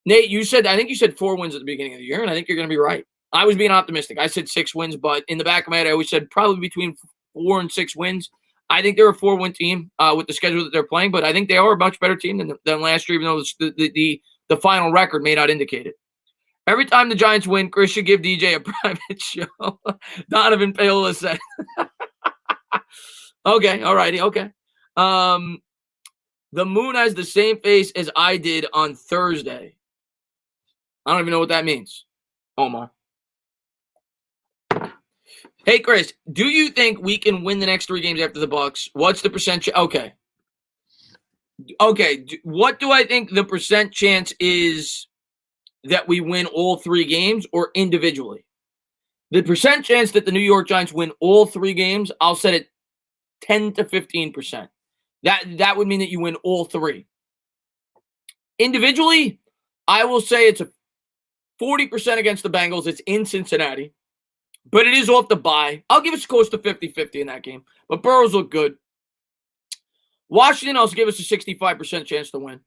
Nate, I think you said 4 wins at the beginning of the year, and I think you're going to be right. I was being optimistic. I said 6 wins, but in the back of my head, I always said probably between 4 and 6 wins. I think they're a 4-win team with the schedule that they're playing, but I think they are a much better team than last year, even though the final record may not indicate it. Every time the Giants win, Chris should give DJ a private show. Donovan Paola said. Okay, all righty, okay. The moon has the same face as I did on Thursday. I don't even know what that means. Omar. Hey, Chris, do you think we can win the next 3 games after the Bucs? What's the percentage? Okay. Okay, what do I think the percent chance is that we win all 3 games or individually? The percent chance that the New York Giants win all 3 games, I'll set it 10 to 15%. That would mean that you win all 3. Individually, I will say it's a 40% against the Bengals. It's in Cincinnati, but it is off the bye. I'll give us close to 50-50 in that game, but Burrows look good. Washington, I'll give us a 65% chance to win.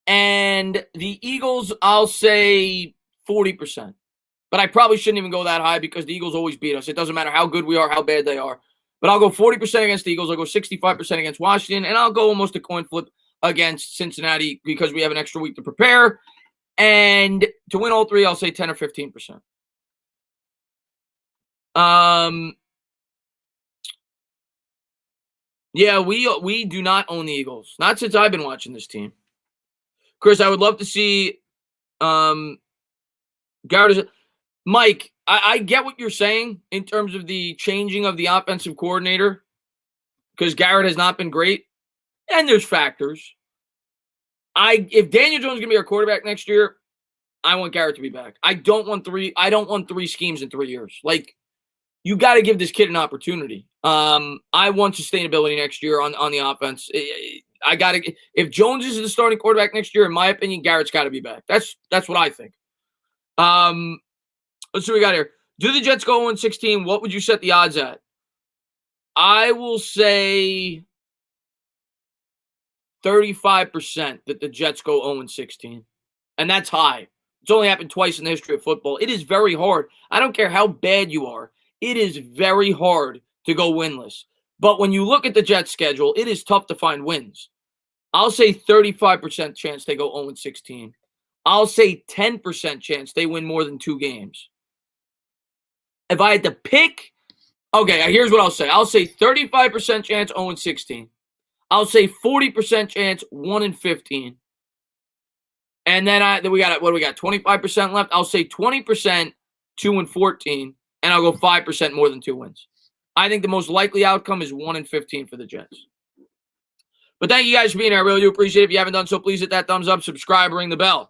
And the Eagles, I'll say 40%. But I probably shouldn't even go that high because the Eagles always beat us. It doesn't matter how good we are, how bad they are. But I'll go 40% against the Eagles. I'll go 65% against Washington. And I'll go almost a coin flip against Cincinnati because we have an extra week to prepare. And to win all 3, I'll say 10 or 15%. Yeah, we do not own the Eagles. Not since I've been watching this team. Chris, I would love to see Garrett. Mike, I get what you're saying in terms of the changing of the offensive coordinator because Garrett has not been great, and there's factors. If Daniel Jones is gonna be our quarterback next year, I want Garrett to be back. I don't want 3 schemes in 3 years. Like, you got to give this kid an opportunity. I want sustainability next year on the offense. If Jones is the starting quarterback next year, in my opinion, Garrett's got to be back. That's what I think. Let's see what we got here. Do the Jets go 0-16? What would you set the odds at? I will say 35% that the Jets go 0-16. And that's high. It's only happened twice in the history of football. It is very hard. I don't care how bad you are. It is very hard to go winless. But when you look at the Jets' schedule, it is tough to find wins. I'll say 35% chance they go 0-16. I'll say 10% chance they win more than 2 games. If I had to pick, okay, here's what I'll say. I'll say 35% chance 0-16. I'll say 40% chance 1-15. And then we got 25% left. I'll say 20% 2-14, and I'll go 5% more than 2 wins. I think the most likely outcome is 1-15 for the Jets. But thank you guys for being here. I really do appreciate it. If you haven't done so, please hit that thumbs up, subscribe, ring the bell.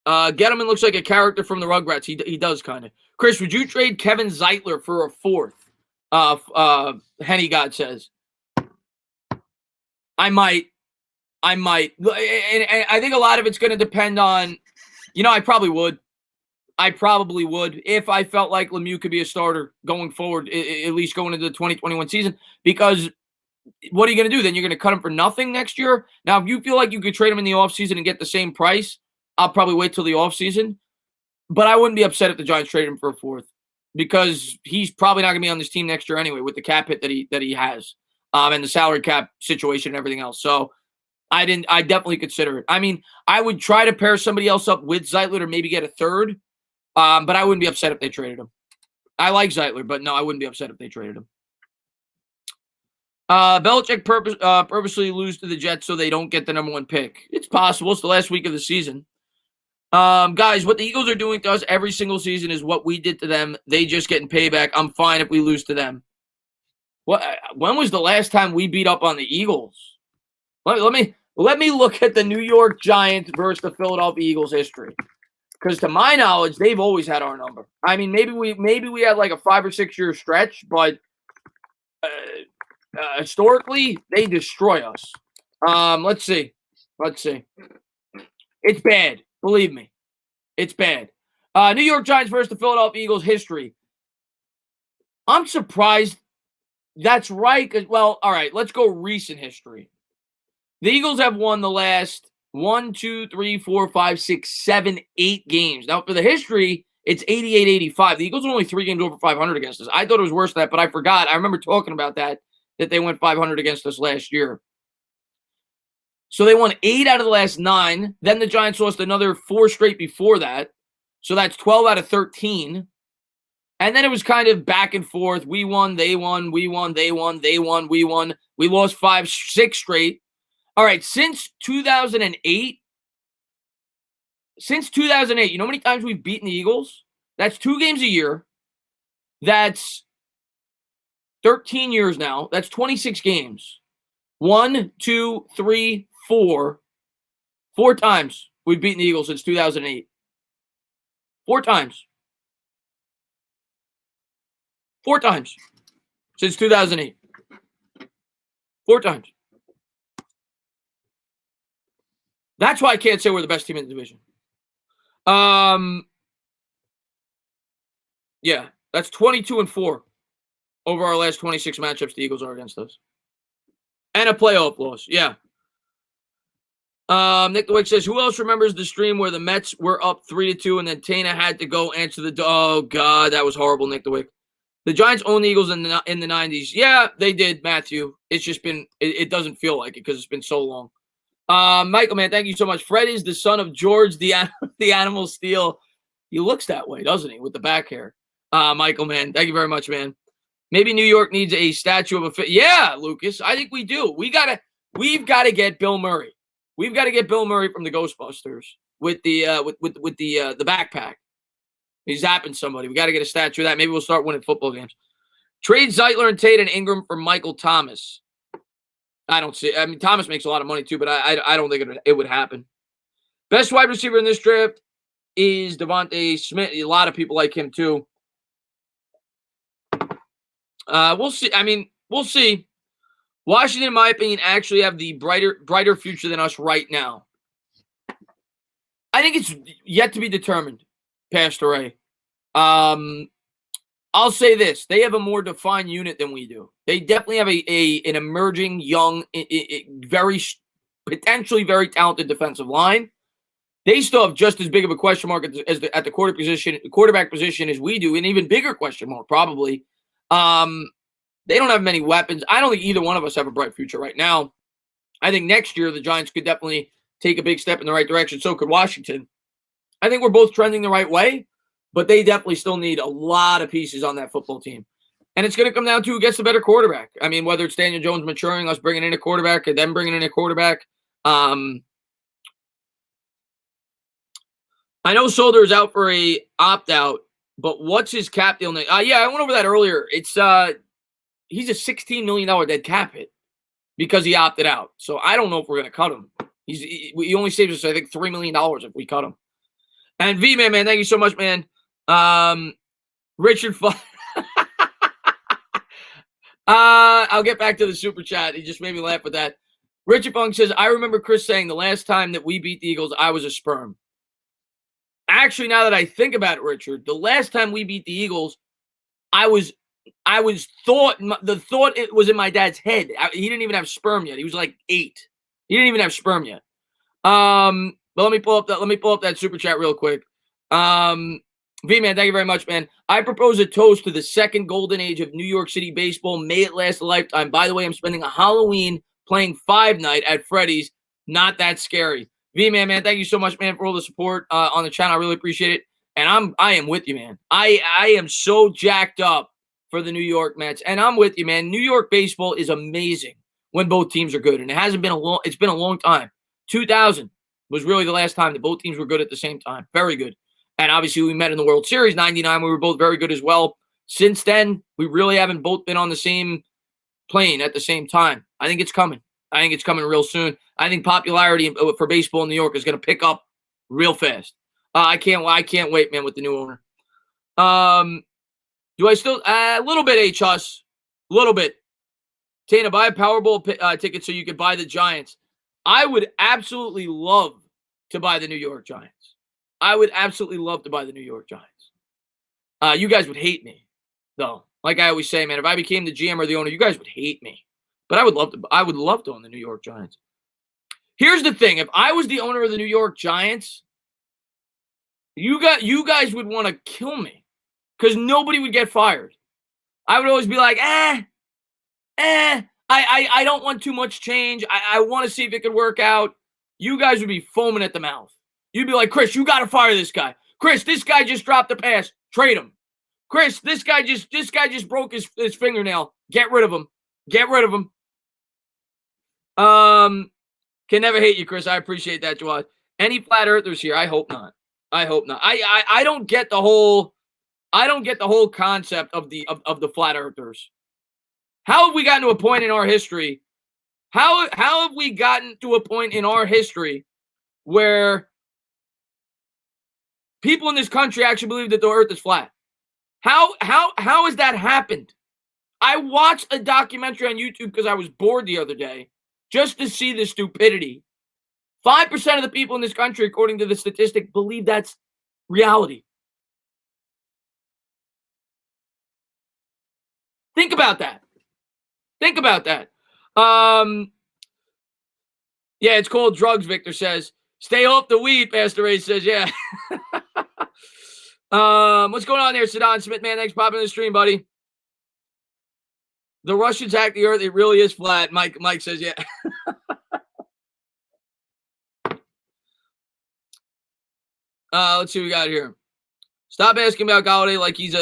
Gettleman looks like a character from the Rugrats. He does kind of. Chris, would you trade Kevin Zeitler for a 4th? Henny God says. I might. And I think a lot of it's going to depend on, I probably would. If I felt like Lemieux could be a starter going forward, at least going into the 2021 season, because what are you going to do? Then you're going to cut him for nothing next year? Now, if you feel like you could trade him in the offseason and get the same price, I'll probably wait till the offseason. But I wouldn't be upset if the Giants traded him for a 4th because he's probably not going to be on this team next year anyway with the cap hit that he has and the salary cap situation and everything else. So I definitely consider it. I mean, I would try to pair somebody else up with Zeitler or maybe get a 3rd, but I wouldn't be upset if they traded him. I like Zeitler, but no, I wouldn't be upset if they traded him. Belichick purposely lose to the Jets so they don't get the number 1 pick. It's possible. It's the last week of the season. Guys, what the Eagles are doing to us every single season is what we did to them. They just getting payback. I'm fine if we lose to them. When was the last time we beat up on the Eagles? Let me look at the New York Giants versus the Philadelphia Eagles history. Because to my knowledge, they've always had our number. I mean, maybe we had like a 5 or 6 year stretch, but historically, they destroy us. Let's see. It's bad. Believe me. It's bad. New York Giants versus the Philadelphia Eagles history. I'm surprised that's right. Well, all right, let's go recent history. The Eagles have won the last 1, 2, 3, 4, 5, 6, 7, 8 games. Now, for the history, it's 88-85. The Eagles are only 3 games over 500 against us. I thought it was worse than that, but I forgot. I remember talking about that they went 500 against us last year. So they won 8 out of the last 9. Then the Giants lost another 4 straight before that. So that's 12 out of 13. And then it was kind of back and forth. We won, they won, we won, they won, they won, we won. We lost 5, 6 straight. All right, since 2008, you know how many times we've beaten the Eagles? That's 2 games a year. That's 13 years now. That's 26 games. 1, 2, 3, 4. 4 times we've beaten the Eagles since 2008. 4 times. 4 times since 2008. 4 times. That's why I can't say we're the best team in the division. Yeah, that's 22-4 over our last 26 matchups the Eagles are against us. And a playoff loss, yeah. Nick DeWick says, who else remembers the stream where the Mets were up 3-2 and then Tana had to go answer the door? Oh, God, that was horrible, Nick DeWick. The Giants owned the Eagles in the 90s. Yeah, they did, Matthew. It's just been, it doesn't feel like it because it's been so long. Michael, man, thank you so much. Fred is the son of George, the Animal Steel. He looks that way, doesn't he, with the back hair? Michael, man, thank you very much, man. Maybe New York needs a statue of a yeah, Lucas. I think we do. We've got to get Bill Murray. We've got to get Bill Murray from the Ghostbusters with the with the backpack. He's zapping somebody. We got to get a statue of that. Maybe we'll start winning football games. Trade Zeitler and Tate and Ingram for Michael Thomas. I don't see. I mean, Thomas makes a lot of money too, but I don't think it would happen. Best wide receiver in this draft is Devontae Smith. A lot of people like him too. We'll see. I mean, we'll see. Washington, in my opinion, actually have the brighter future than us right now. I think it's yet to be determined, Pastor Ray. I'll say this. They have a more defined unit than we do. They definitely have an emerging, young, very potentially very talented defensive line. They still have just as big of a question mark at the quarterback position as we do, an even bigger question mark probably. They don't have many weapons. I don't think either one of us have a bright future right now. I think next year the Giants could definitely take a big step in the right direction. So could Washington. I think we're both trending the right way, but they definitely still need a lot of pieces on that football team. And it's going to come down to who gets the better quarterback. I mean, whether it's Daniel Jones maturing, us bringing in a quarterback, and them bringing in a quarterback. I know Solder is out for a opt-out, but what's his cap deal? Yeah, I went over that earlier. It's he's a $16 million dead cap hit because he opted out. So I don't know if we're going to cut him. He only saves us, I think, $3 million if we cut him. And V-Man, man, thank you so much, man. Richard I'll get back to the super chat. He just made me laugh with that. Richard Funk says, I remember Chris saying the last time that we beat the Eagles, I was a sperm. Actually, now that I think about it, Richard, the last time we beat the Eagles, the thought it was in my dad's head. He didn't even have sperm yet. He was like 8. He didn't even have sperm yet. But let me pull up that super chat real quick. V-Man, thank you very much, man. I propose a toast to the second golden age of New York City baseball. May it last a lifetime. By the way, I'm spending a Halloween playing Five Night at Freddy's. Not that scary. V-Man, man, thank you so much, man, for all the support on the channel. I really appreciate it. And I am with you, man. I am so jacked up for the New York Mets. And I'm with you, man. New York baseball is amazing when both teams are good. And it's been a long time. 2000 was really the last time that both teams were good at the same time. Very good. And obviously we met in the World Series. 99, we were both very good as well. Since then, we really haven't both been on the same plane at the same time. I think it's coming. I think it's coming real soon. I think popularity for baseball in New York is going to pick up real fast. I can't wait, man, with the new owner. Do I still a little bit, H-Us? A little bit. Tana, buy a Powerball ticket so you could buy the Giants. I would absolutely love to buy the New York Giants. I would absolutely love to buy the New York Giants. You guys would hate me, though. Like I always say, man, if I became the GM or the owner, you guys would hate me. But I would love to own the New York Giants. Here's the thing. If I was the owner of the New York Giants, you guys would want to kill me because nobody would get fired. I would always be like, I don't want too much change. I want to see if it could work out. You guys would be foaming at the mouth. You'd be like, Chris, you got to fire this guy. Chris, this guy just dropped a pass. Trade him. Chris, this guy just broke his fingernail. Get rid of him. Get rid of him. Can never hate you, Chris. I appreciate that, Jawad. Any flat earthers here? I hope not. I hope not. I don't get the whole concept of the flat earthers. How have we gotten to a point in our history How have we gotten to a point in our history where people in this country actually believe that the earth is flat? How has that happened? I watched a documentary on YouTube because I was bored the other day just to see the stupidity. 5% of the people in this country, according to the statistic, believe that's reality. Think about that. Think about that. Yeah, it's called drugs, Victor says. Stay off the weed, Pastor Ray says, yeah. What's going on there, Saddam Smith, man? Thanks for popping in the stream, buddy. The Russians hacked the earth. It really is flat. Mike says, yeah. Let's see what we got here. Stop asking about Galladay like he's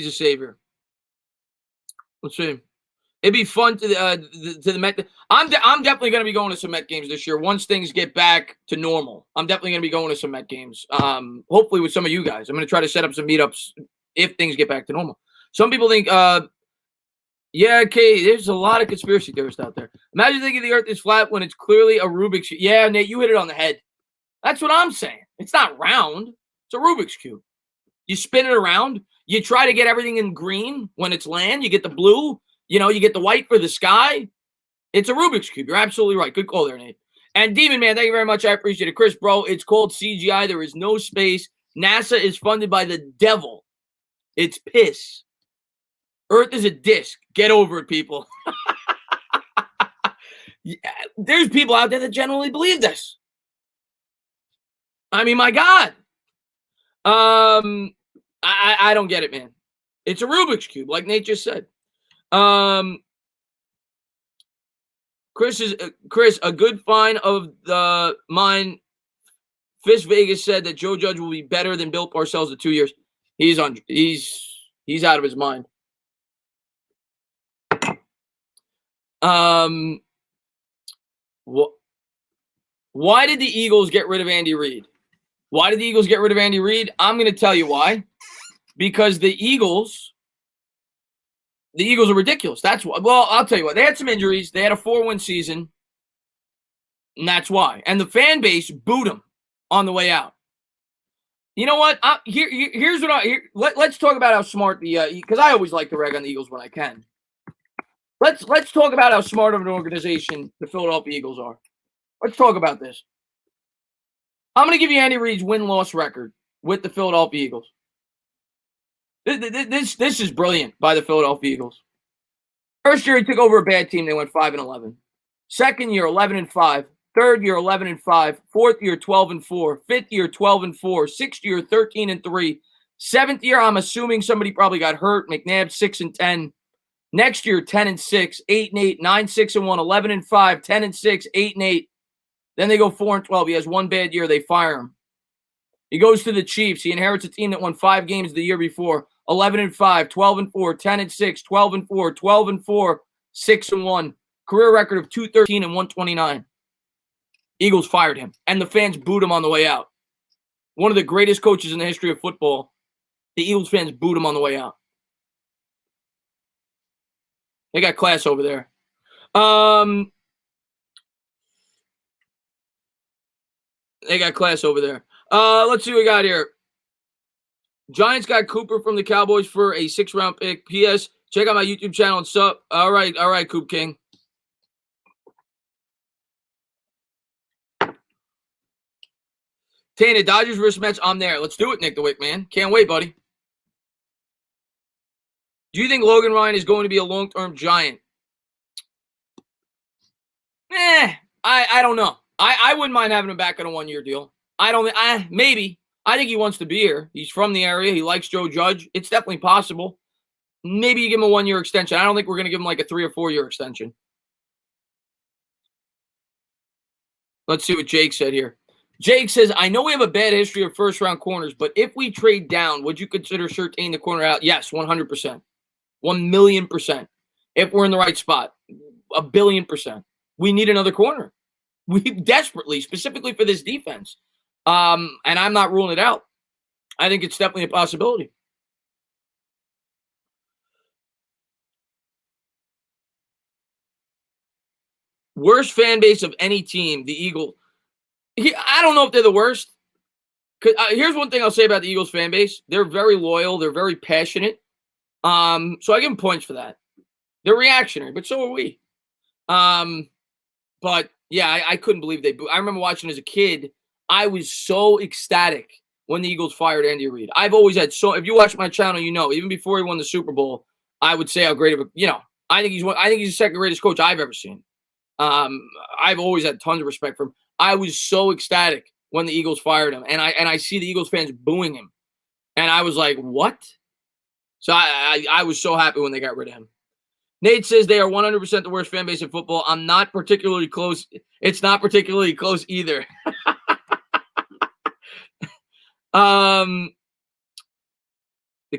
a savior. Let's see. It'd be fun to the Met. I'm definitely going to be going to some Met games this year once things get back to normal. I'm definitely going to be going to some Met games. Hopefully with some of you guys. I'm going to try to set up some meetups if things get back to normal. Some people think, yeah, okay, there's a lot of conspiracy theorists out there. Imagine thinking the Earth is flat when it's clearly a Rubik's Cube. Yeah, Nate, you hit it on the head. That's what I'm saying. It's not round. It's a Rubik's Cube. You spin it around. You try to get everything in green when it's land. You get the blue. You get the white for the sky. It's a Rubik's Cube. You're absolutely right. Good call there, Nate. And Demon Man, thank you very much. I appreciate it. Chris, bro, it's called CGI. There is no space. NASA is funded by the devil. It's piss. Earth is a disc. Get over it, people. Yeah, there's people out there that genuinely believe this. I mean, my God. I don't get it, man. It's a Rubik's Cube, like Nate just said. Chris, a good find of the mine. Fish Vegas said that Joe Judge will be better than Bill Parcells in 2 years. He's out of his mind. Why did the Eagles get rid of Andy Reid? Why did the Eagles get rid of Andy Reid? I'm going to tell you why. Because the Eagles are ridiculous. That's why. Well, I'll tell you what. They had some injuries. They had a 4-win season, and that's why. And the fan base booed them on the way out. You know what? Here's what let's talk about how smart because I always like to rag on the Eagles when I can. Let's talk about how smart of an organization the Philadelphia Eagles are. Let's talk about this. I'm going to give you Andy Reid's win-loss record with the Philadelphia Eagles. This is brilliant by the Philadelphia Eagles. First year he took over a bad team. They went 5-11. Second year 11-5. Third year 11-5. Fourth year 12-4. Fifth year 12-4. Sixth year 13-3. Seventh year, I'm assuming somebody probably got hurt. McNabb 6-10. Next year 10-6, 8-8, 9-6-1, 11-5, 10-6, 8-8. Then they go 4-12. He has one bad year. They fire him. He goes to the Chiefs. He inherits a team that won 5 games the year before. 11-5, 12-4, 10-6, 12-4, 12-4, 6-1. Career record of 213 and 129. Eagles fired him, and the fans booed him on the way out. One of the greatest coaches in the history of football. The Eagles fans booed him on the way out. They got class over there. They got class over there. Let's see what we got here. Giants got Cooper from the Cowboys for a 6th-round pick. P.S. Check out my YouTube channel and sub. All right, Coop King. Tana, Dodgers versus Mets. I'm there. Let's do it, Nick DeWitt, man. Can't wait, buddy. Do you think Logan Ryan is going to be a long-term Giant? I don't know. I wouldn't mind having him back on a 1-year deal. Maybe. I think he wants to be here. He's from the area. He likes Joe Judge. It's definitely possible. Maybe you give him a 1-year extension. I don't think we're going to give him like a 3 or 4-year extension. Let's see what Jake said here. Jake says, I know we have a bad history of first-round corners, but if we trade down, would you consider Surtain the corner out? Yes, 100%. 1,000,000%. If we're in the right spot. 1,000,000,000%. We need another corner. We desperately, specifically for this defense. And I'm not ruling it out. I think it's definitely a possibility. Worst fan base of any team, the Eagles. I don't know if they're the worst. Here's one thing I'll say about the Eagles fan base. They're very loyal. They're very passionate. So I give them points for that. They're reactionary, but so are we. But yeah, I couldn't believe they booed. I remember watching as a kid. I was so ecstatic when the Eagles fired Andy Reid. I've always had if you watch my channel, you know, even before he won the Super Bowl, I would say how great of a, I think he's the second greatest coach I've ever seen. I've always had tons of respect for him. I was so ecstatic when the Eagles fired him, and I see the Eagles fans booing him, and I was like, what? So I was so happy when they got rid of him. Nate says they are 100% the worst fan base in football. I'm not particularly close. It's not particularly close either. The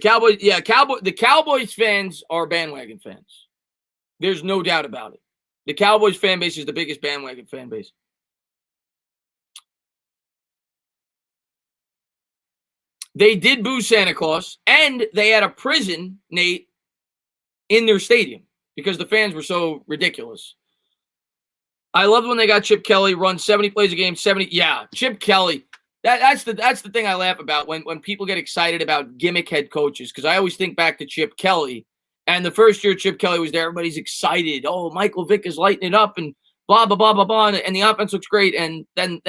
Cowboys, the Cowboys fans are bandwagon fans. There's no doubt about it. The Cowboys fan base is the biggest bandwagon fan base. They did boo Santa Claus, and they had a prison, Nate, in their stadium because the fans were so ridiculous. I loved when they got Chip Kelly, run 70 plays a game, 70. Yeah, Chip Kelly. That's the thing I laugh about when people get excited about gimmick head coaches, because I always think back to Chip Kelly. And the first year Chip Kelly was there, everybody's excited. Oh, Michael Vick is lighting it up and blah, blah, blah, blah, blah. And the offense looks great. And then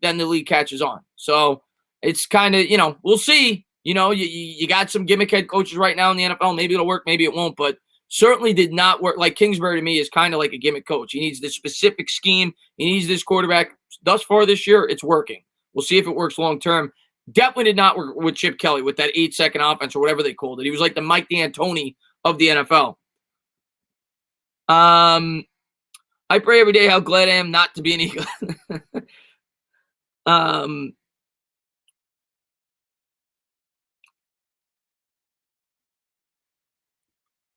the league catches on. So it's kind of, we'll see. You got some gimmick head coaches right now in the NFL. Maybe it'll work, maybe it won't. But certainly did not work. Like Kingsbury to me is kind of like a gimmick coach. He needs this specific scheme. He needs this quarterback. Thus far this year, it's working. We'll see if it works long term. Definitely did not work with Chip Kelly with that 8-second offense or whatever they called it. He was like the Mike D'Antoni of the NFL. I pray every day how glad I am not to be an Eagle.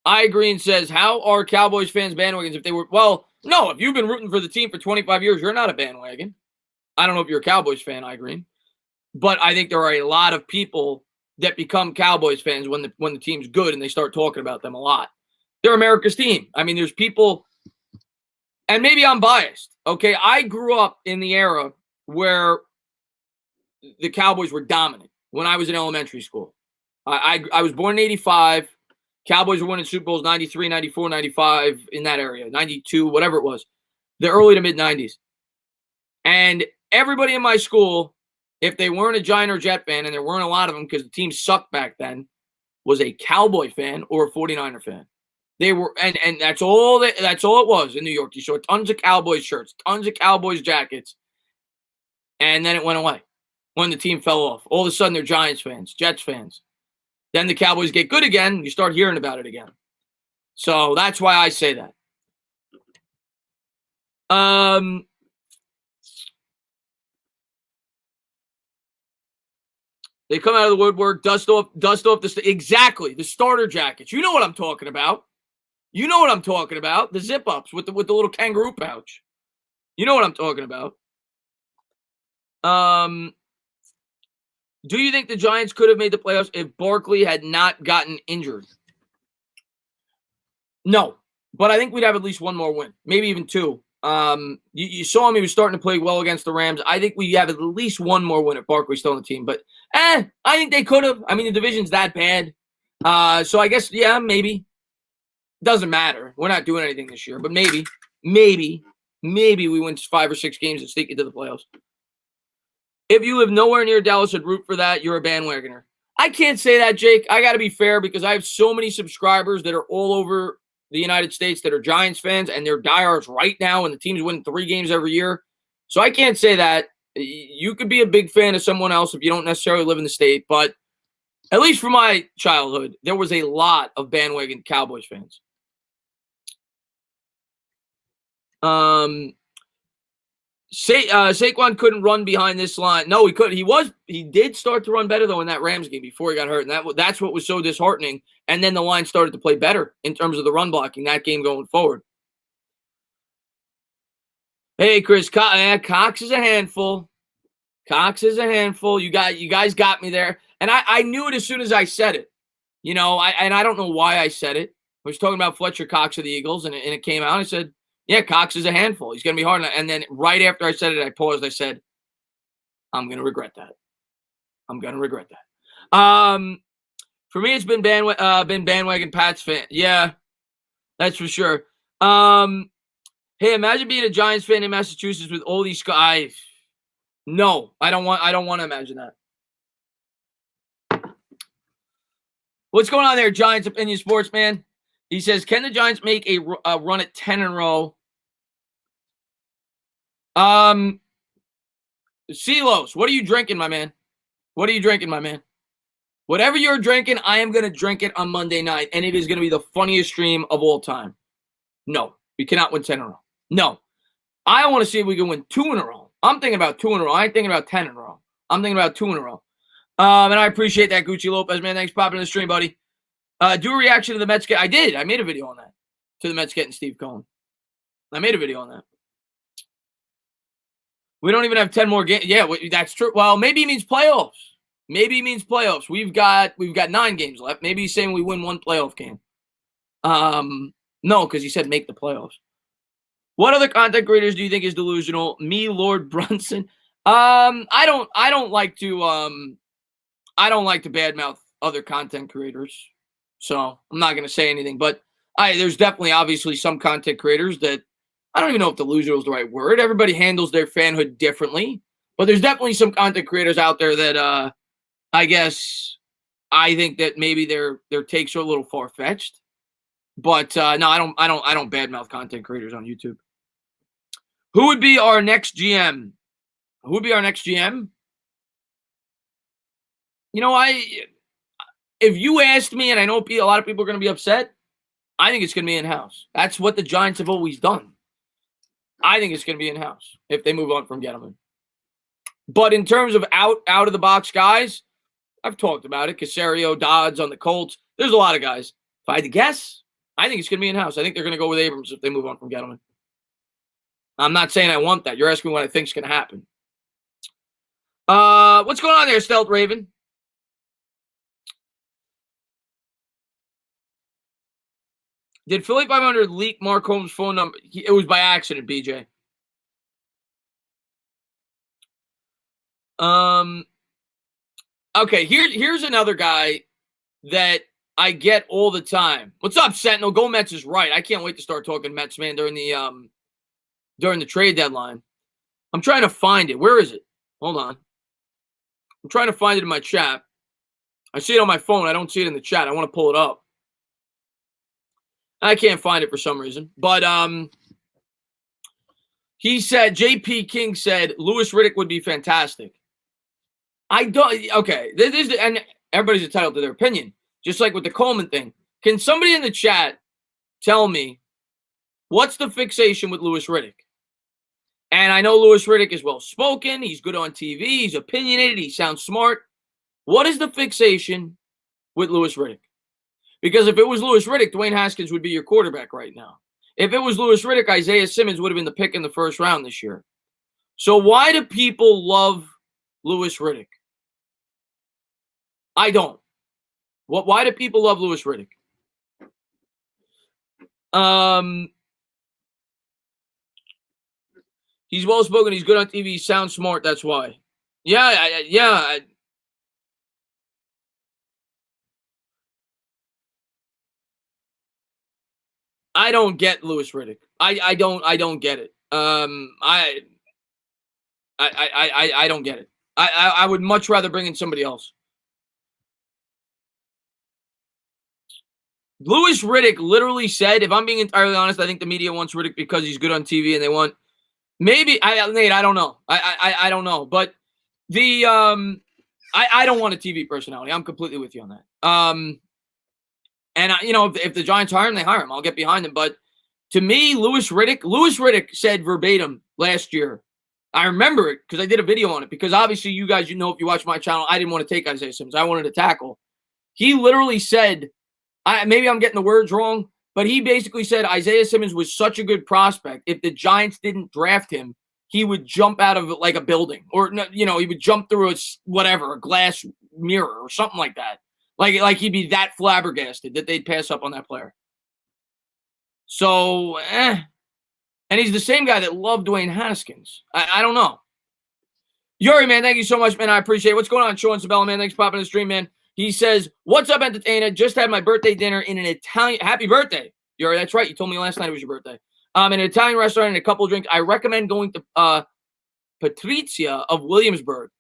I agree and says, how are Cowboys fans bandwagons if they were? Well, no, if you've been rooting for the team for 25 years, you're not a bandwagon. I don't know if you're a Cowboys fan, I agree. But I think there are a lot of people that become Cowboys fans when the team's good and they start talking about them a lot. They're America's team. I mean, there's people, and maybe I'm biased, okay? I grew up in the era where the Cowboys were dominant when I was in elementary school. I was born in 85. Cowboys were winning Super Bowls 93, 94, 95, in that area, 92, whatever it was, the early to mid-90s. And everybody in my school, if they weren't a Giant or Jet fan, and there weren't a lot of them because the team sucked back then, was a Cowboy fan or a 49er fan. They were, and that's all it was in New York. You saw tons of Cowboys shirts, tons of Cowboys jackets, and then it went away when the team fell off. All of a sudden, they're Giants fans, Jets fans. Then the Cowboys get good again, and you start hearing about it again. So that's why I say that. They come out of the woodwork, dust off exactly the starter jackets. You know what I'm talking about. The zip-ups with the little kangaroo pouch. You know what I'm talking about. Do you think the Giants could have made the playoffs if Barkley had not gotten injured? No, but I think we'd have at least one more win, maybe even two. You saw him; he was starting to play well against the Rams. I think we have at least one more win if Barkley's still on the team. But I think they could have. I mean, the division's that bad. So I guess maybe. Doesn't matter. We're not doing anything this year, but maybe we win 5 or 6 games and sneak into the playoffs. If you live nowhere near Dallas and root for that, you're a bandwagoner. I can't say that, Jake. I got to be fair because I have so many subscribers that are all over the United States that are Giants fans, and they're diehards right now, and the team's winning 3 games every year. So I can't say that. You could be a big fan of someone else if you don't necessarily live in the state, but at least for my childhood, there was a lot of bandwagon Cowboys fans. Saquon couldn't run behind this line. No, he couldn't. He did start to run better though in that Rams game before he got hurt, and that's what was so disheartening. And then the line started to play better in terms of the run blocking that game going forward. Hey, Chris, Cox is a handful. You guys got me there, and I knew it as soon as I said it. I don't know why I said it. I was talking about Fletcher Cox of the Eagles, and it came out. I said, Yeah, Cox is a handful. He's going to be hard. And then right after I said it, I paused. I said, I'm going to regret that. I'm going to regret that. For me, it's been bandwagon Pats fan. Yeah, that's for sure. Hey, imagine being a Giants fan in Massachusetts with all these guys. No, I don't want to imagine that. What's going on there, Giants Opinion Sports, man? He says, can the Giants make a run at 10 in a row? Silos, what are you drinking, my man? What are you drinking, my man? Whatever you're drinking, I am going to drink it on Monday night, and it is going to be the funniest stream of all time. No, we cannot win 10 in a row. No. I want to see if we can win 2 in a row. I'm thinking about 2 in a row. I ain't thinking about 10 in a row. I'm thinking about 2 in a row. And I appreciate that, Gucci Lopez, man. Thanks for popping in the stream, buddy. Do a reaction to the Mets get. I did. I made a video on that. To the Mets getting Steve Cohen. I made a video on that. We don't even have 10 more games. Yeah, that's true. Well, maybe he means playoffs. Maybe he means playoffs. We've got 9 games left. Maybe he's saying we win 1 playoff game. No, because he said make the playoffs. What other content creators do you think is delusional? Me, Lord Brunson. I don't like to badmouth other content creators. So I'm not gonna say anything. But there's definitely obviously some content creators that I don't even know if delusional is the right word. Everybody handles their fanhood differently. But there's definitely some content creators out there that I guess I think that maybe their takes are a little far-fetched. But no, I don't badmouth content creators on YouTube. Who would be our next GM? Who would be our next GM? You know, if you asked me, and I know a lot of people are going to be upset, I think it's going to be in-house. That's what the Giants have always done. I think it's going to be in-house if they move on from Gettleman. But in terms of out-of-the-box guys, I've talked about it. Caserio, Dodds on the Colts. There's a lot of guys. If I had to guess, I think it's going to be in-house. I think they're going to go with Abrams if they move on from Gettleman. I'm not saying I want that. You're asking me what I think is going to happen. What's going on there, Stealth Raven? Did Philly 500 leak Mark Holmes' phone number? It was by accident, BJ. Okay, here's another guy that I get all the time. What's up, Sentinel? Go Mets is right. I can't wait to start talking Mets, man, during the trade deadline. I'm trying to find it. Where is it? Hold on. I'm trying to find it in my chat. I see it on my phone. I don't see it in the chat. I want to pull it up. I can't find it for some reason. But he said, JP King said, Louis Riddick would be fantastic. I don't. Okay. And everybody's entitled to their opinion. Just like with the Coleman thing. Can somebody in the chat tell me what's the fixation with Louis Riddick? And I know Louis Riddick is well-spoken. He's good on TV. He's opinionated. He sounds smart. What is the fixation with Louis Riddick? Because if it was Louis Riddick, Dwayne Haskins would be your quarterback right now. If it was Louis Riddick, Isaiah Simmons would have been the pick in the first round this year. So why do people love Louis Riddick? I don't. Why do people love Louis Riddick? He's well-spoken. He's good on TV. He sounds smart. That's why. Yeah. I don't get Louis Riddick. I don't get it. I don't get it. I would much rather bring in somebody else. Louis Riddick literally said, if I'm being entirely honest, I think the media wants Riddick because he's good on TV and they want maybe Nate, I don't know. I don't know. But the I don't want a TV personality. I'm completely with you on that. And if the Giants hire him, they hire him. I'll get behind him. But to me, Louis Riddick said verbatim last year. I remember it because I did a video on it. Because obviously, you guys, if you watch my channel, I didn't want to take Isaiah Simmons. I wanted to tackle. He literally said, maybe I'm getting the words wrong, but he basically said Isaiah Simmons was such a good prospect. If the Giants didn't draft him, he would jump out of like a building, or he would jump through a glass mirror or something like that. Like he'd be that flabbergasted that they'd pass up on that player. So, And he's the same guy that loved Dwayne Haskins. I don't know. Yuri, man, thank you so much, man. I appreciate it. What's going on, Sean Sabella, man? Thanks for popping in the stream, man. He says, what's up, entertainer? Just had my birthday dinner in an Italian. Happy birthday. Yuri, that's right. You told me last night it was your birthday. In an Italian restaurant and a couple of drinks. I recommend going to Patrizia of Williamsburg.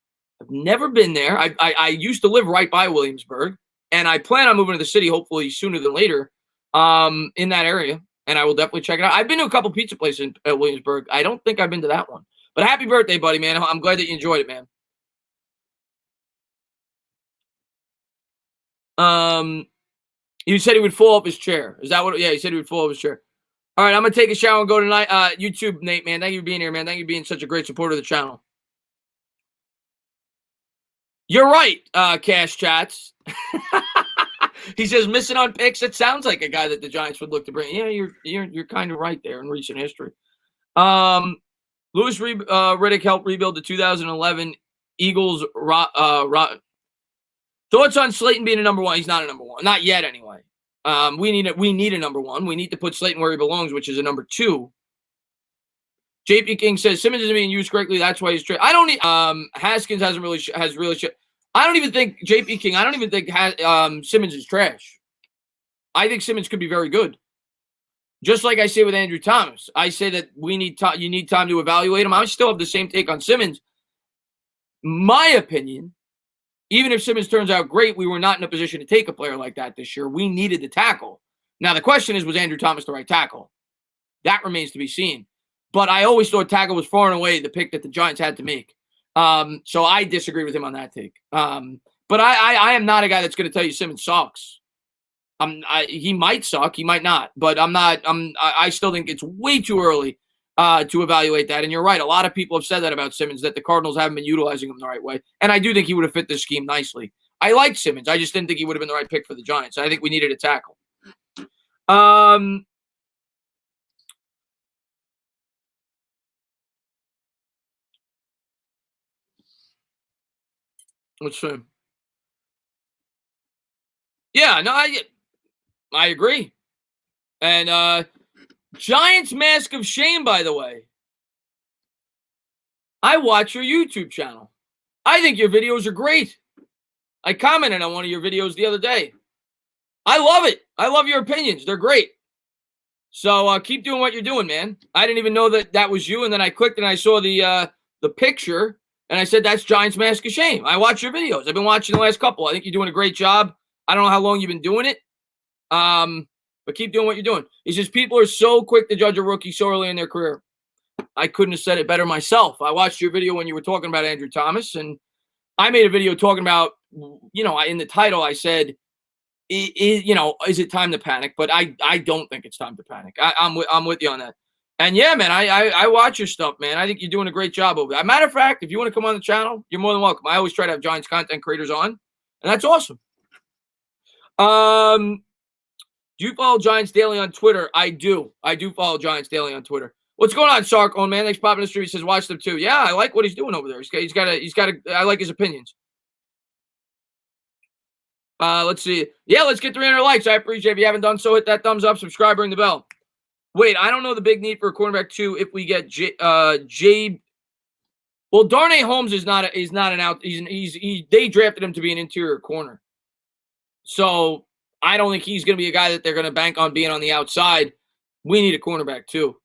I've never been there. I used to live right by Williamsburg, and I plan on moving to the city hopefully sooner than later in that area, and I will definitely check it out. I've been to a couple pizza places at Williamsburg. I don't think I've been to that one. But happy birthday, buddy, man. I'm glad that you enjoyed it, man. You said he would fall off his chair. Is that what? Yeah, he said he would fall off his chair. All right, I'm going to take a shower and go tonight. YouTube, Nate, man. Thank you for being here, man. Thank you for being such a great supporter of the channel. You're right, Cash Chats. He says missing on picks. It sounds like a guy that the Giants would look to bring. Yeah, you're kind of right there in recent history. Louis Riddick helped rebuild the 2011 Eagles. Thoughts on Slayton being a number one? He's not a number one, not yet anyway. We need a number one. We need to put Slayton where he belongs, which is a number two. JP King says Simmons isn't being used correctly. That's why he's traded. I don't need. Haskins has really. I don't even think JP King. I don't even think Simmons is trash. I think Simmons could be very good. Just like I say with Andrew Thomas, I say that you need time to evaluate him. I still have the same take on Simmons. My opinion, even if Simmons turns out great, we were not in a position to take a player like that this year. We needed the tackle. Now the question is, was Andrew Thomas the right tackle? That remains to be seen. But I always thought tackle was far and away the pick that the Giants had to make. So I disagree with him on that take. But I am not a guy that's going to tell you Simmons sucks. He might suck, he might not. But I still think it's way too early to evaluate that. And you're right. A lot of people have said that about Simmons, that the Cardinals haven't been utilizing him the right way. And I do think he would have fit this scheme nicely. I like Simmons. I just didn't think he would have been the right pick for the Giants. I think we needed a tackle. Let's see. Yeah, no, I agree. And Giants Mask of Shame, by the way. I watch your YouTube channel. I think your videos are great. I commented on one of your videos the other day. I love it. I love your opinions. They're great. So keep doing what you're doing, man. I didn't even know that was you, and then I clicked and I saw the picture, and I said, that's Giants Mask of Shame. I watch your videos. I've been watching the last couple. I think you're doing a great job. I don't know how long you've been doing it, but keep doing what you're doing. He says, people are so quick to judge a rookie so early in their career. I couldn't have said it better myself. I watched your video when you were talking about Andrew Thomas, and I made a video talking about, in the title, I said, is it time to panic? But I don't think it's time to panic. I'm with you on that. And yeah, man, I watch your stuff, man. I think you're doing a great job over there. Matter of fact, if you want to come on the channel, you're more than welcome. I always try to have Giants content creators on, and that's awesome. Do you follow Giants Daily on Twitter? I do. I do follow Giants Daily on Twitter. What's going on, Sarcone, man? Thanks for popping in the stream. He says, watch them too. Yeah, I like what he's doing over there. He's got I like his opinions. Let's see. Yeah, let's get 300 likes. I appreciate it. If you haven't done so, hit that thumbs up, subscribe, ring the bell. Wait, I don't know the big need for a cornerback too if we get Jay. Well, Darnay Holmes is not an out. They drafted him to be an interior corner. So I don't think he's going to be a guy that they're going to bank on being on the outside. We need a cornerback too.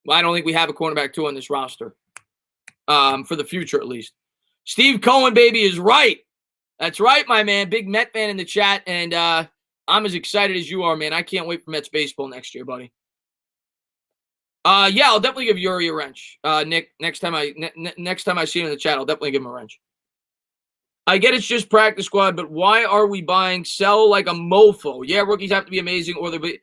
Well, I don't think we have a cornerback too on this roster for the future at least. Steve Cohen, baby, is right. That's right, my man. Big Met fan in the chat, and I'm as excited as you are, man. I can't wait for Mets baseball next year, buddy. Yeah, I'll definitely give Yuri a wrench. Nick, next time I see him in the chat, I'll definitely give him a wrench. I get it's just practice squad, but why are we buying sell like a mofo? Yeah, rookies have to be amazing, or they'll be.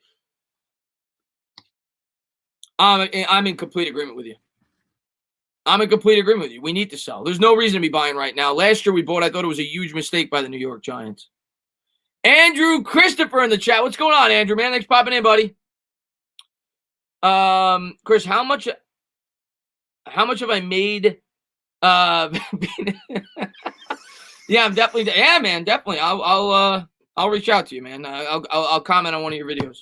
I'm in complete agreement with you. We need to sell. There's no reason to be buying right now. Last year we bought. I thought it was a huge mistake by the New York Giants. Andrew Christopher in the chat. What's going on, Andrew, man? Thanks for popping in, buddy. Chris, how much have I made? Yeah, I'm definitely. Yeah, man, definitely. I'll reach out to you, man. I'll comment on one of your videos.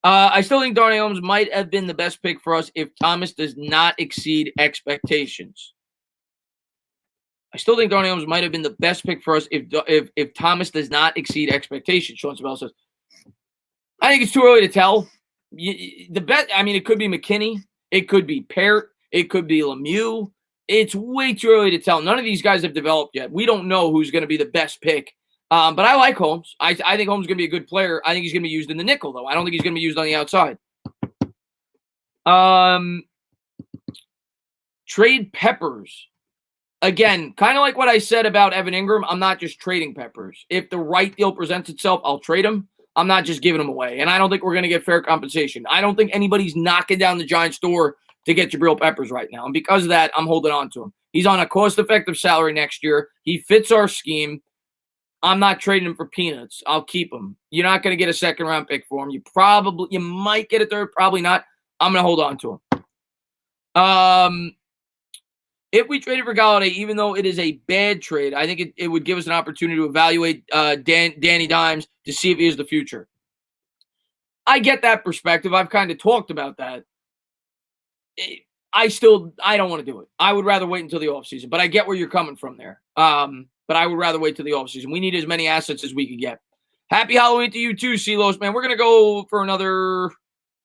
I still think Darnay Holmes might have been the best pick for us if Thomas does not exceed expectations. I still think Darnay Holmes might have been the best pick for us if Thomas does not exceed expectations. Sean Sabell says, I think it's too early to tell. The bet, I mean, it could be McKinney, it could be Parrott, it could be Lemieux. It's way too early to tell. None of these guys have developed yet. We don't know who's going to be the best pick. But I like Holmes. I think Holmes is going to be a good player. I think he's going to be used in the nickel, though. I don't think he's going to be used on the outside. Trade Peppers. Again, kind of like what I said about Evan Ingram, I'm not just trading Peppers. If the right deal presents itself, I'll trade him. I'm not just giving him away. And I don't think we're going to get fair compensation. I don't think anybody's knocking down the Giants' door to get Jabril Peppers right now. And because of that, I'm holding on to him. He's on a cost-effective salary next year. He fits our scheme. I'm not trading him for peanuts. I'll keep him. You're not going to get a second-round pick for him. You might get a third, probably not. I'm going to hold on to him. If we traded for Golladay, even though it is a bad trade, I think it would give us an opportunity to evaluate Danny Dimes to see if he is the future. I get that perspective. I've kind of talked about that. I don't want to do it. I would rather wait until the offseason, but I get where you're coming from there. But I would rather wait till the offseason. We need as many assets as we can get. Happy Halloween to you too, Celos, man. We're going to go for another,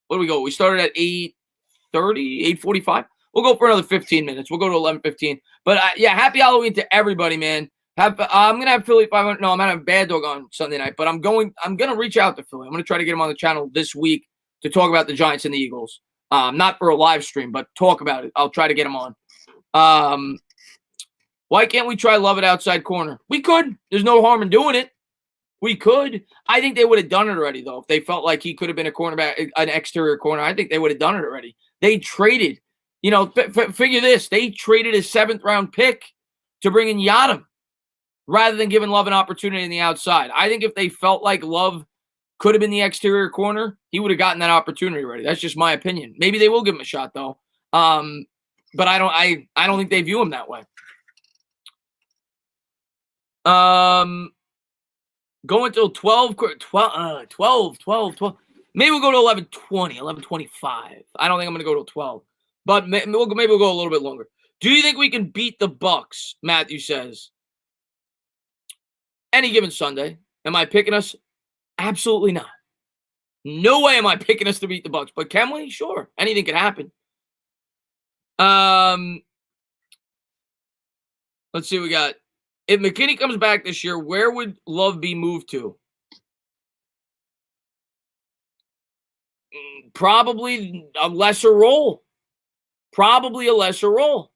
what do we go? We started at 8:30, 8:45. We'll go for another 15 minutes. We'll go to 11:15. But yeah, happy Halloween to everybody, man. I'm gonna have Philly 500. No, I'm gonna have Bad Dog on Sunday night. But I'm gonna reach out to Philly. I'm gonna try to get him on the channel this week to talk about the Giants and the Eagles. Not for a live stream, but talk about it. I'll try to get him on. Why can't we try Love at outside corner? We could. There's no harm in doing it. We could. I think they would have done it already, though. If they felt like he could have been a cornerback, an exterior corner, I think they would have done it already. They traded. You know, figure this. They traded a 7th-round pick to bring in Yadam rather than giving Love an opportunity in the outside. I think if they felt like Love could have been the exterior corner, he would have gotten that opportunity already. That's just my opinion. Maybe they will give him a shot, though. But I don't think they view him that way. Going till 12. Maybe we'll go to 11:20, 11:25. I don't think I'm going to go to 12. But maybe we'll go a little bit longer. Do you think we can beat the Bucs? Matthew says. Any given Sunday. Am I picking us? Absolutely not. No way am I picking us to beat the Bucs. But can we? Sure. Anything can happen. Let's see what we got. If McKinney comes back this year, where would Love be moved to? Probably a lesser role. Probably a lesser role.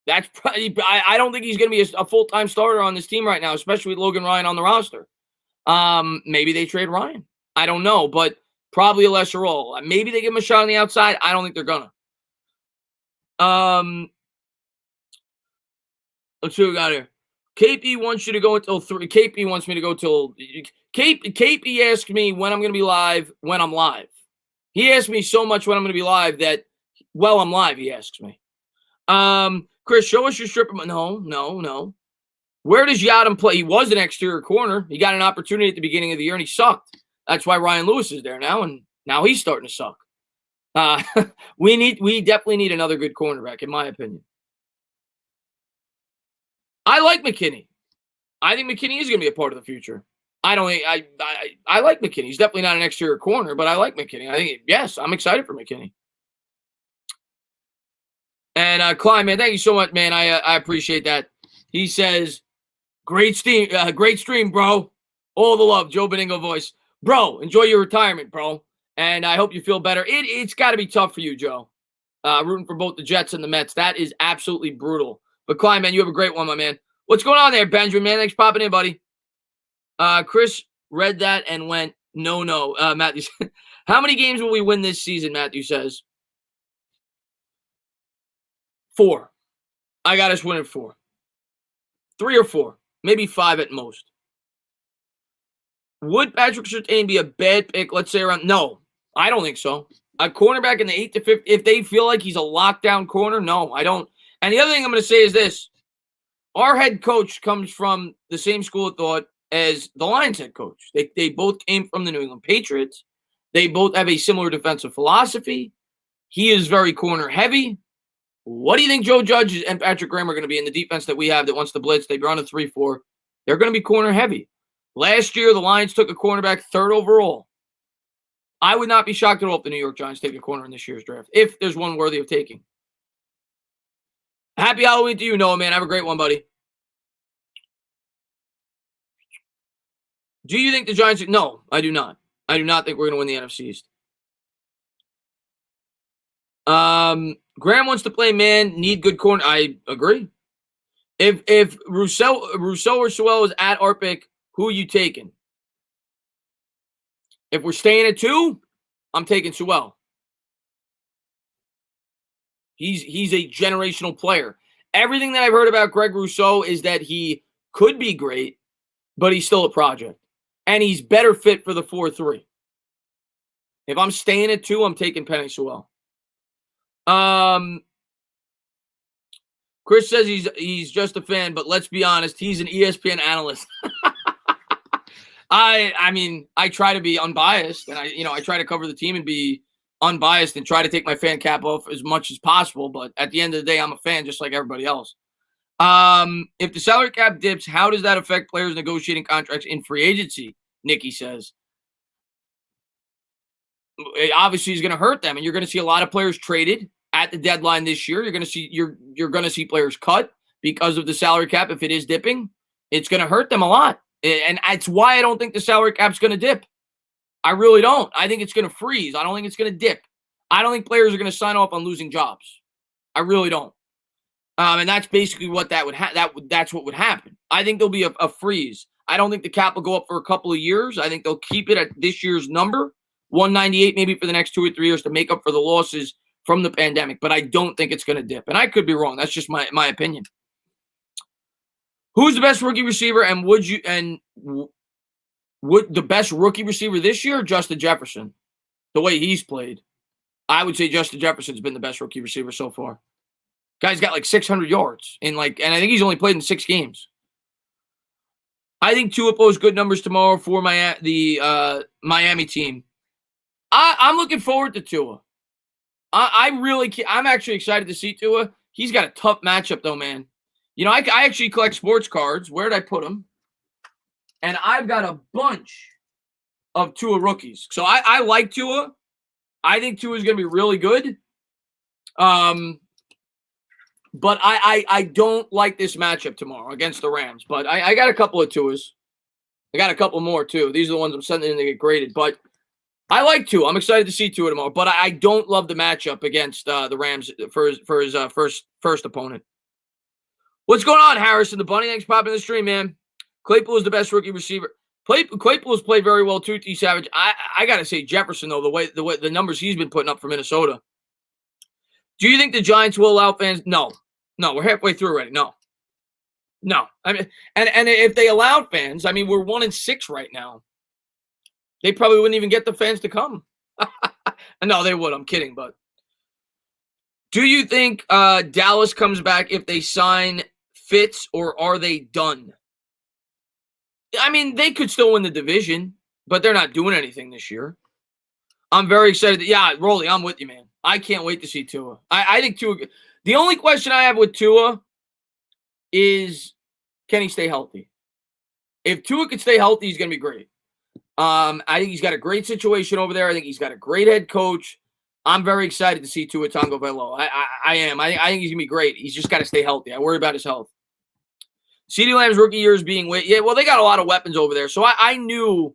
That's probably. I don't think he's going to be a full-time starter on this team right now, especially with Logan Ryan on the roster. Maybe they trade Ryan. I don't know, but probably a lesser role. Maybe they give him a shot on the outside. I don't think they're gonna. Let's see what we got here. KP wants you to go until 3. KP wants me to go till. KP asked me when I'm going to be live. When I'm live, he asked me so much when I'm going to be live that. Well, I'm live, he asks me. Chris, show us your strip. No. Where does Yadam play? He was an exterior corner. He got an opportunity at the beginning of the year, and he sucked. That's why Ryan Lewis is there now, and now he's starting to suck. We definitely need another good cornerback, in my opinion. I like McKinney. I think McKinney is going to be a part of the future. I like McKinney. He's definitely not an exterior corner, but I like McKinney. I think, yes, I'm excited for McKinney. And Klein, man, thank you so much, man. I appreciate that. He says, great stream, bro. All the love, Joe Beningo voice. Bro, enjoy your retirement, bro. And I hope you feel better. It's got to be tough for you, Joe. Rooting for both the Jets and the Mets. That is absolutely brutal. But Klein, man, you have a great one, my man. What's going on there, Benjamin, man? Thanks for popping in, buddy. Chris read that and went, no. Matthew, how many games will we win this season, Matthew says? 4. I got us winning 4. 3 or 4. Maybe 5 at most. Would Patrick Surtain be a bad pick, let's say around? No, I don't think so. A cornerback in the 8 to 5, if they feel like he's a lockdown corner, no, I don't. And the other thing I'm going to say is this. Our head coach comes from the same school of thought as the Lions head coach. They both came from the New England Patriots. They both have a similar defensive philosophy. He is very corner heavy. What do you think Joe Judge and Patrick Graham are going to be in the defense that we have that wants to blitz? They run a 3-4. They're going to be corner heavy. Last year, the Lions took a cornerback 3rd overall. I would not be shocked at all if the New York Giants take a corner in this year's draft, if there's one worthy of taking. Happy Halloween to you, Noah, man. Have a great one, buddy. Do you think the Giants... No, I do not. I do not think we're going to win the NFC East. Graham wants to play man, need good corner. I agree. If Rousseau or Sewell is at our pick, who are you taking? If we're staying at 2, I'm taking Sewell. He's a generational player. Everything that I've heard about Greg Rousseau is that he could be great, but he's still a project. And he's better fit for the 4-3. If I'm staying at 2, I'm taking Penei Sewell. Chris says he's just a fan, but let's be honest, he's an ESPN analyst. I mean, I try to be unbiased, and I try to cover the team and be unbiased and try to take my fan cap off as much as possible. But at the end of the day, I'm a fan just like everybody else. If the salary cap dips, how does that affect players negotiating contracts in free agency? Nikki says. It obviously is going to hurt them, and you're going to see a lot of players traded at the deadline this year. You're going to see players cut because of the salary cap. If it is dipping, it's going to hurt them a lot, and that's why I don't think the salary cap's going to dip. I really don't. I think it's going to freeze. I don't think it's going to dip. I don't think players are going to sign off on losing jobs. I really don't. And that's basically what that's what would happen. I think there'll be a freeze. I don't think the cap will go up for a couple of years. I think they'll keep it at this year's number, 198 maybe for the next 2 or 3 years to make up for the losses from the pandemic. But I don't think it's going to dip. And I could be wrong. That's just my opinion. Who's the best rookie receiver, and would the best rookie receiver this year, Justin Jefferson? The way he's played, I would say Justin Jefferson's been the best rookie receiver so far. Guy's got like 600 yards and I think he's only played in 6 games. I think Tua posts good numbers tomorrow for the Miami team. I'm looking forward to Tua. I'm actually excited to see Tua. He's got a tough matchup though, man. I actually collect sports cards. Where did I put them? And I've got a bunch of Tua rookies. So I like Tua. I think Tua is going to be really good. But I don't like this matchup tomorrow against the Rams. But I got a couple of Tuas. I got a couple more, too. These are the ones I'm sending in to get graded. But I like Tua. I'm excited to see Tua tomorrow. But I don't love the matchup against the Rams for his first opponent. What's going on, Harrison the Bunny? Thanks for popping in the stream, man. Claypool is the best rookie receiver. Claypool has played very well, too, T. Savage. I got to say Jefferson, though, the numbers he's been putting up for Minnesota. Do you think the Giants will allow fans? No, we're halfway through already. No. I mean, and if they allowed fans, I mean, we're 1-6 right now. They probably wouldn't even get the fans to come. No, they would. I'm kidding, but do you think Dallas comes back if they sign Fitz, or are they done? I mean, they could still win the division, but they're not doing anything this year. I'm very excited. Yeah, Rolly, I'm with you, man. I can't wait to see Tua. I think Tua. The only question I have with Tua is, can he stay healthy? If Tua could stay healthy, he's going to be great. I think he's got a great situation over there. I think he's got a great head coach. I'm very excited to see Tua Tagovailoa. I am. I think he's going to be great. He's just got to stay healthy. I worry about his health. CeeDee Lamb's rookie year is being well, they got a lot of weapons over there. So I knew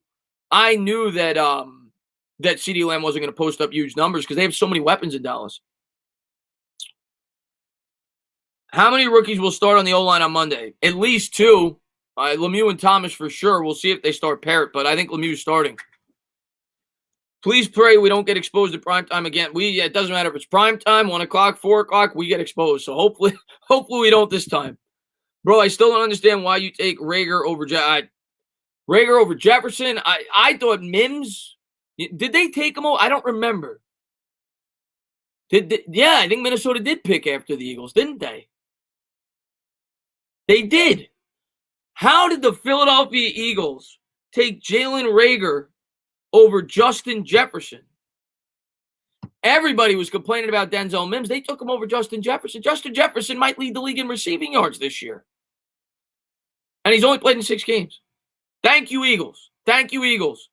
that that CeeDee Lamb wasn't going to post up huge numbers because they have so many weapons in Dallas. How many rookies will start on the O-line on Monday? At least 2. Lemieux and Thomas for sure. We'll see if they start Parrott, but I think Lemieux's starting. Please pray we don't get exposed at primetime again. It doesn't matter if it's primetime, 1 o'clock, 4 o'clock, we get exposed. So hopefully we don't this time. Bro, I still don't understand why you take Rager over Jefferson. I thought Mims. Did they take him over? I don't remember. Yeah, I think Minnesota did pick after the Eagles, didn't they? They did. How did the Philadelphia Eagles take Jalen Rager over Justin Jefferson. Everybody was complaining about Denzel Mims. They took him over Justin Jefferson. Justin Jefferson might lead the league in receiving yards this year. And he's only played in 6 games. Thank you, Eagles. Thank you, Eagles.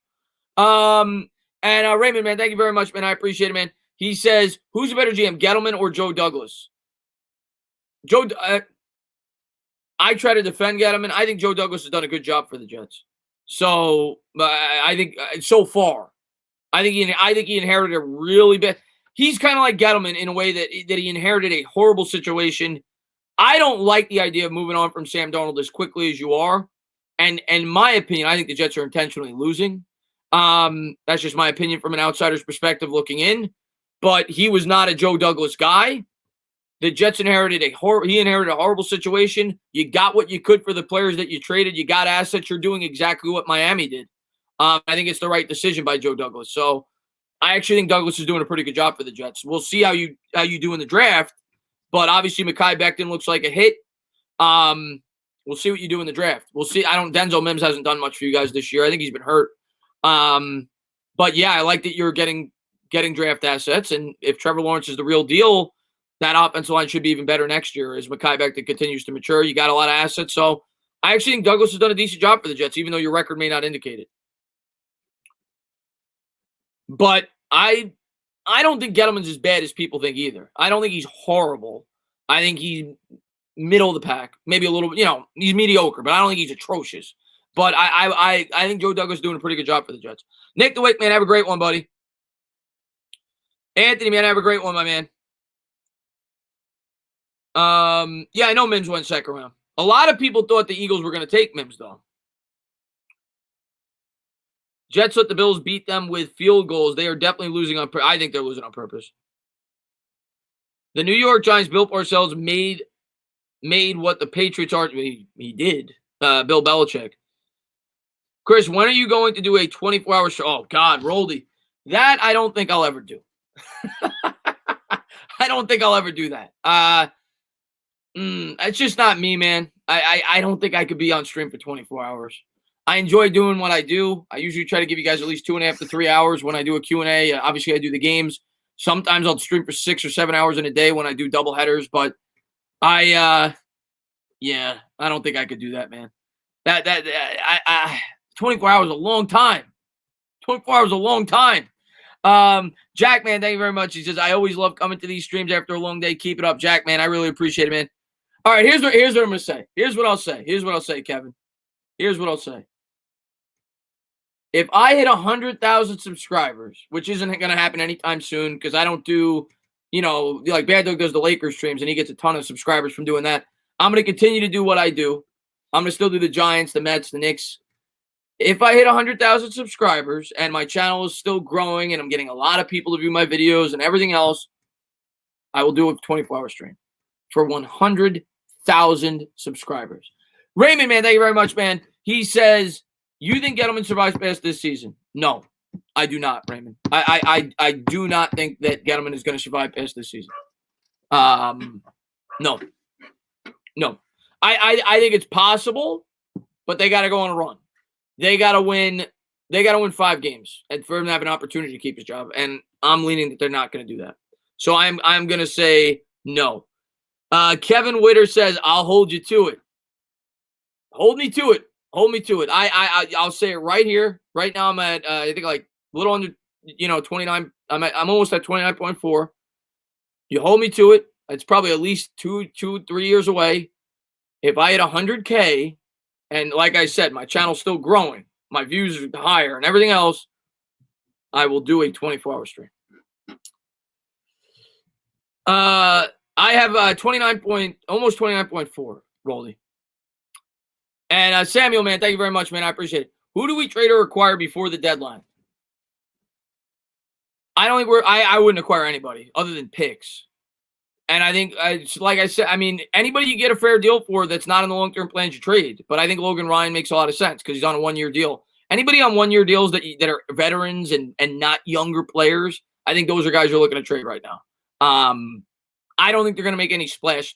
And Raymond, man, thank you very much, man. I appreciate it, man. He says, who's a better GM, Gettleman or Joe Douglas? I try to defend Gettleman. I think Joe Douglas has done a good job for the Jets. So I think so far, I think he inherited a really bad. He's kind of like Gettleman in a way that he inherited a horrible situation. I don't like the idea of moving on from Sam Darnold as quickly as you are. And in my opinion, I think the Jets are intentionally losing. That's just my opinion from an outsider's perspective looking in. But he was not a Joe Douglas guy. The Jets inherited a horrible situation. You got what you could for the players that you traded. You got assets. You're doing exactly what Miami did. I think it's the right decision by Joe Douglas. So I actually think Douglas is doing a pretty good job for the Jets. We'll see how you do in the draft. But obviously, Mekhi Becton looks like a hit. We'll see what you do in the draft. We'll see. Denzel Mims hasn't done much for you guys this year. I think he's been hurt. But yeah, I like that you're getting draft assets. And if Trevor Lawrence is the real deal, that offensive line should be even better next year as Mekhi Becton continues to mature. You got a lot of assets. So I actually think Douglas has done a decent job for the Jets, even though your record may not indicate it. But I don't think Gettleman's as bad as people think either. I don't think he's horrible. I think he's middle of the pack, maybe a little, he's mediocre, but I don't think he's atrocious. But I think Joe Douglas is doing a pretty good job for the Jets. Nick the Wake, man, have a great one, buddy. Anthony, man, have a great one, my man. Yeah, I know Mims went second round. A lot of people thought the Eagles were going to take Mims, though. Jets let the Bills beat them with field goals. They are definitely losing on purpose. I think they're losing on purpose. The New York Giants, Bill Parcells, made what the Patriots are. He did. Bill Belichick. Chris, when are you going to do a 24-hour show? Oh, God, Roldy. That I don't think I'll ever do. I don't think I'll ever do that. It's just not me, man. I don't think I could be on stream for 24 hours. I enjoy doing what I do. I usually try to give you guys at least 2.5 to 3 hours when I do a Q&A. Obviously, I do the games. Sometimes I'll stream for 6 or 7 hours in a day when I do double headers, but I don't think I could do that, man. 24 hours is a long time. 24 hours is a long time. Jack, man, thank you very much. He says, I always love coming to these streams after a long day. Keep it up, Jack, man. I really appreciate it, man. All right, here's what I'm going to say. Here's what I'll say, Kevin. Here's what I'll say. If I hit 100,000 subscribers, which isn't going to happen anytime soon because I don't do, like Bad Dog does the Lakers streams and he gets a ton of subscribers from doing that. I'm going to continue to do what I do. I'm going to still do the Giants, the Mets, the Knicks. If I hit 100,000 subscribers and my channel is still growing and I'm getting a lot of people to view my videos and everything else, I will do a 24-hour stream for 100,000 subscribers. Raymond, man, thank you very much, man. He says, you think Gettleman survives past this season? No, I do not, Raymond. I do not think that Gettleman is going to survive past this season. No. I think it's possible, but they got to go on a run. They got to win 5 games and for him to have an opportunity to keep his job. And I'm leaning that they're not going to do that. So I'm going to say no. Kevin Witter says, I'll hold you to it. Hold me to it. I'll say it right here. Right now I'm at, I think like a little under, 29. I'm almost at 29.4. You hold me to it. It's probably at least 3 years away. If I hit 100K, and like I said, my channel's still growing, my views are higher and everything else, I will do a 24-hour stream. I have almost 29.4, Rolly. And Samuel, man, thank you very much, man. I appreciate it. Who do we trade or acquire before the deadline? I don't think I wouldn't acquire anybody other than picks. And I think, like I said, anybody you get a fair deal for that's not in the long-term plans you trade. But I think Logan Ryan makes a lot of sense because he's on a 1-year deal. Anybody on 1-year deals that are veterans and not younger players, I think those are guys you're looking to trade right now. I don't think they're going to make any splash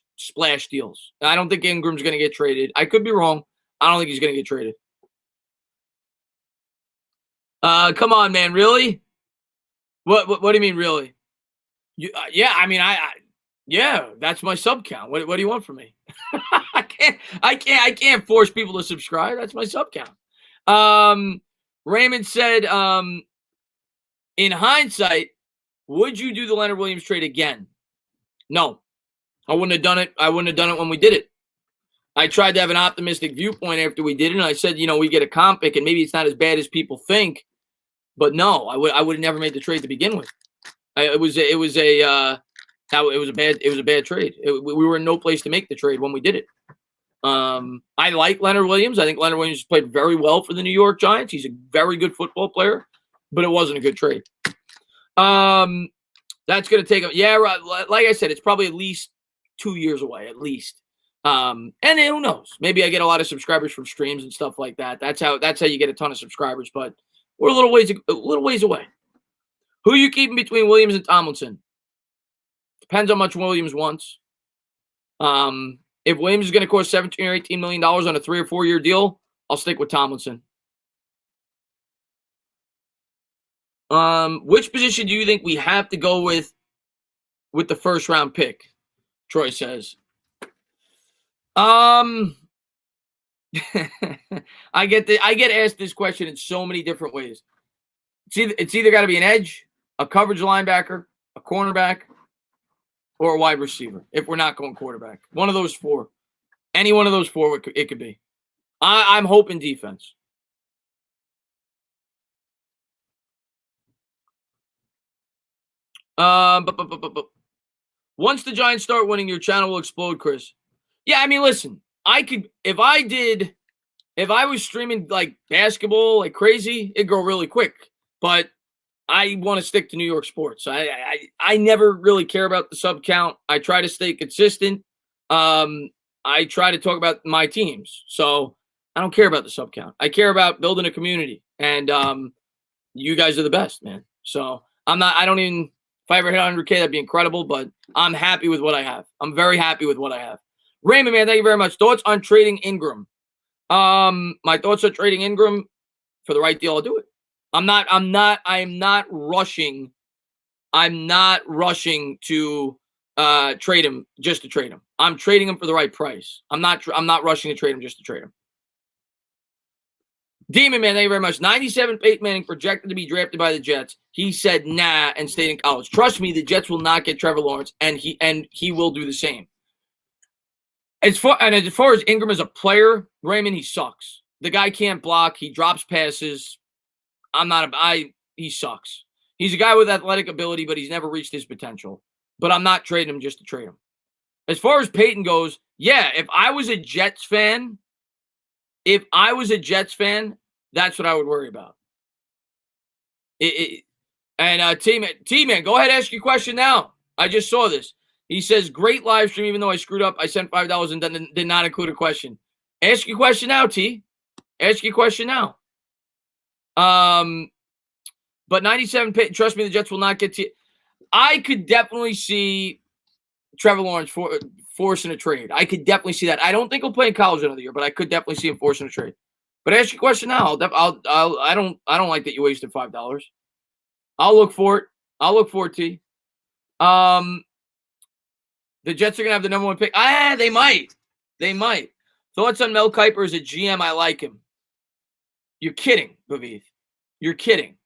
deals. I don't think Ingram's going to get traded. I could be wrong. I don't think he's going to get traded. Come on, man. Really? What do you mean, really? Yeah, I mean, yeah, that's my sub count. What do you want from me? I can't force people to subscribe. That's my sub count. Raymond said, in hindsight, would you do the Leonard Williams trade again? No, I wouldn't have done it. I wouldn't have done it when we did it. I tried to have an optimistic viewpoint after we did it, and I said, we get a comp pick, and maybe it's not as bad as people think. But no, I would have never made the trade to begin with. It was a bad trade. We were in no place to make the trade when we did it. I like Leonard Williams. I think Leonard Williams played very well for the New York Giants. He's a very good football player, but it wasn't a good trade. That's going to take, like I said, it's probably at least 2 years away, at least. And who knows? Maybe I get a lot of subscribers from streams and stuff like that. That's how you get a ton of subscribers. But we're a little ways away. Who are you keeping between Williams and Tomlinson? Depends how much Williams wants. If Williams is going to cost $17 or $18 million on a 3 or 4 year deal, I'll stick with Tomlinson. Which position do you think we have to go with the first round pick? Troy says. I get asked this question in so many different ways. It's either got to be an edge, a coverage linebacker, a cornerback, or a wide receiver. If we're not going quarterback, one of those four, any one of those four, it could be. I'm hoping defense. But once the Giants start winning, your channel will explode, Chris. Yeah, I mean, listen, I could if I was streaming like basketball like crazy, it'd go really quick. But I want to stick to New York sports. I never really care about the sub count. I try to stay consistent. I try to talk about my teams. So I don't care about the sub count. I care about building a community. And you guys are the best, man. So if I ever hit 100K, that'd be incredible. But I'm happy with what I have. I'm very happy with what I have. Raymond, man, thank you very much. Thoughts on trading Ingram? My thoughts on trading Ingram, for the right deal, I'll do it. I'm not rushing. I'm not rushing to trade him just to trade him. I'm trading him for the right price. I'm not rushing to trade him just to trade him. Demon Man, thank you very much. 97 Peyton Manning projected to be drafted by the Jets. He said nah and stayed in college. Trust me, the Jets will not get Trevor Lawrence, and he will do the same. As far as Ingram as a player, Raymond, he sucks. The guy can't block. He drops passes. He sucks. He's a guy with athletic ability, but he's never reached his potential. But I'm not trading him just to trade him. As far as Peyton goes, yeah, if I was a Jets fan, that's what I would worry about. T-Man, go ahead and ask your question now. I just saw this. He says, great live stream, even though I screwed up. I sent $5 and did not include a question. Ask your question now, T. Ask your question now. But 97, trust me, the Jets will not get to. I could definitely see Trevor Lawrence forcing a trade. I could definitely see that. I don't think he'll play in college another year, but I could definitely see him forcing a trade. But ask your question now. I don't like that you wasted $5. I'll look for it. T. The Jets are gonna have the number one pick. They might. Thoughts on Mel Kiper as a GM? I like him. You're kidding, Bavith. You're kidding.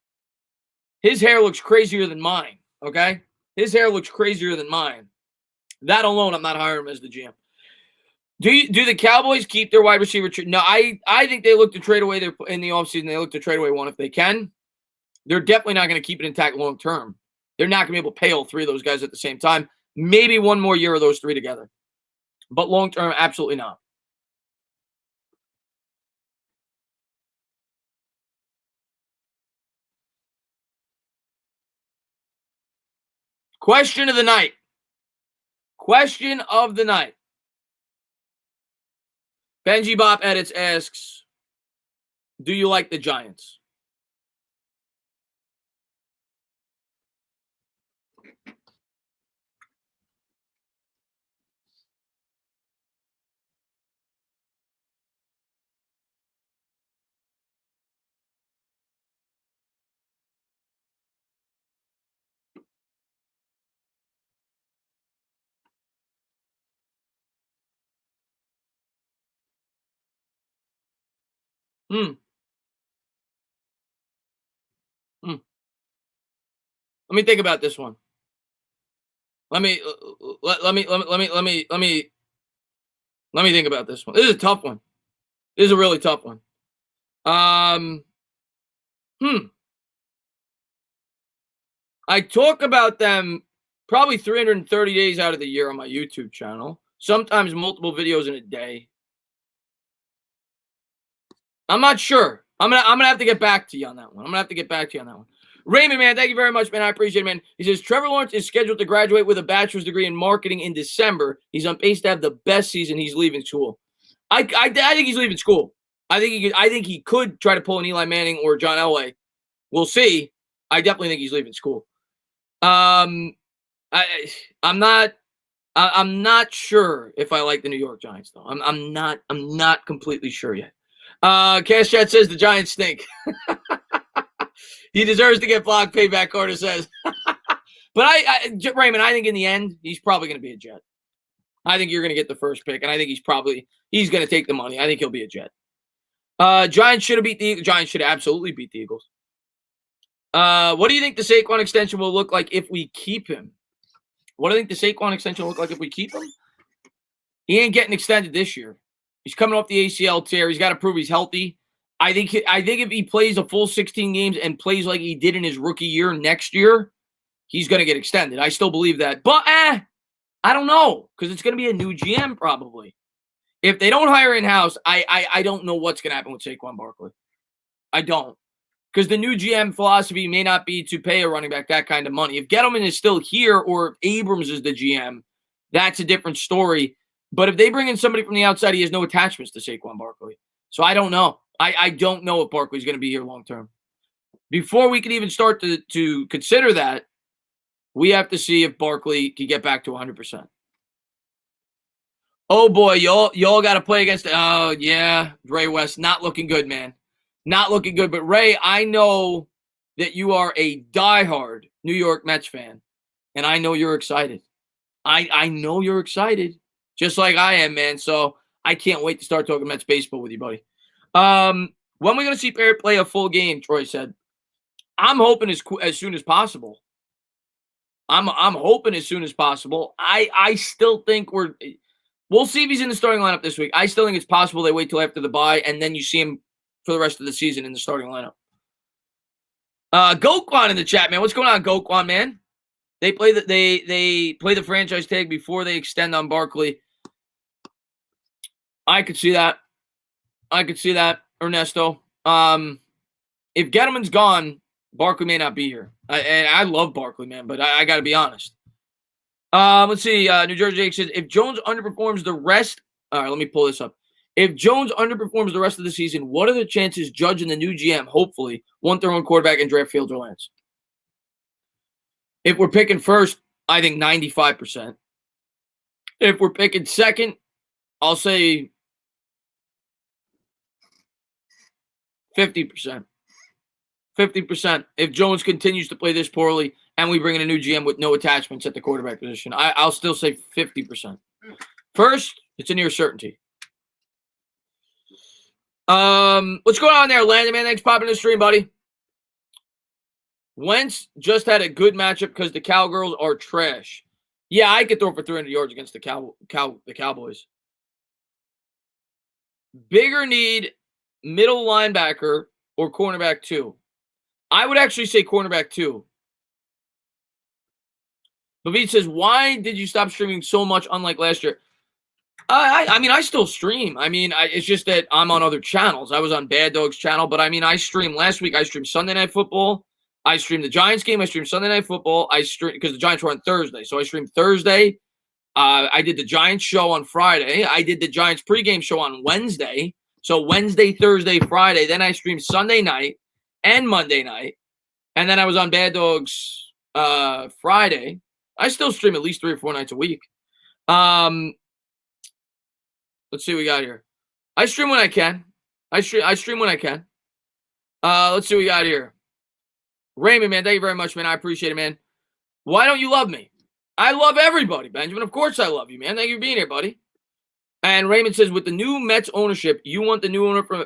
His hair looks crazier than mine. Okay, his hair looks crazier than mine. That alone, I'm not hiring him as the GM. Do the Cowboys keep their wide receiver? No, I think they look to trade away in the offseason. They look to trade away one if they can. They're definitely not going to keep it intact long term. They're not going to be able to pay all three of those guys at the same time. Maybe one more year of those three together. But long term, absolutely not. Question of the night. Benji Bop Edits asks, do you like the Giants? Hmm. Hmm. Let me think about this one. Let me let me think about this one. This is a tough one. This is a really tough one. Um. Hmm. I talk about them probably 330 days out of the year on my YouTube channel. Sometimes multiple videos in a day. I'm not sure. I'm gonna have to get back to you on that one. I'm gonna have to get back to you on that one. Raymond, man, thank you very much, man. I appreciate it, man. He says Trevor Lawrence is scheduled to graduate with a bachelor's degree in marketing in December. He's on pace to have the best season. He's leaving school. I think he's leaving school. I think he could try to pull an Eli Manning or John Elway. We'll see. I definitely think he's leaving school. Um, I I'm not I'm not sure if I like the New York Giants though. I'm not completely sure yet. Cash Chat says the Giants stink. He deserves to get blocked. Payback Carter says. But Raymond, I think in the end he's probably going to be a Jet. I think you're going to get the first pick, and I think he's going to take the money. I think he'll be a Jet. Giants should have beat the Eagles. Giants should have absolutely beat the Eagles. What do you think the Saquon extension will look like if we keep him? What do you think the Saquon extension will look like if we keep him? He ain't getting extended this year. He's coming off the ACL tear. He's got to prove he's healthy. I think if he plays a full 16 games and plays like he did in his rookie year next year, he's going to get extended. I still believe that. But I don't know, because it's going to be a new GM probably. If they don't hire in-house, I don't know what's going to happen with Saquon Barkley. I don't. Because the new GM philosophy may not be to pay a running back that kind of money. If Gettleman is still here or if Abrams is the GM, that's a different story. But if they bring in somebody from the outside, he has no attachments to Saquon Barkley. So I don't know. I don't know if Barkley's going to be here long term. Before we can even start to consider that, we have to see if Barkley can get back to 100%. Oh boy, y'all got to play against. Oh yeah, Ray West, not looking good, man. Not looking good. But Ray, I know that you are a diehard New York Mets fan, and I know you're excited. I know you're excited, just like I am, man. So I can't wait to start talking Mets baseball with you, buddy. When we going to see Barrett play a full game? Troy said. I'm hoping as soon as possible. I'm hoping as soon as possible. I still think we'll see if he's in the starting lineup this week. I still think it's possible they wait till after the bye and then you see him for the rest of the season in the starting lineup. Goquan in the chat, man. What's going on, Goquan, man? They play the franchise tag before they extend on Barkley. I could see that. Ernesto. If Gettleman's gone, Barkley may not be here. And I love Barkley, man, but I got to be honest. Let's see. New Jersey Jake says, if Jones underperforms the rest. All right, let me pull this up. If Jones underperforms the rest of the season, what are the chances Judge and the new GM, hopefully, want their own quarterback and draft Fields or Lance? If we're picking first, I think 95%. If we're picking second, I'll say 50%. 50%. If Jones continues to play this poorly and we bring in a new GM with no attachments at the quarterback position, I'll still say 50%. First, it's a near certainty. What's going on there, Landon, man? Thanks for popping in the stream, buddy. Wentz just had a good matchup because the Cowgirls are trash. Yeah, I could throw for 300 yards against the Cowboys. Bigger need, middle linebacker or cornerback 2? I would actually say cornerback 2. Bavit says, why did you stop streaming so much unlike last year? I mean, I still stream. I mean, it's just that I'm on other channels. I was on Bad Dog's channel, but I mean, I streamed last week. I streamed Sunday Night Football. I streamed the Giants game. I streamed Sunday Night Football. I streamed because the Giants were on Thursday. So I streamed Thursday. I did the Giants show on Friday. I did the Giants pregame show on Wednesday. So Wednesday, Thursday, Friday. Then I streamed Sunday night and Monday night. And then I was on Bad Dogs Friday. I still stream at least 3 or 4 nights a week. Let's see what we got here. I stream when I can. I stream when I can. Let's see what we got here. Raymond, man, thank you very much, man. I appreciate it, man. Why don't you love me? I love everybody, Benjamin. Of course I love you, man. Thank you for being here, buddy. And Raymond says, with the new Mets ownership, you want the new owner from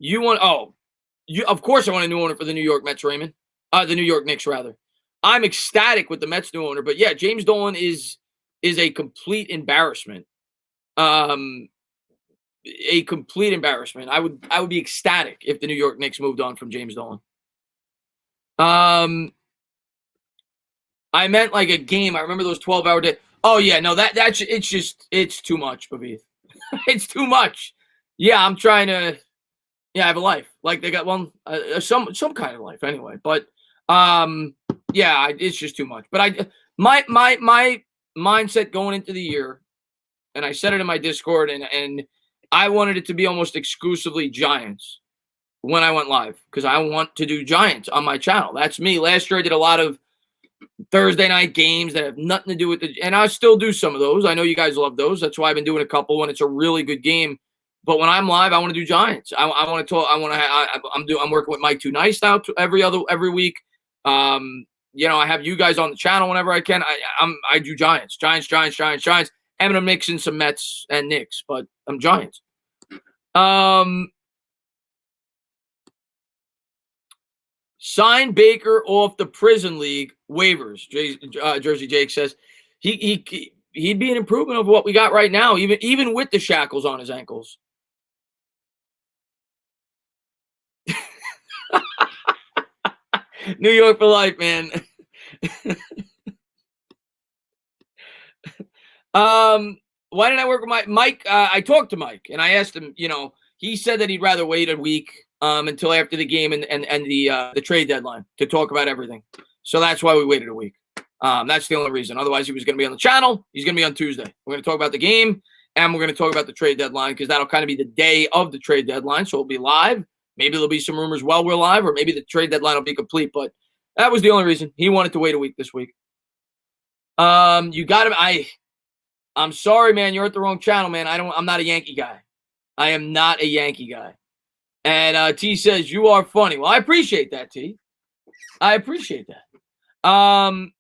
You want? Oh, you. Of course, I want a new owner for the New York Mets, Raymond. The New York Knicks, rather. I'm ecstatic with the Mets new owner, but yeah, James Dolan is a complete embarrassment. Um, a complete embarrassment. I would be ecstatic if the New York Knicks moved on from James Dolan. I meant like a game. I remember those 12-hour days. Oh yeah, no, it's too much, Babith. It's too much. Yeah, I'm trying to. Yeah, I have a life. Like they got one, some kind of life anyway. But yeah, it's just too much. But my mindset going into the year, and I said it in my Discord, and I wanted it to be almost exclusively Giants when I went live because I want to do Giants on my channel. That's me. Last year I did a lot of Thursday night games that have nothing to do with and I still do some of those. I know you guys love those. That's why I've been doing a couple when it's a really good game. But when I'm live, I want to do Giants. I want to talk. I'm working with Mike Too Nice now every week. I have you guys on the channel whenever I can. I do Giants. And I'm mixing some Mets and Knicks, but I'm Giants. Sign Baker off the prison league waivers. Jersey Jake says he'd be an improvement of what we got right now, even with the shackles on his ankles. New York for life, man. Why did I work with Mike? I talked to Mike and I asked him. He said that he'd rather wait a week until after the game and the trade deadline to talk about everything. So that's why we waited a week. That's the only reason. Otherwise, he was going to be on the channel. He's going to be on Tuesday. We're going to talk about the game and we're going to talk about the trade deadline because that'll kind of be the day of the trade deadline. So it'll be live. Maybe there'll be some rumors while we're live, or maybe the trade deadline will be complete. But that was the only reason. He wanted to wait a week this week. You got him. I'm sorry, man. You're at the wrong channel, man. I'm not a Yankee guy. I am not a Yankee guy. And T says, you are funny. Well, I appreciate that, T. I appreciate that. I'm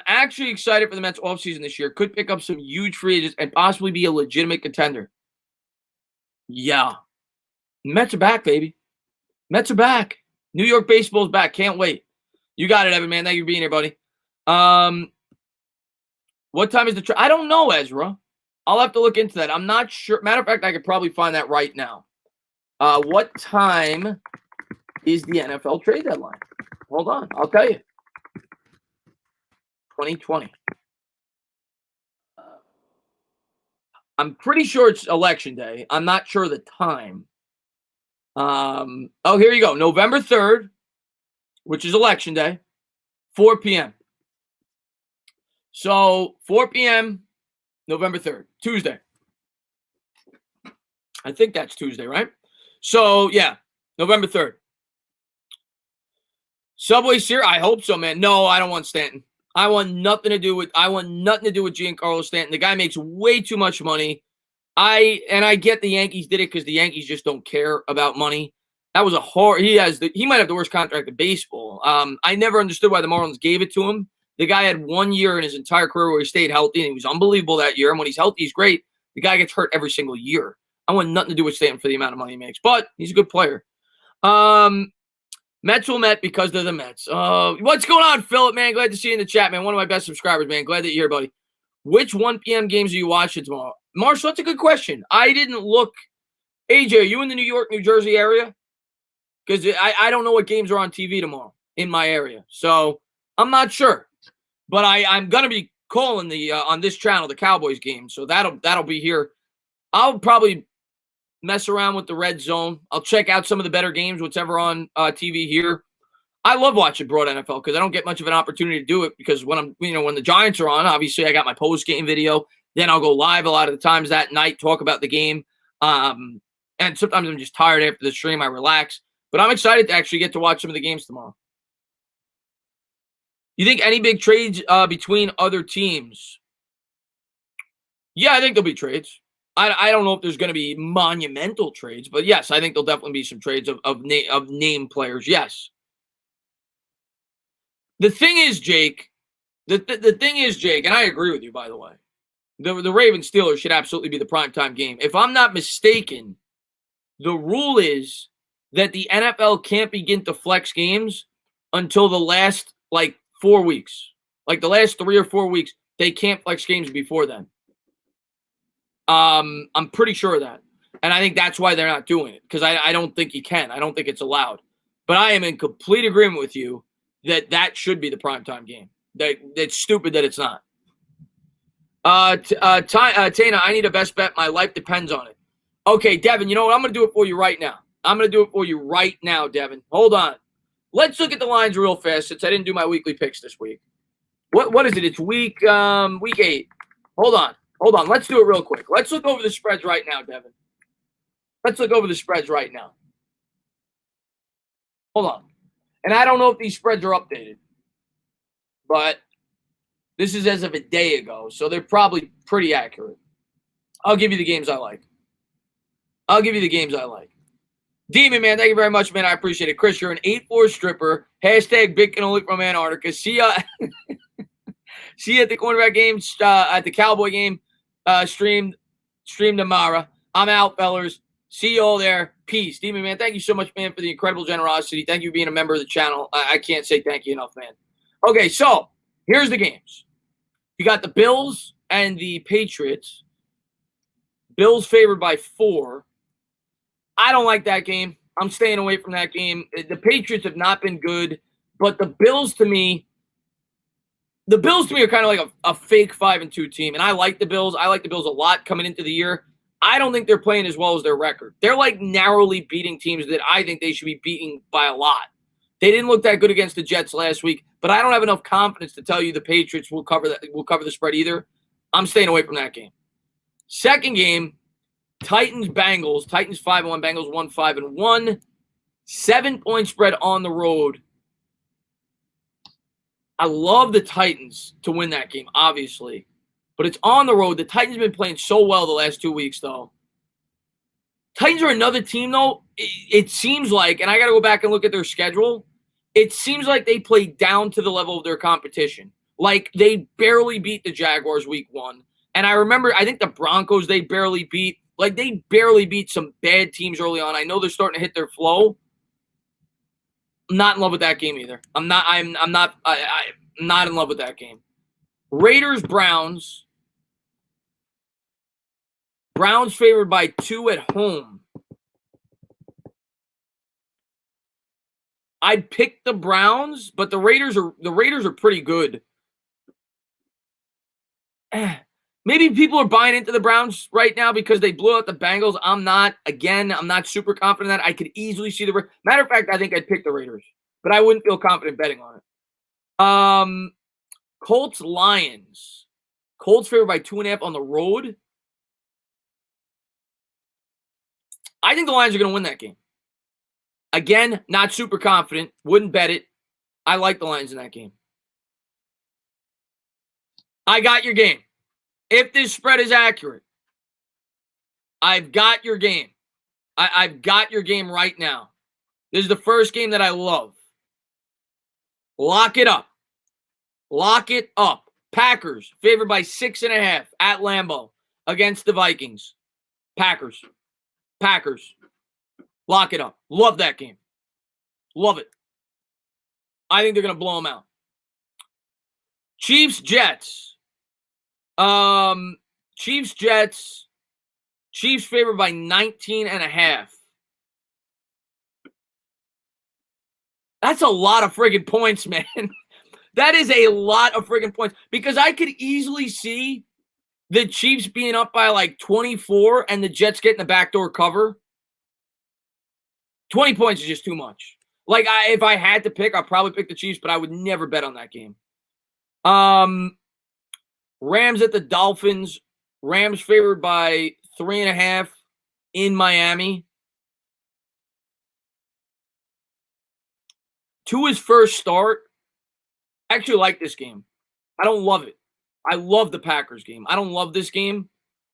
actually excited for the Mets offseason this year. Could pick up some huge free agents and possibly be a legitimate contender. Yeah. Mets are back, baby. Mets are back. New York baseball's back. Can't wait. You got it, Evan, man. Thank you for being here, buddy. What time is the I don't know, Ezra. I'll have to look into that. I'm not sure. Matter of fact, I could probably find that right now. What time is the NFL trade deadline? Hold on. I'll tell you. 2020. I'm pretty sure it's election day. I'm not sure the time. Here you go. November 3rd, which is election day, 4 p.m. So 4 p.m., November 3rd, Tuesday. I think that's Tuesday, right? So, yeah, November 3rd. Subway Series? I hope so, man. No, I don't want Stanton. I want nothing to do with Giancarlo Stanton. The guy makes way too much money. I get the Yankees did it because the Yankees just don't care about money. That was he might have the worst contract in baseball. I never understood why the Marlins gave it to him. The guy had 1 year in his entire career where he stayed healthy, and he was unbelievable that year. And when he's healthy, he's great. The guy gets hurt every single year. I want nothing to do with Stanton for the amount of money he makes, but he's a good player. Mets will Met because they're the Mets. What's going on, Philip, man? Glad to see you in the chat, man. One of my best subscribers, man. Glad that you're here, buddy. Which 1 p.m. games are you watching tomorrow? Marshall, that's a good question. I didn't look. AJ, are you in the New York, New Jersey area? Because I don't know what games are on TV tomorrow in my area. So I'm not sure. But I'm going to be calling the on this channel the Cowboys game. So that'll be here. I'll probably mess around with the red zone. I'll check out some of the better games, whatever on TV here. I love watching broad NFL because I don't get much of an opportunity to do it because when when the Giants are on, obviously I got my post game video. Then I'll go live a lot of the times that night, talk about the game. And sometimes I'm just tired after the stream. I relax. But I'm excited to actually get to watch some of the games tomorrow. You think any big trades between other teams? Yeah, I think there'll be trades. I don't know if there's going to be monumental trades, but yes, I think there'll definitely be some trades of name players. Yes. The thing is, Jake, and I agree with you, by the way. The Ravens Steelers should absolutely be the primetime game. If I'm not mistaken, The rule is that the NFL can't begin to flex games until the last, 4 weeks. Like, the last 3 or 4 weeks, they can't flex games before then. I'm pretty sure of that. And I think that's why they're not doing it, because I don't think you can. I don't think it's allowed. But I am in complete agreement with you that should be the primetime game. That's stupid that it's not. Tana, I need a best bet. My life depends on it. Okay, Devin, you know what? I'm going to do it for you right now. Devin. Hold on. Let's look at the lines real fast since I didn't do my weekly picks this week. What is it? It's week 8. Hold on. Let's do it real quick. Let's look over the spreads right now, Devin. Hold on. And I don't know if these spreads are updated, but this is as of a day ago, so they're probably pretty accurate. I'll give you the games I like. Demon, man, thank you very much, man. I appreciate it. Chris, you're an 8-4 stripper. Hashtag Bitcoin only from Antarctica. See ya. See you at the cornerback game, at the Cowboy game. Stream tomorrow. I'm out, fellers. See you all there. Peace. Demon, man, thank you so much, man, for the incredible generosity. Thank you for being a member of the channel. I can't say thank you enough, man. Okay, so here's the games. You got the Bills and the Patriots. Bills favored by 4. I don't like that game. I'm staying away from that game. The Patriots have not been good, but the Bills to me are kind of like a fake 5-2 team, and I like the Bills. I like the Bills a lot coming into the year. I don't think they're playing as well as their record. They're like narrowly beating teams that I think they should be beating by a lot. They didn't look that good against the Jets last week, but I don't have enough confidence to tell you the Patriots will cover the spread either. I'm staying away from that game. Second game, Titans-Bengals. Titans 5-1, Bengals 1-5-1. 7-point spread on the road. I love the Titans to win that game, obviously. But it's on the road. The Titans have been playing so well the last 2 weeks, though. Titans are another team, though. It seems like, and I got to go back and look at their schedule, it seems like they play down to the level of their competition. Like, they barely beat the Jaguars week 1. And I remember, I think the Broncos they barely beat. Like, they barely beat some bad teams early on. I know they're starting to hit their flow. I'm not in love with that game either. I'm not in love with that game. Raiders-Browns. Browns favored by 2 at home. I'd pick the Browns, but the Raiders are pretty good. Maybe people are buying into the Browns right now because they blew out the Bengals. I'm not super confident in that. I could easily see the matter of fact, I think I'd pick the Raiders, but I wouldn't feel confident betting on it. Colts-Lions. Colts favored by 2.5 on the road. I think the Lions are going to win that game. Again, not super confident. Wouldn't bet it. I like the Lions in that game. I got your game. If this spread is accurate, I've got your game. I've got your game right now. This is the first game that I love. Lock it up. Packers favored by 6.5 at Lambeau against the Vikings. Packers. Lock it up. Love that game. Love it. I think they're going to blow them out. Chiefs-Jets. Chiefs-Jets. Chiefs favored by 19.5. That's a lot of friggin' points, man. That is a lot of friggin' points. Because I could easily see the Chiefs being up by like 24 and the Jets getting the backdoor cover. 20 points is just too much. Like, if I had to pick, I'd probably pick the Chiefs, but I would never bet on that game. Rams at the Dolphins. Rams favored by 3.5 in Miami. Tua's first start. I actually like this game. I don't love it. I love the Packers game. I don't love this game.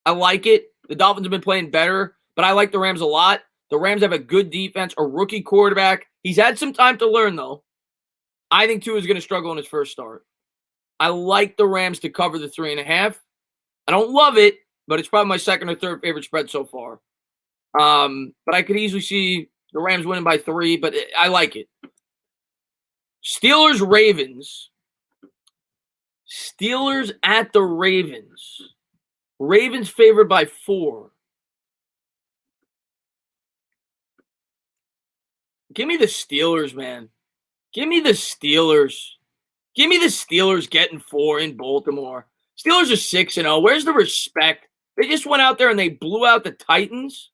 I like it. The Dolphins have been playing better, but I like the Rams a lot. The Rams have a good defense, a rookie quarterback. He's had some time to learn, though. I think Tua is going to struggle in his first start. I like the Rams to cover the 3.5. I don't love it, but it's probably my second or third favorite spread so far. But I could easily see the Rams winning by 3, but I like it. Steelers, Ravens. Steelers at the Ravens. Ravens favored by 4. Give me the Steelers, man. Give me the Steelers. Give me the Steelers getting 4 in Baltimore. Steelers are 6-0. Where's the respect? They just went out there and they blew out the Titans.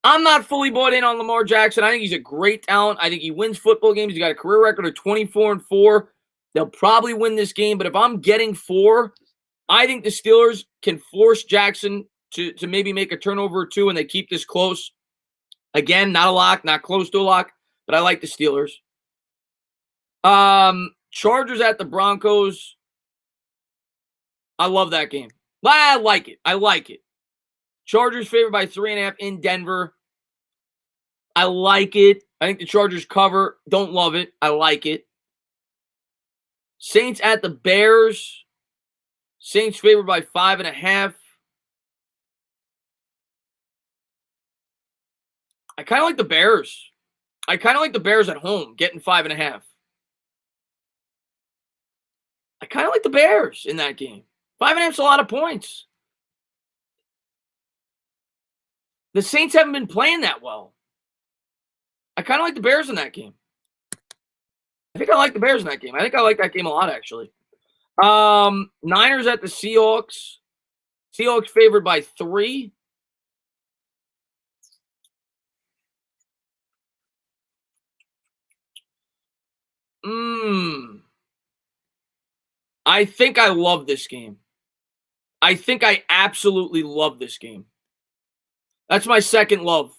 I'm not fully bought in on Lamar Jackson. I think he's a great talent. I think he wins football games. He's got a career record of 24-4. They'll probably win this game, but if I'm getting 4, I think the Steelers can force Jackson to maybe make a turnover or 2 and they keep this close. Again, not a lock, not close to a lock, but I like the Steelers. Chargers at the Broncos. I love that game. I like it. I like it. Chargers favored by 3.5 in Denver. I like it. I think the Chargers cover. Don't love it. I like it. Saints at the Bears. Saints favored by 5.5. I kind of like the Bears. I kind of like the Bears at home, getting 5.5. I kind of like the Bears in that game. 5.5 is a lot of points. The Saints haven't been playing that well. I kind of like the Bears in that game. I think I like the Bears in that game. I think I like that game a lot, actually. Niners at the Seahawks. Seahawks favored by 3. I think I love this game. I think I absolutely love this game. That's my second love.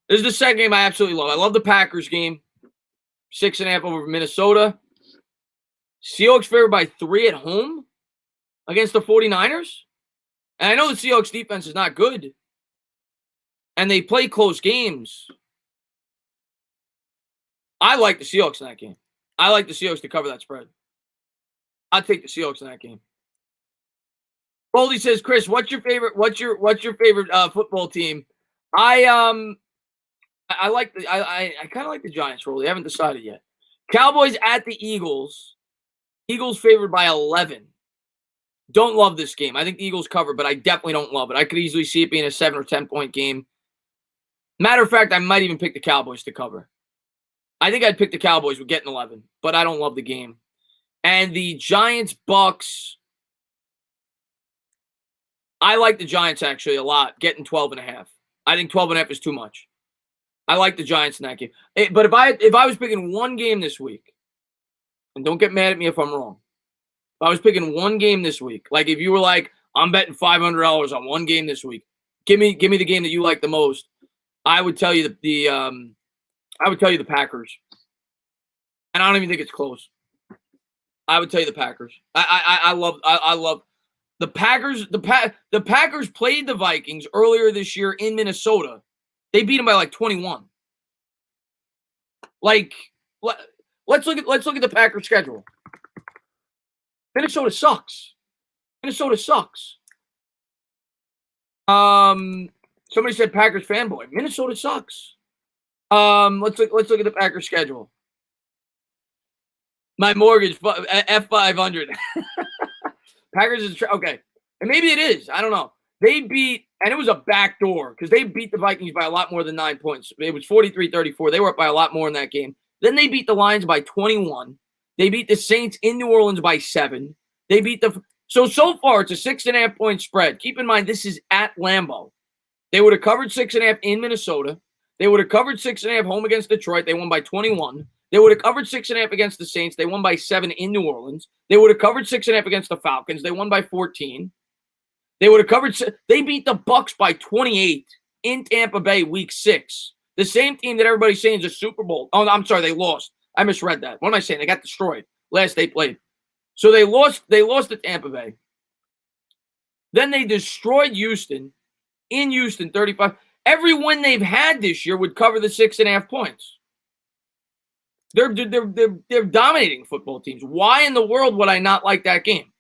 This is the second game I absolutely love. I love the Packers game. 6.5 over Minnesota. Seahawks favored by 3 at home against the 49ers. And I know the Seahawks defense is not good. And they play close games. I like the Seahawks in that game. I like the Seahawks to cover that spread. I'll take the Seahawks in that game. Boldy says, Chris, what's your favorite football team? I like I kind of like the Giants, Rolly. I haven't decided yet. Cowboys at the Eagles. Eagles favored by 11. Don't love this game. I think the Eagles cover, but I definitely don't love it. I could easily see it being a 7 or 10 point game. Matter of fact, I might even pick the Cowboys to cover. I think I'd pick the Cowboys with getting 11, but I don't love the game. And the Giants Bucs. I like the Giants actually a lot, getting 12.5. I think 12.5 is too much. I like the Giants in that game. But if I was picking one game this week, and don't get mad at me if I'm wrong. If I was picking one game this week, like if you were like, I'm betting $500 on one game this week, give me the game that you like the most. I would tell you the Packers. And I don't even think it's close. I would tell you the Packers. I love the Packers. The Packers played the Vikings earlier this year in Minnesota. They beat them by like 21. Like, let's look at the Packers schedule. Minnesota sucks. Somebody said Packers fanboy. Minnesota sucks. Let's look at the Packers schedule. My mortgage F500. Packers is okay, and maybe it is. I don't know. They beat, and it was a backdoor because they beat the Vikings by a lot more than 9 points. It was 43-34. They were up by a lot more in that game. Then they beat the Lions by 21. They beat the Saints in New Orleans by 7. They beat so far it's a 6.5 point spread. Keep in mind this is at Lambeau. They would have covered 6.5 in Minnesota. They would have covered 6.5 home against Detroit. They won by 21. They would have covered 6.5 against the Saints. They won by 7 in New Orleans. They would have covered 6.5 against the Falcons. They won by 14. They would have covered. They beat the Bucs by 28 in Tampa Bay Week 6. The same team that everybody's saying is a Super Bowl. Oh, I'm sorry, they lost. I misread that. What am I saying? They got destroyed last they played. So they lost. They lost to Tampa Bay. Then they destroyed Houston in Houston, 35. Every win they've had this year would cover the 6.5 points. They're dominating football teams. Why in the world would I not like that game?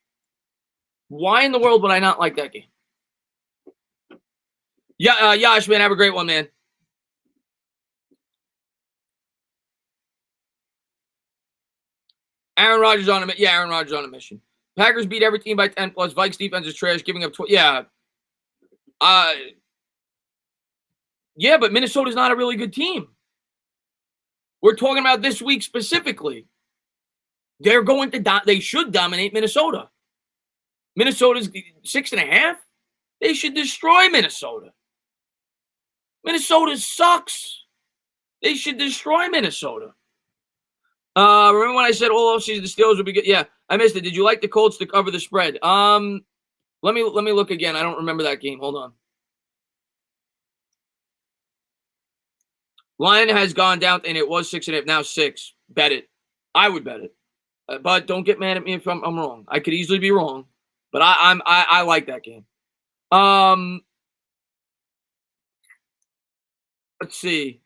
Why in the world would I not like that game? Yeah, Yash, man, have a great one, man. Aaron Rodgers on a mission. Yeah, Aaron Rodgers on a mission. Packers beat every team by 10 plus. Vikes defense is trash, giving up 20. Yeah. Yeah, but Minnesota's not a really good team. We're talking about this week specifically. They're going to they should dominate Minnesota. Minnesota's 6.5. They should destroy Minnesota. Minnesota sucks. They should destroy Minnesota. Remember when I said all offseason the Steelers would be good? Yeah, I missed it. Did you like the Colts to cover the spread? Let me look again. I don't remember that game. Hold on. Line has gone down, and it was 6.5. Now 6. Bet it. I would bet it. But don't get mad at me if I'm wrong. I could easily be wrong, but I like that game. Let's see.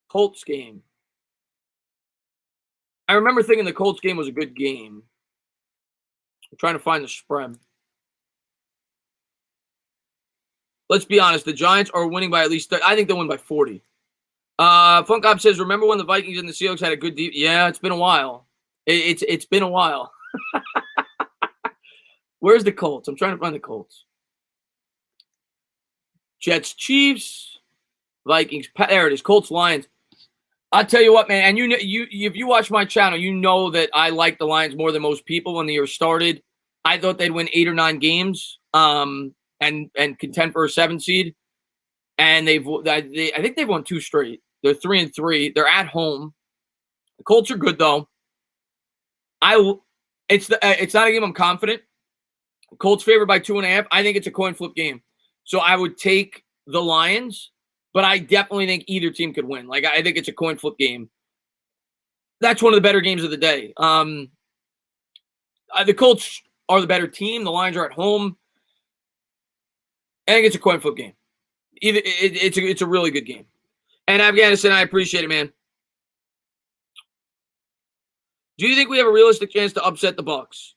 Colts game. I remember thinking the Colts game was a good game. I'm trying to find the spread. Let's be honest. The Giants are winning by at least 30. I think they'll win by 40. Funkop says, remember when the Vikings and the Seahawks had a good deep? Yeah, it's been a while. It's been a while. Where's the Colts? I'm trying to find the Colts. Jets, Chiefs, Vikings. There it is. Colts, Lions. I'll tell you what, man. And if you watch my channel, you know that I like the Lions more than most people. When the year started, I thought they'd win 8 or 9 games, and contend for a 7 seed. And I think they've won 2 straight. They're 3-3. They're at home. The Colts are good though. It's not a game I'm confident. Colts favored by 2.5. I think it's a coin flip game. So I would take the Lions, but I definitely think either team could win. Like, I think it's a coin flip game. That's one of the better games of the day. The Colts are the better team. The Lions are at home. I think it's a coin flip game. It's a really good game. And Afghanistan, I appreciate it, man. Do you think we have a realistic chance to upset the Bucs?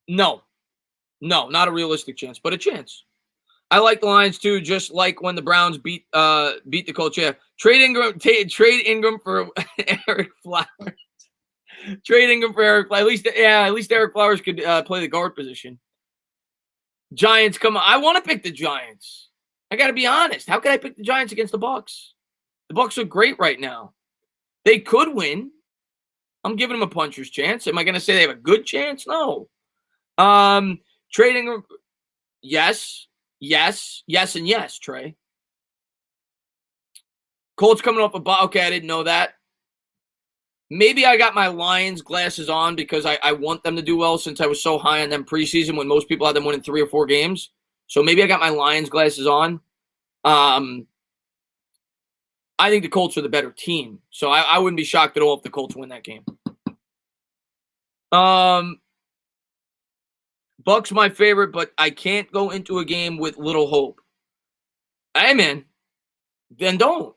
No, not a realistic chance, but a chance. I like the Lions too, just like when the Browns beat the Colts. Yeah, trade Ingram for Eric Flowers. Trade Ingram for Eric Flowers. At least Eric Flowers could play the guard position. Giants, come on! I want to pick the Giants. I got to be honest. How can I pick the Giants against the Bucs? The Bucs are great right now. They could win. I'm giving them a puncher's chance. Am I going to say they have a good chance? No. Trading, yes, and yes, Trey. Colts coming off a bye. Okay, I didn't know that. Maybe I got my Lions glasses on because I want them to do well since I was so high on them preseason when most people had them winning 3 or 4 games. So maybe I got my Lions glasses on. I think the Colts are the better team. So I wouldn't be shocked at all if the Colts win that game. Bucs my favorite, but I can't go into a game with little hope. Hey, man, then don't,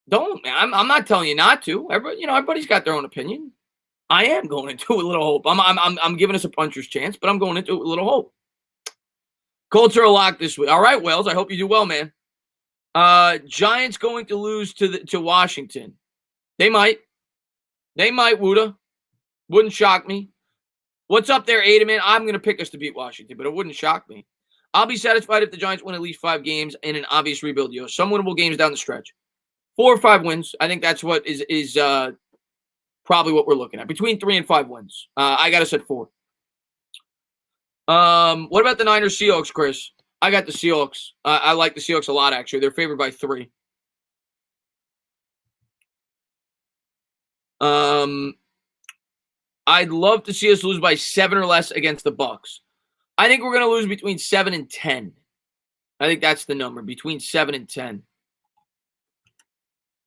man. I'm not telling you not to. Everybody's got their own opinion. I am going into it with little hope. I'm giving us a puncher's chance, but I'm going into it with little hope. Colts are a lock this week. All right, Wells. I hope you do well, man. Giants going to lose to Washington. They might. Wuda. Wouldn't shock me. What's up there, Adaman? I'm going to pick us to beat Washington, but it wouldn't shock me. I'll be satisfied if the Giants win at least 5 games in an obvious rebuild year. Some winnable games down the stretch. 4 or 5 wins. I think that's what is probably what we're looking at. Between 3 and 5 wins. I got us at 4. What about the Niners Seahawks, Chris? I got the Seahawks. I like the Seahawks a lot, actually. They're favored by 3. I'd love to see us lose by 7 or less against the Bucs. I think we're going to lose between 7 and 10. I think that's the number, between 7 and 10.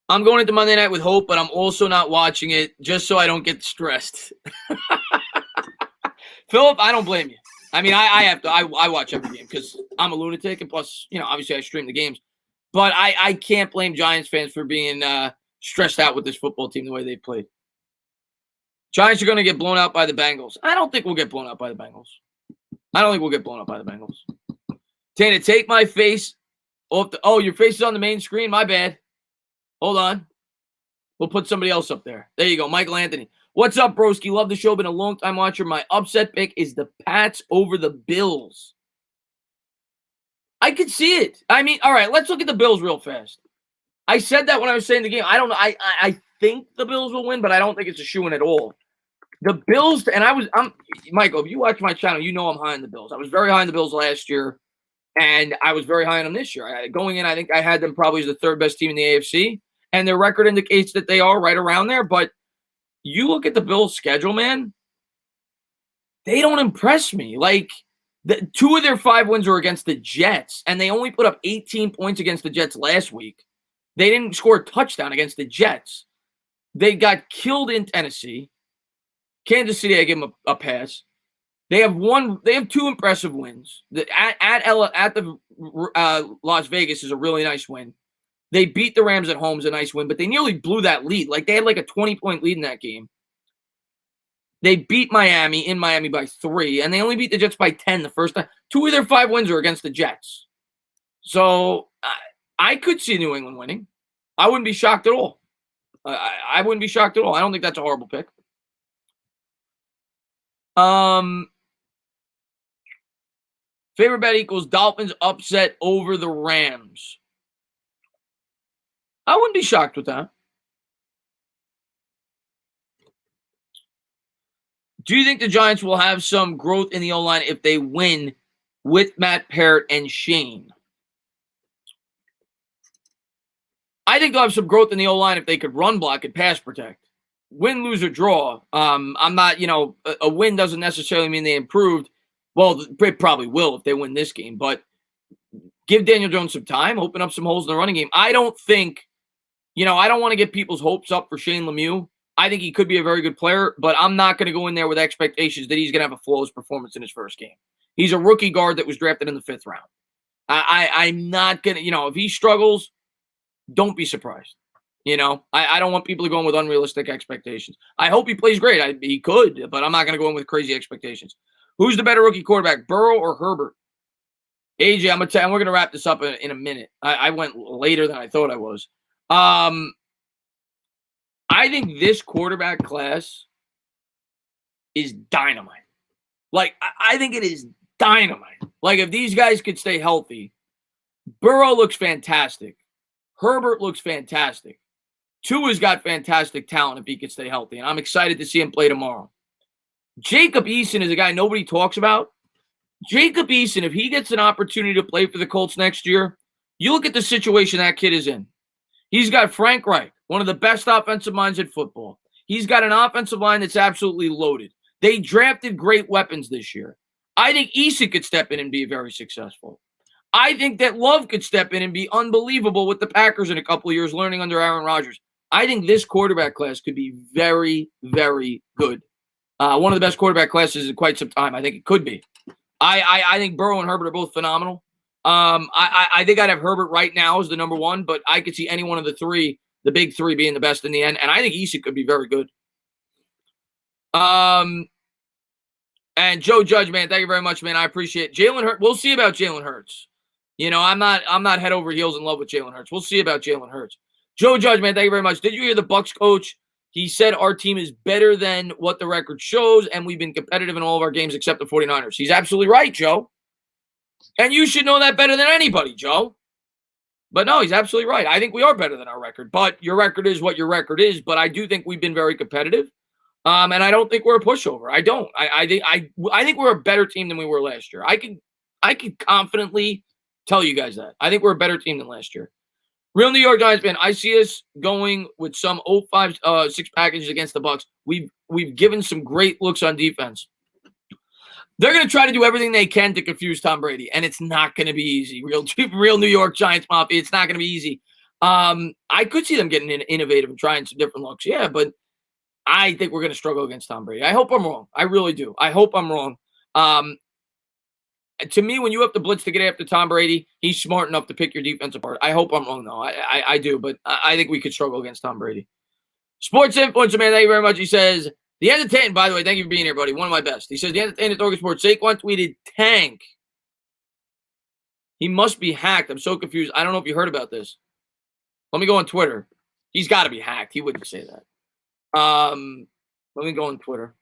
I'm going into Monday night with hope, but I'm also not watching it just so I don't get stressed. Philip, I don't blame you. I mean, I have to. I watch every game because I'm a lunatic, and plus, obviously I stream the games. But I can't blame Giants fans for being stressed out with this football team the way they've played. Giants are going to get blown out by the Bengals. I don't think we'll get blown out by the Bengals. Tana, take my face off the. Oh, your face is on the main screen. My bad. Hold on. We'll put somebody else up there. There you go, Michael Anthony. What's up, broski? Love the show. Been a long time watcher. My upset pick is the Pats over the Bills. I could see it. I mean, all right, let's look at the Bills real fast. I said that when I was saying the game. I don't know. I think the Bills will win, but I don't think it's a shoo-in at all. The Bills, and I'm Michael, if you watch my channel, you know I'm high on the Bills. I was very high on the Bills last year, and I was very high on them this year. Going in, I think I had them probably as the third best team in the AFC, and their record indicates that they are right around there. But you look at the Bills' schedule, man, they don't impress me. Like, two of their 5 wins were against the Jets, and they only put up 18 points against the Jets last week. They didn't score a touchdown against the Jets. They got killed in Tennessee. Kansas City, I give them a pass. They have 2 impressive wins. At the Las Vegas is a really nice win. They beat the Rams at home, is a nice win, but they nearly blew that lead. Like, they had like a 20-point lead in that game. They beat Miami in Miami by 3, and they only beat the Jets by 10 the first time. 2 of their 5 wins are against the Jets. So I could see New England winning. I wouldn't be shocked at all. I wouldn't be shocked at all. I don't think that's a horrible pick. Favorite bet equals Dolphins upset over the Rams. I wouldn't be shocked with that. Do you think the Giants will have some growth in the O-line if they win with Matt Parrott and Shane? I think they'll have some growth in the O-line if they could run block and pass protect. Win, lose, or draw. I'm not, a win doesn't necessarily mean they improved. Well, it probably will if they win this game, but give Daniel Jones some time, open up some holes in the running game. I don't think, I don't want to get people's hopes up for Shane Lemieux. I think he could be a very good player, but I'm not going to go in there with expectations that he's going to have a flawless performance in his first game. He's a rookie guard that was drafted in the 5th round. I'm not going to, if he struggles, don't be surprised. I don't want people to go in with unrealistic expectations. I hope he plays great. He could, but I'm not going to go in with crazy expectations. Who's the better rookie quarterback, Burrow or Herbert? AJ, I'm going to tell you, we're going to wrap this up in a minute. I went later than I thought I was. I think this quarterback class is dynamite. Like, I think it is dynamite. Like, if these guys could stay healthy, Burrow looks fantastic. Herbert looks fantastic. Tua's got fantastic talent if he could stay healthy, and I'm excited to see him play tomorrow. Jacob Eason is a guy nobody talks about. Jacob Eason, if he gets an opportunity to play for the Colts next year, you look at the situation that kid is in. He's got Frank Reich, one of the best offensive minds in football. He's got an offensive line that's absolutely loaded. They drafted great weapons this year. I think Eason could step in and be very successful. I think that Love could step in and be unbelievable with the Packers in a couple of years, learning under Aaron Rodgers. I think this quarterback class could be very, very good. One of the best quarterback classes in quite some time. I think it could be. I think Burrow and Herbert are both phenomenal. I think I'd have Herbert right now as the number 1, but I could see any one of the 3, the big 3, being the best in the end. And I think Eason could be very good. And Joe Judge, man, thank you very much, man. I appreciate it. Jalen Hurts. We'll see about Jalen Hurts. I'm not head over heels in love with Jalen Hurts. We'll see about Jalen Hurts. Joe Judge, man, thank you very much. Did you hear the Bucs coach? He said our team is better than what the record shows, and we've been competitive in all of our games except the 49ers. He's absolutely right, Joe. And you should know that better than anybody, Joe. But no, he's absolutely right. I think we are better than our record. But your record is what your record is. But I do think we've been very competitive. And I don't think we're a pushover. I don't. I think we're a better team than we were last year. I can confidently tell you guys that. I think we're a better team than last year. Real New York Giants fan, I see us going with some 0-5-6 packages against the Bucs. We've given some great looks on defense. They're going to try to do everything they can to confuse Tom Brady, and it's not going to be easy. Real New York Giants Mafia, it's not going to be easy. I could see them getting innovative and trying some different looks, yeah, but I think we're going to struggle against Tom Brady. I hope I'm wrong. I really do. I hope I'm wrong. To me, when you have to blitz to get after Tom Brady, he's smart enough to pick your defense apart. I hope I'm wrong, though. I do, but I think we could struggle against Tom Brady. Sports Influencer, man, thank you very much. He says, the entertainment, by the way, thank you for being here, buddy. One of my best. He says, the entertainment Target Sports. Saquon tweeted, tank. He must be hacked. I'm so confused. I don't know if you heard about this. Let me go on Twitter. He's got to be hacked. He wouldn't say that. Let me go on Twitter.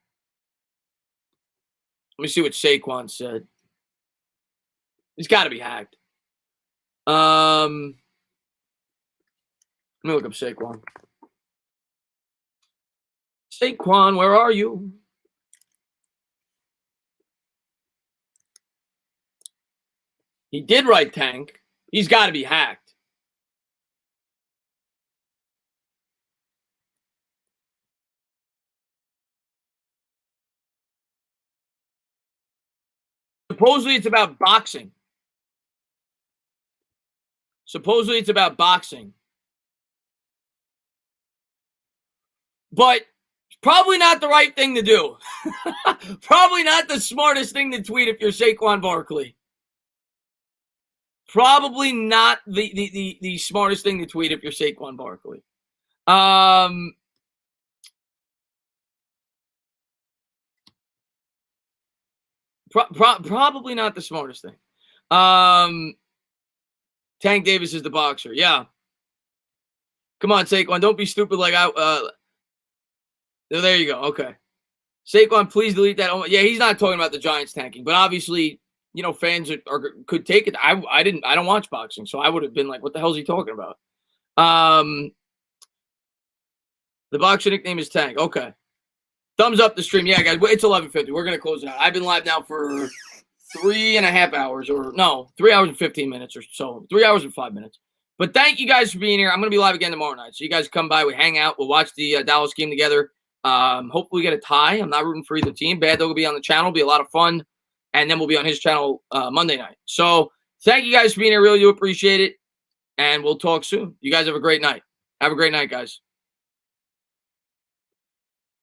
Let me see what Saquon said. He's got to be hacked. Let me look up Saquon. Saquon, where are you? He did write tank. He's got to be hacked. Supposedly it's about boxing. But probably not the right thing to do. Probably not the smartest thing to tweet if you're Saquon Barkley. Probably not the smartest thing to tweet if you're Saquon Barkley. Probably not the smartest thing. Tank Davis is the boxer. Yeah. Come on, Saquon. Don't be stupid like I. There you go. Okay. Saquon, please delete that. Yeah, he's not talking about the Giants tanking, but obviously, fans could take it. I don't watch boxing, so I would have been like, what the hell is he talking about? The boxer nickname is Tank. Okay. Thumbs up the stream. Yeah, guys, it's 11:50. We're going to close it out. I've been live now for 3.5 hours 3 hours and 15 minutes or so. 3 hours and 5 minutes. But thank you guys for being here. I'm going to be live again tomorrow night. So you guys come by, we hang out, we'll watch the Dallas game together. Hopefully we get a tie. I'm not rooting for either team. Bad Dog will be on the channel. It'll be a lot of fun. And then we'll be on his channel Monday night. So thank you guys for being here. Really do appreciate it. And we'll talk soon. You guys have a great night. Have a great night, guys.